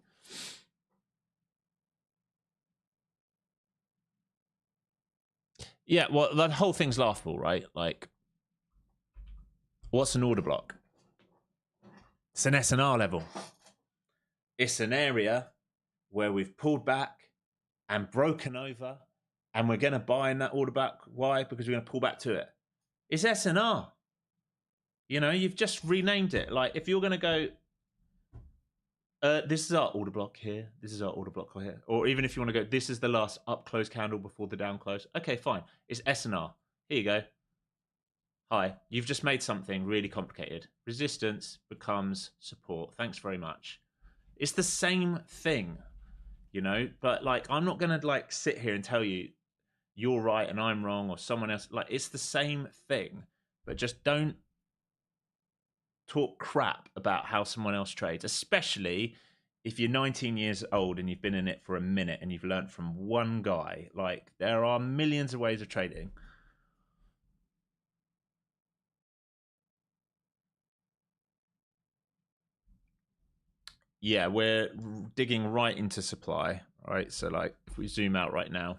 Yeah, well, that whole thing's laughable, right? Like, what's an order block? It's an SNR level. It's an area where we've pulled back and broken over, and we're going to buy in that order block. Why? Because we're going to pull back to it. It's SNR. You know, you've just renamed it. Like, if you're going to go, this is our order block here. This is our order block here. Or even if you want to go, this is the last up close candle before the down close. Okay, fine. It's SNR. Here you go. Hi, you've just made something really complicated. Resistance becomes support. Thanks very much. It's the same thing, you know, but like, I'm not going to like sit here and tell you you're right and I'm wrong or someone else. Like, it's the same thing, but just don't talk crap about how someone else trades, especially if you're 19 years old and you've been in it for a minute and you've learned from one guy. Like, there are millions of ways of trading. Yeah, we're digging right into supply, right? So like if we zoom out right now,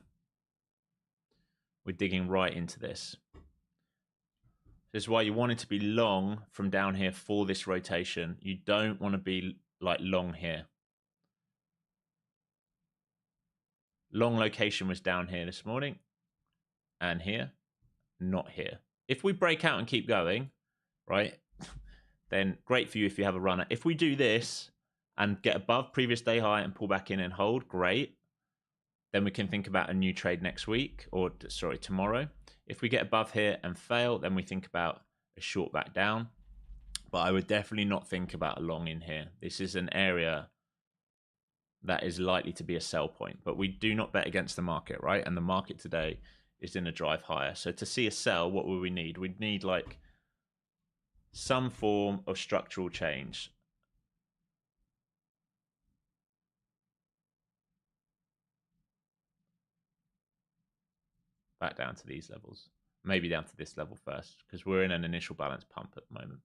we're digging right into this. This is why you want it to be long from down here for this rotation. You don't want to be like long here. long location was down here this morning and here, not here. If we break out and keep going, right, then great for you if you have a runner. If we do this and get above previous day high and pull back in and hold, great. Then we can think about a new trade next week, or sorry, tomorrow. If we get above here and fail, then we think about a short back down. But I would definitely not think about a long in here. This is an area that is likely to be a sell point, but we do not bet against the market, right? And the market today is in a drive higher. So to see a sell, what will we need? We'd need like some form of structural change. Back down to these levels. Maybe down to this level first, because we're in an initial balance pump at the moment.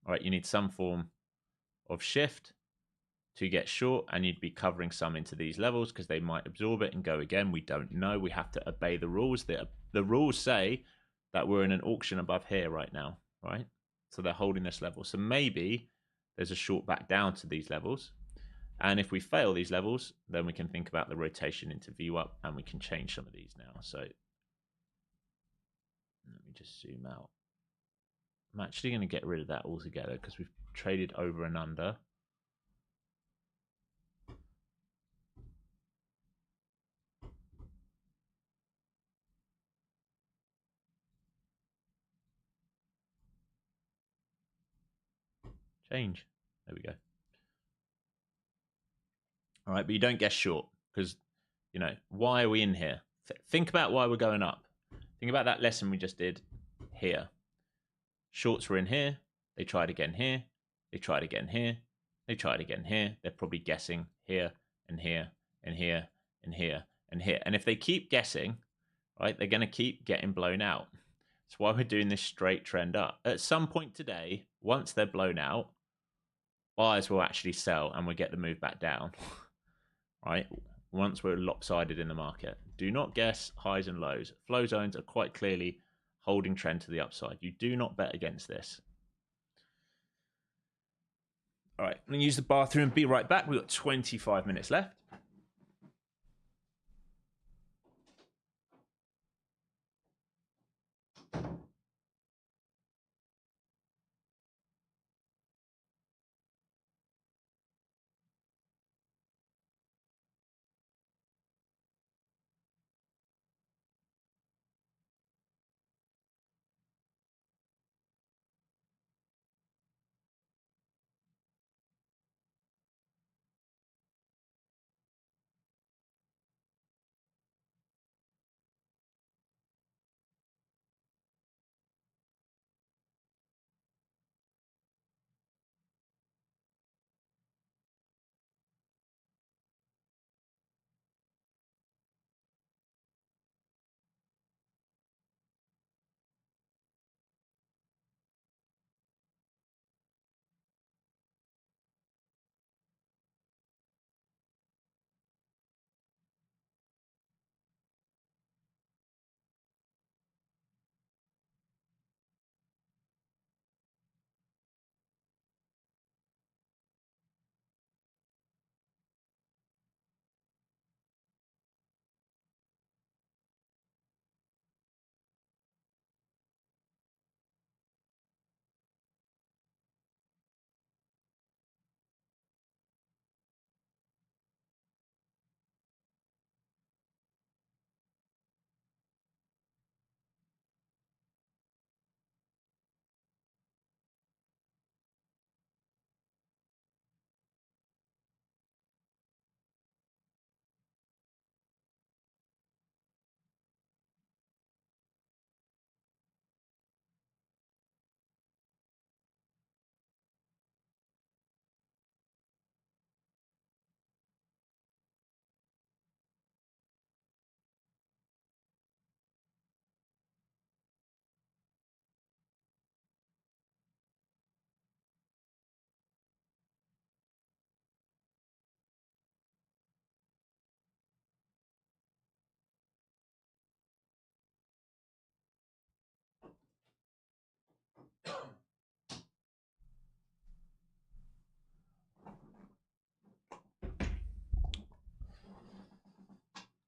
All right, you need some form of shift to get short, and you'd be covering some into these levels because they might absorb it and go again. We don't know. We have to obey the rules. The rules say that we're in an auction above here right now, right? So they're holding this level. So maybe there's a short back down to these levels. And if we fail these levels, then we can think about the rotation into VWAP, and we can change some of these now. So let me just zoom out. I'm actually going to get rid of that altogether because we've traded over and under. Change. There we go. All right, but you don't guess short because, you know, why are we in here? Think about why we're going up. Think about that lesson we just did here. Shorts were in here. They tried again here. They tried again here. They tried again here. They're probably guessing here and here and here and here and here. And if they keep guessing, right, they're going to keep getting blown out. That's why we're doing this straight trend up. At some point today, once they're blown out, buyers will actually sell and we'll get the move back down, right? Once we're lopsided in the market. Do not guess highs and lows. Flow zones are quite clearly holding trend to the upside. You do not bet against this. All right, I'm going to use the bathroom and be right back. We've got 25 minutes left.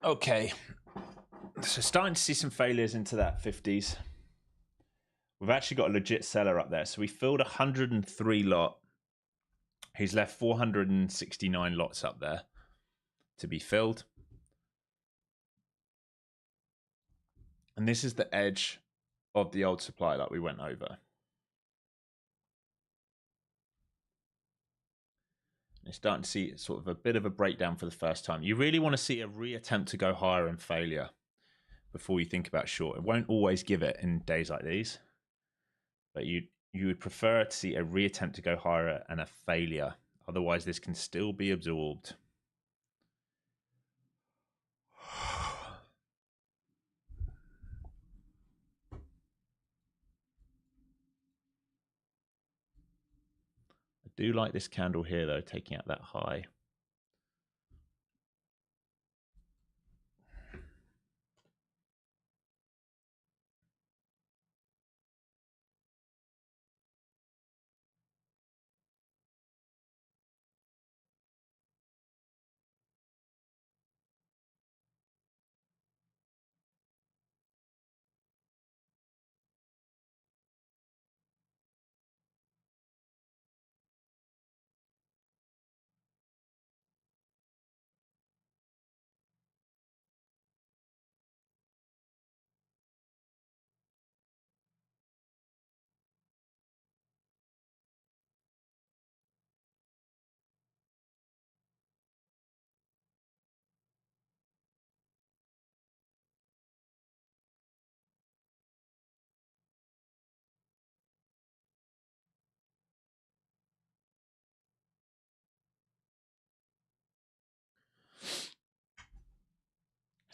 Okay, so starting to see some failures into that 50s. We've actually got a legit seller up there. So we filled 103 lot. He's left 469 lots up there to be filled. And this is the edge of the old supply that we went over. You're starting to see sort of a bit of a breakdown for the first time. You really want to see a reattempt to go higher and failure before you think about short. It won't always give it in days like these, but you would prefer to see a reattempt to go higher and a failure. Otherwise, this can still be absorbed. I do like this candle here, though, taking out that high.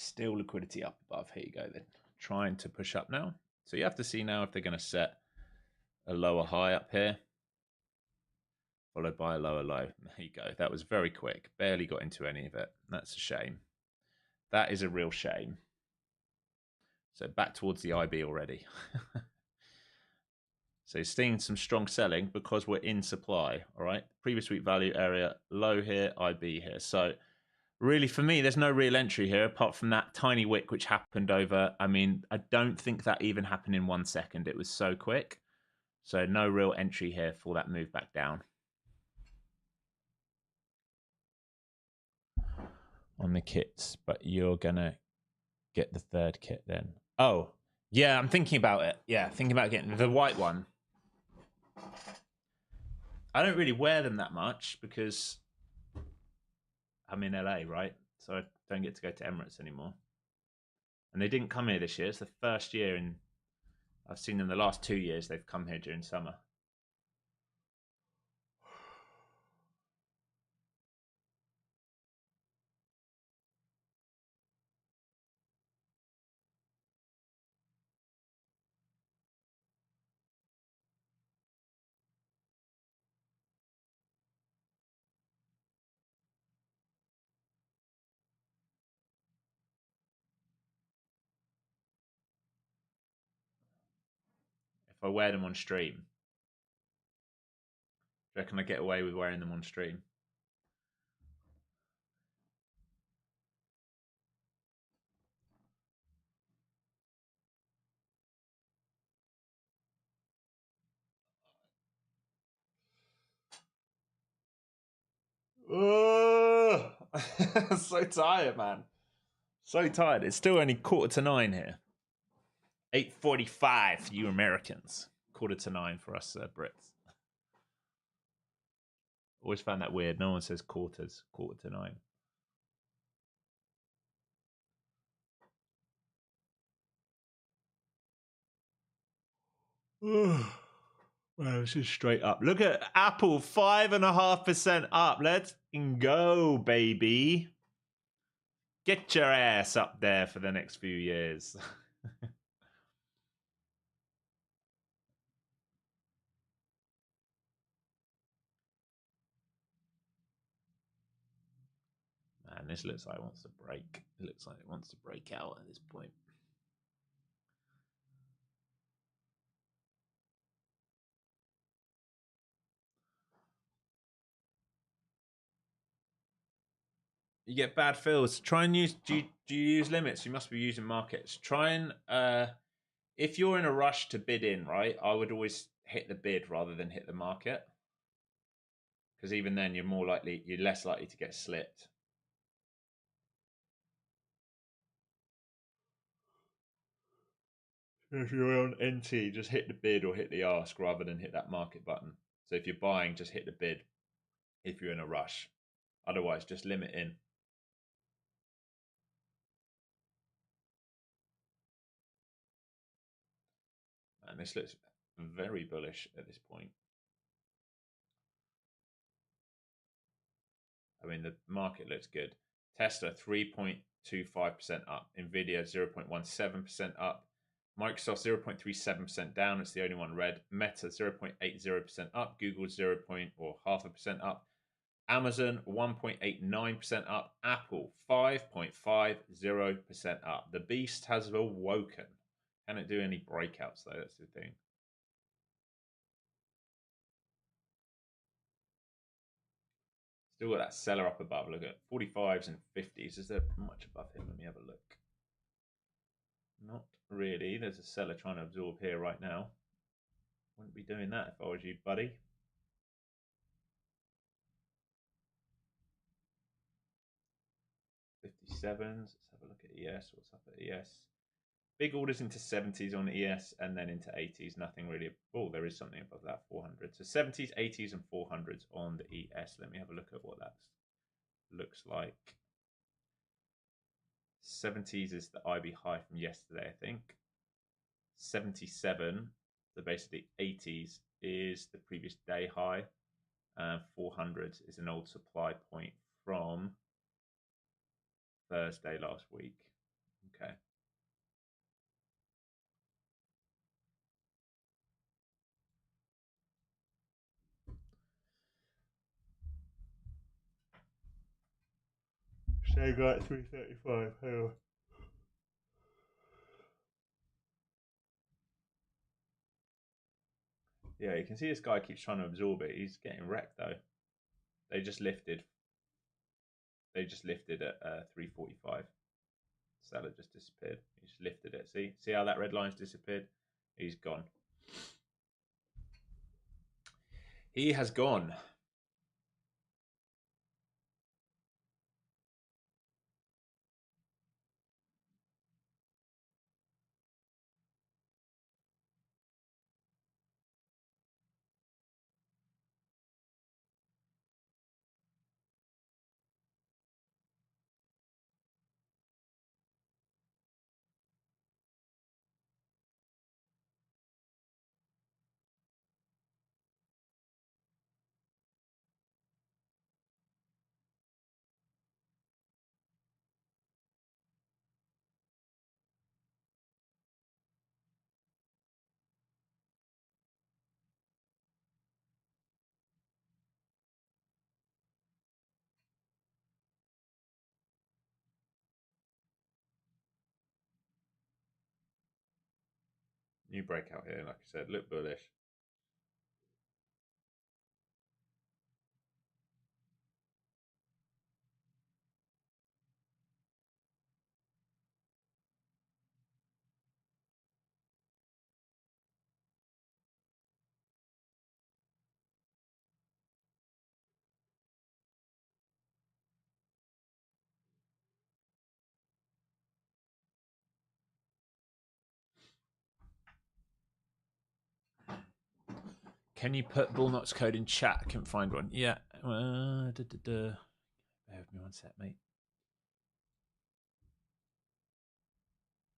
Still liquidity up above. Here you go. They're trying to push up now. So you have to see now if they're going to set a lower high up here, followed by a lower low. There you go. That was very quick. Barely got into any of it. That's a shame. That is a real shame. So back towards the IB already. So seeing some strong selling because we're in supply. All right. Previous week value area, low here, IB here. So really, for me, there's no real entry here apart from that tiny wick which happened over. I mean, I don't think that even happened in 1 second. It was so quick. So no real entry here for that move back down. On the kits, but you're going to get the third kit then. Oh, yeah, I'm thinking about it. Yeah, thinking about getting the white one. I don't really wear them that much because I'm in LA, right? So I don't get to go to Emirates anymore. And they didn't come here this year. It's the first year in, I've seen them the last 2 years, they've come here during summer. If I wear them on stream, do you reckon I get away with wearing them on stream? Oh, so tired, man. So tired. It's still only 8:45 here. 8:45 for you Americans. 8:45 for us Brits. Always found that weird. No one says quarters. 8:45. Well, this is straight up. Look at Apple, 5.5% up. Let's go, baby. Get your ass up there for the next few years. Man, this looks like it wants to break. It looks like it wants to break out at this point. You get bad fills. Try and use. Do you use limits? You must be using markets. Try and if you're in a rush to bid in, right? I would always hit the bid rather than hit the market, because even then you're less likely to get slipped. If you're on NT, just hit the bid or hit the ask rather than hit that market button. So if you're buying, just hit the bid if you're in a rush. Otherwise, just limit in. And this looks very bullish at this point. I mean, the market looks good. Tesla 3.25% up. Nvidia 0.17% up. Microsoft 0.37% down. It's the only one red. Meta 0.80% up. Google 0. or 0.5% up. Amazon 1.89% up. Apple 5.50% up. The beast has awoken. Can it do any breakouts though? That's the thing. Still got that seller up above. Look at 45s and 50s. Is there much above him? Let me have a look. Not really. There's a seller trying to absorb here right now. Wouldn't be doing that if I was you, buddy. 57s. Let's have a look at ES. What's up at ES? Big orders into 70s on ES and then into 80s. Nothing really. Oh, there is something above that 400. So 70s, 80s, and 400s on the ES. Let me have a look at what that looks like. 70s is the IB high from yesterday, I think. 77, so basically 80s, is the previous day high. 400 is an old supply point from Thursday last week. Okay. Shanghai at 335. Hang on. Yeah, you can see this guy keeps trying to absorb it. He's getting wrecked though. They just lifted. They just lifted at 345. Seller just disappeared. He just lifted it. See how that red line's disappeared? He's gone. He has gone. New breakout here, like I said, look bullish. Can you put Bullnot's code in chat? I can't find one. Yeah. Bear with me one sec, mate.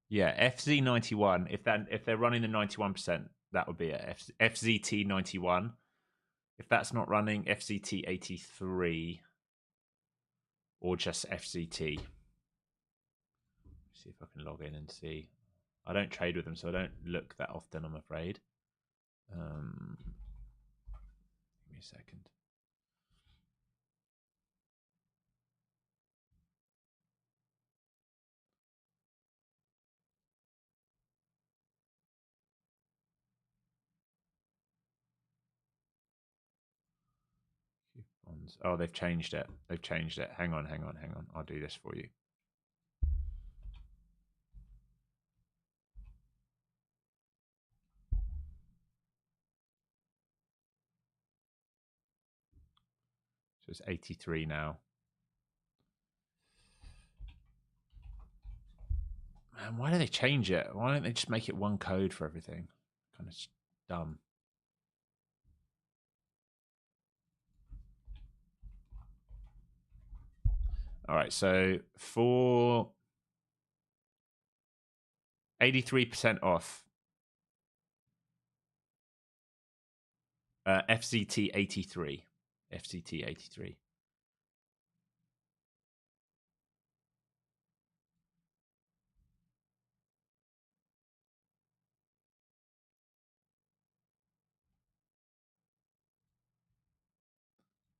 Yeah, FZ91. If they're running the 91%, that would be it. FZT91. If that's not running, FZT83 or just FZT. See if I can log in and see. I don't trade with them, so I don't look that often, I'm afraid. Give me a second. Oh, they've changed it. They've changed it. Hang on. I'll do this for you. So it's 83 now. Man, why do they change it? Why don't they just make it one code for everything? Kind of dumb. All right, so for 83% off, FCT 83. FCT 83.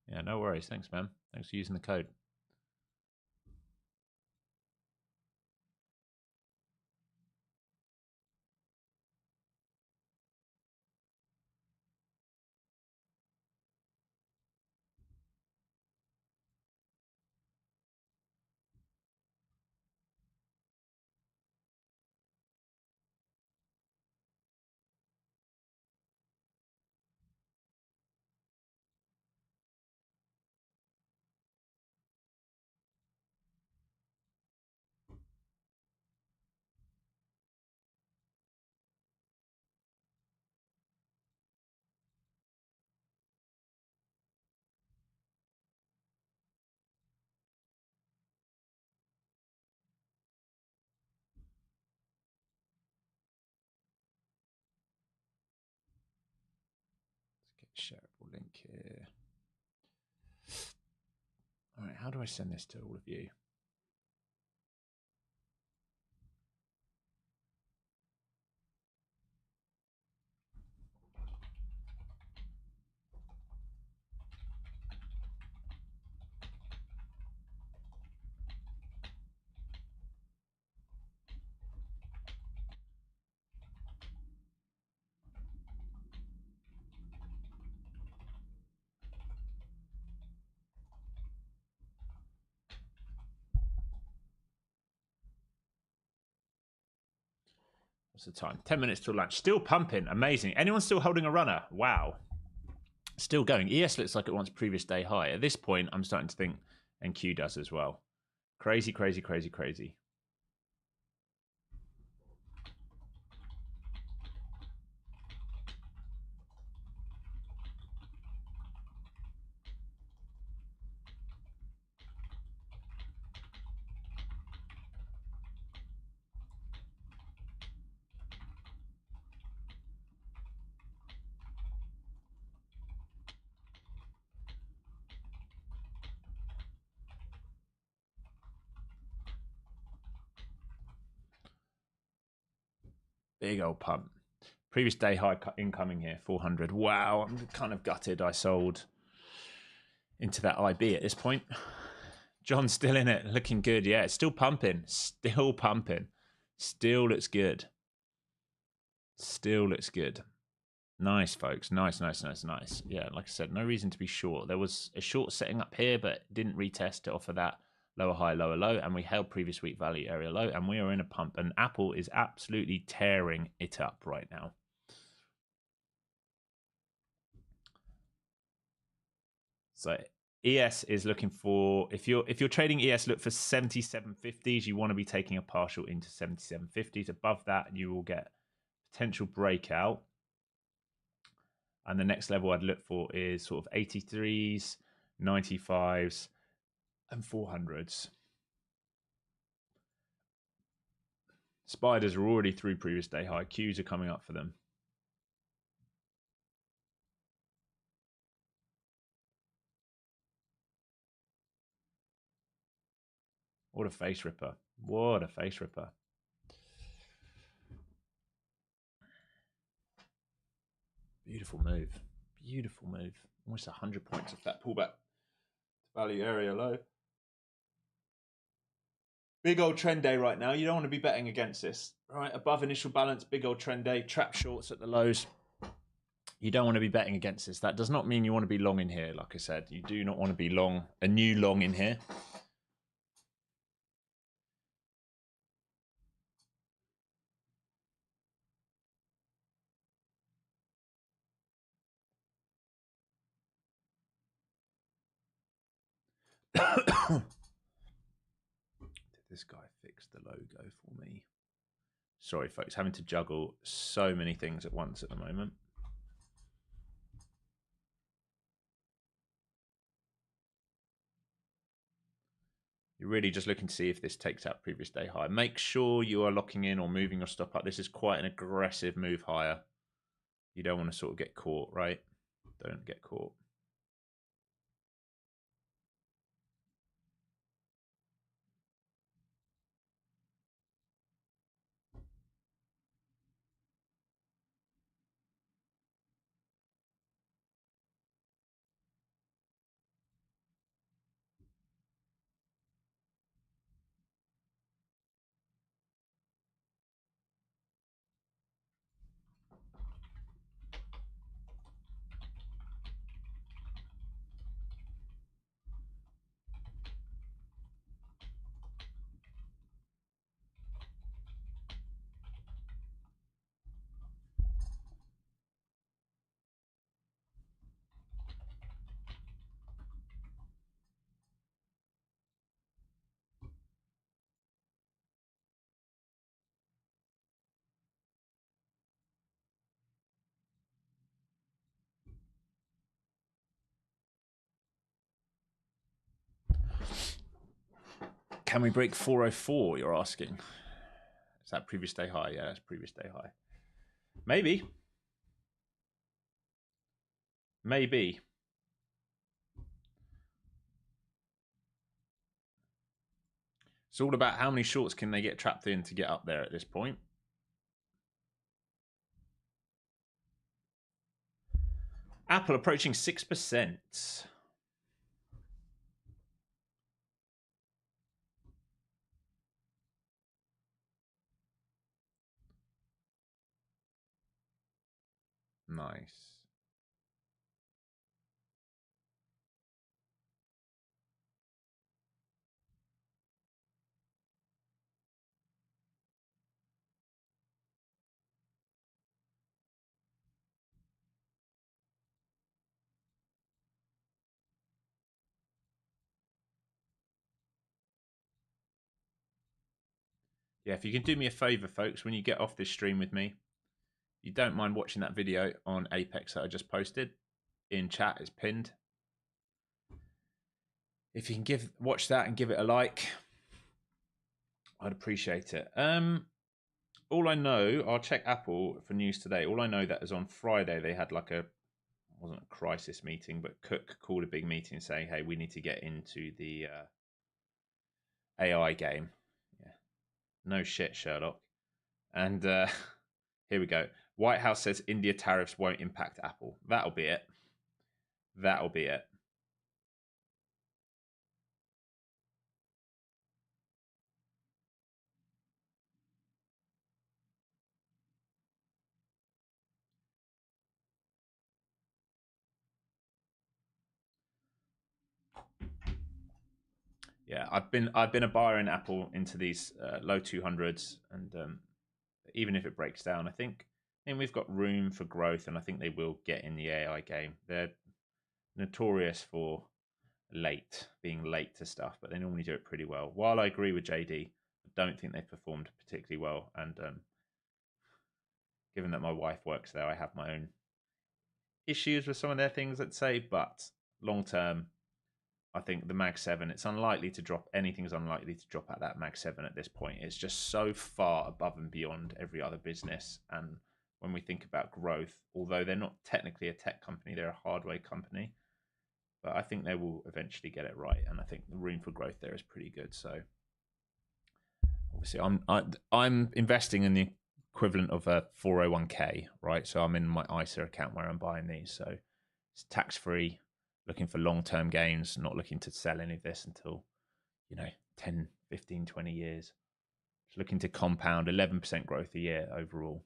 Yeah, no worries. Thanks, man. Thanks for using the code. Let's get shareable link here. All right, how do I send this to all of you? What's the time? 10 minutes till lunch. Still pumping. Amazing. Anyone still holding a runner? Wow. Still going. ES looks like it wants previous day high. At this point, I'm starting to think NQ does as well. Crazy. Big old pump. Previous day high incoming here, 400. Wow, I'm kind of gutted I sold into that IB at this point. John's still in it, looking good. Yeah, it's still pumping. Still pumping. Still looks good. Still looks good. Nice, folks. Nice. Yeah, like I said, no reason to be short. There was a short setting up here, but didn't retest to offer that lower high, lower low, and we held previous week value area low, and we are in a pump. And Apple is absolutely tearing it up right now. So ES is looking for, if you're trading ES, look for 77.50s. You want to be taking a partial into 77.50s. Above that, you will get potential breakout. And the next level I'd look for is sort of 83s, 95s, and 400s. Spiders are already through previous day high. Qs are coming up for them. What a face ripper. What a face ripper. Beautiful move. Beautiful move. Almost 100 points off that pullback. Value area low. Big old trend day right now. You don't want to be betting against this. Right, above initial balance, big old trend day. Trap shorts at the lows. You don't want to be betting against this. That does not mean you want to be long in here. Like I said, you do not want to be long, a new long in here. Did this guy fix the logo for me? Sorry, folks, having to juggle so many things at once at the moment. You're really just looking to see if this takes out previous day high. Make sure you are locking in or moving your stop up. This is quite an aggressive move higher. You don't want to sort of get caught, right? Don't get caught. Can we break 404, you're asking? Is that previous day high? Yeah, that's previous day high. Maybe. Maybe. It's all about how many shorts can they get trapped in to get up there at this point. Apple approaching 6%. Nice. Yeah, if you can do me a favor, folks, when you get off this stream with me, you don't mind watching that video on Apex that I just posted in chat. It's pinned. If you can watch that and give it a like, I'd appreciate it. All I know, I'll check Apple for news today. All I know that is on Friday they had like wasn't a crisis meeting, but Cook called a big meeting saying, "Hey, we need to get into the AI game." Yeah, no shit, Sherlock. And here we go. White House says India tariffs won't impact Apple. That'll be it. That'll be it. Yeah, I've been a buyer in Apple into these low 200s, and even if it breaks down, I think we've got room for growth, and I think they will get in the AI game. They're notorious for being late to stuff, but they normally do it pretty well. While I agree with JD, I don't think they've performed particularly well, and given that my wife works there, I have my own issues with some of their things, let's say, but long term, I think the Mag 7, it's unlikely to drop. Anything's unlikely to drop at that Mag 7 at this point. It's just so far above and beyond every other business. And when we think about growth, although they're not technically a tech company, they're a hardware company. But I think they will eventually get it right. And I think the room for growth there is pretty good. So obviously I'm investing in the equivalent of a 401k, right? So I'm in my ISA account where I'm buying these. So it's tax free, looking for long-term gains, not looking to sell any of this until 10, 15, 20 years. Just looking to compound 11% growth a year overall.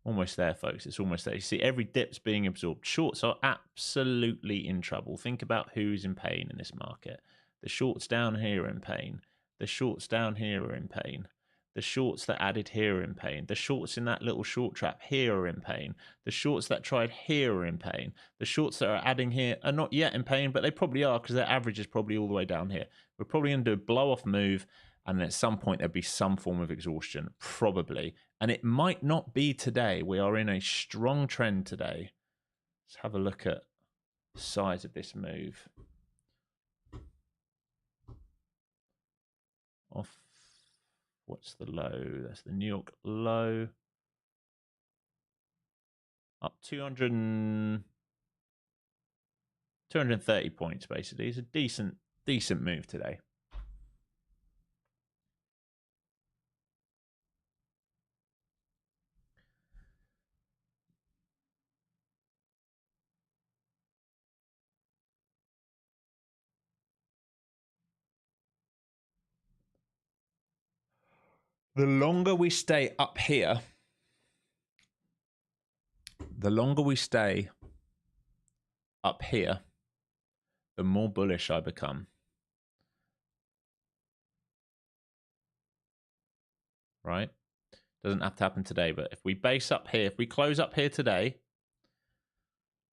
Almost there, folks. It's almost there. You see, every dip's being absorbed. Shorts are absolutely in trouble. Think about who's in pain in this market. The shorts down here are in pain. The shorts down here are in pain. The shorts that added here are in pain. The shorts in that little short trap here are in pain. The shorts that tried here are in pain. The shorts that are adding here are not yet in pain, but they probably are because their average is probably all the way down here. We're probably going to do a blow-off move, and at some point there'll be some form of exhaustion, probably. And it might not be today. We are in a strong trend today. Let's have a look at the size of this move. Off, what's the low? That's the New York low. Up 230 points, basically. It's a decent move today. The longer we stay up here, the more bullish I become. Right? Doesn't have to happen today, but if we base up here, if we close up here today,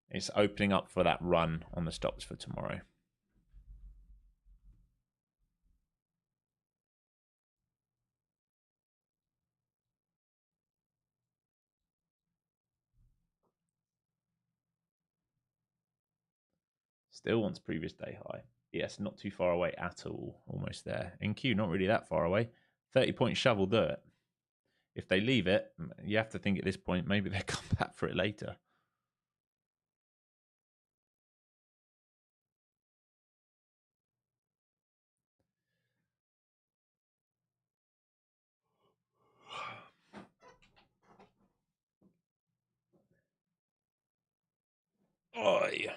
it's opening up for that run on the stops for tomorrow. Still wants previous day high. Yes, not too far away at all. Almost there. NQ, not really that far away. 30-point shovel, do it. If they leave it, you have to think at this point, maybe they'll come back for it later. Oh, yeah.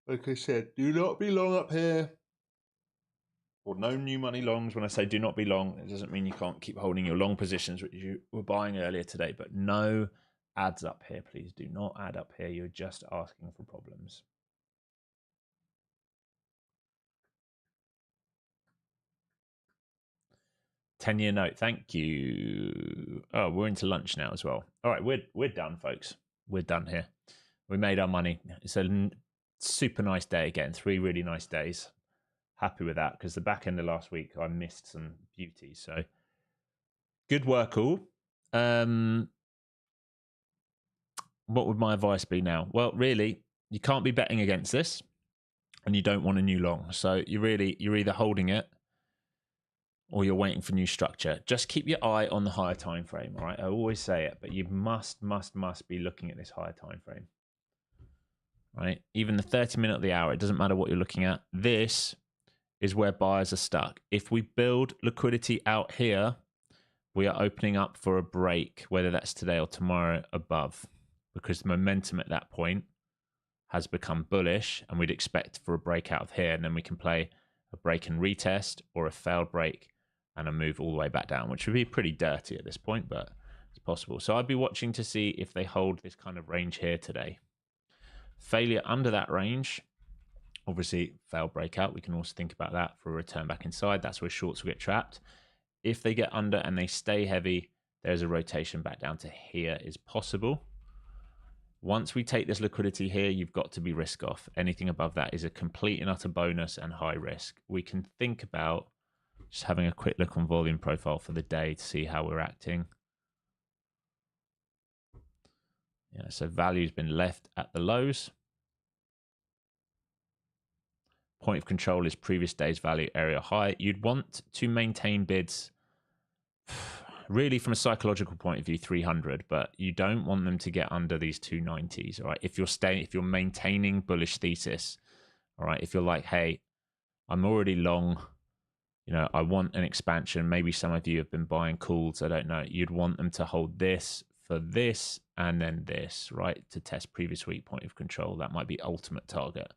Like I said, do not be long up here. Or no new money longs. When I say do not be long, it doesn't mean you can't keep holding your long positions, which you were buying earlier today. But no ads up here, please. Do not add up here. You're just asking for problems. 10-year note. Thank you. Oh, we're into lunch now as well. All right, we're done, folks. We're done here. We made our money. It's a super nice day again. 3 really nice days. Happy with that because the back end of last week I missed some beauty. So good work, all. What would my advice be now? Well, really, you can't be betting against this, and you don't want a new long. So you're either holding it or you're waiting for new structure. Just keep your eye on the higher time frame. All right, I always say it, but you must be looking at this higher time frame. Right, even the 30-minute of the hour. It doesn't matter what you're looking at. This is where buyers are stuck. If we build liquidity out here, we are opening up for a break, whether that's today or tomorrow, above, because the momentum at that point has become bullish, and we'd expect for a breakout of here, and then we can play a break and retest or a failed break and a move all the way back down, which would be pretty dirty at this point, but it's possible. So I'd be watching to see if they hold this kind of range here today. Failure under that range, obviously failed breakout. We can also think about that for a return back inside. That's where shorts will get trapped. If they get under and they stay heavy, there's a rotation back down to here is possible. Once we take this liquidity here, you've got to be risk off. Anything above that is a complete and utter bonus and high risk. We can think about just having a quick look on volume profile for the day to see how we're acting. Yeah, so value's been left at the lows. Point of control is previous day's value area high. You'd want to maintain bids really from a psychological point of view 300, but you don't want them to get under these 290s. All right, if you're maintaining bullish thesis, all right, if you're like, hey, I'm already long. I want an expansion. Maybe some of you have been buying calls. I don't know. You'd want them to hold this for this and then this, right? To test previous week point of control. That might be ultimate target.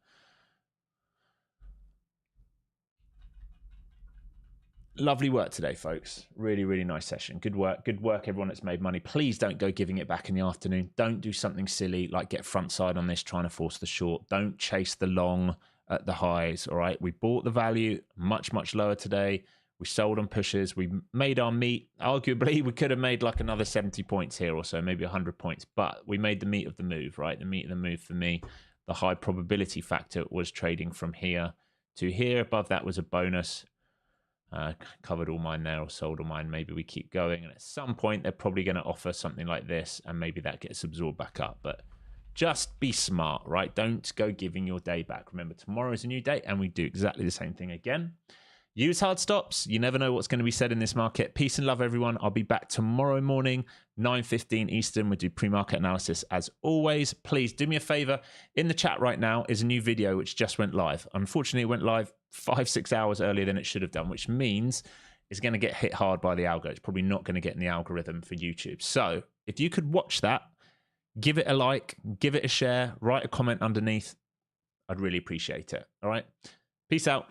Lovely work today, folks. Really, really nice session. Good work. Good work, everyone that's made money. Please don't go giving it back in the afternoon. Don't do something silly like get front side on this, trying to force the short. Don't chase the long at the highs, all right? We bought the value much, much lower today. We sold on pushes. We made our meat. Arguably, we could have made like another 70 points here or so, maybe 100 points. But we made the meat of the move, right? The meat of the move for me. The high probability factor was trading from here to here. Above that was a bonus. Covered all mine there or sold all mine. Maybe we keep going. And at some point, they're probably going to offer something like this. And maybe that gets absorbed back up. But just be smart, right? Don't go giving your day back. Remember, tomorrow is a new day. And we do exactly the same thing again. Use hard stops. You never know what's going to be said in this market. Peace and love, everyone. I'll be back tomorrow morning, 9:15 Eastern. We'll do pre-market analysis as always. Please do me a favor. In the chat right now is a new video which just went live. Unfortunately, it went live 5-6 hours earlier than it should have done, which means it's going to get hit hard by the algo. It's probably not going to get in the algorithm for YouTube. So if you could watch that, give it a like, give it a share, write a comment underneath. I'd really appreciate it. All right. Peace out.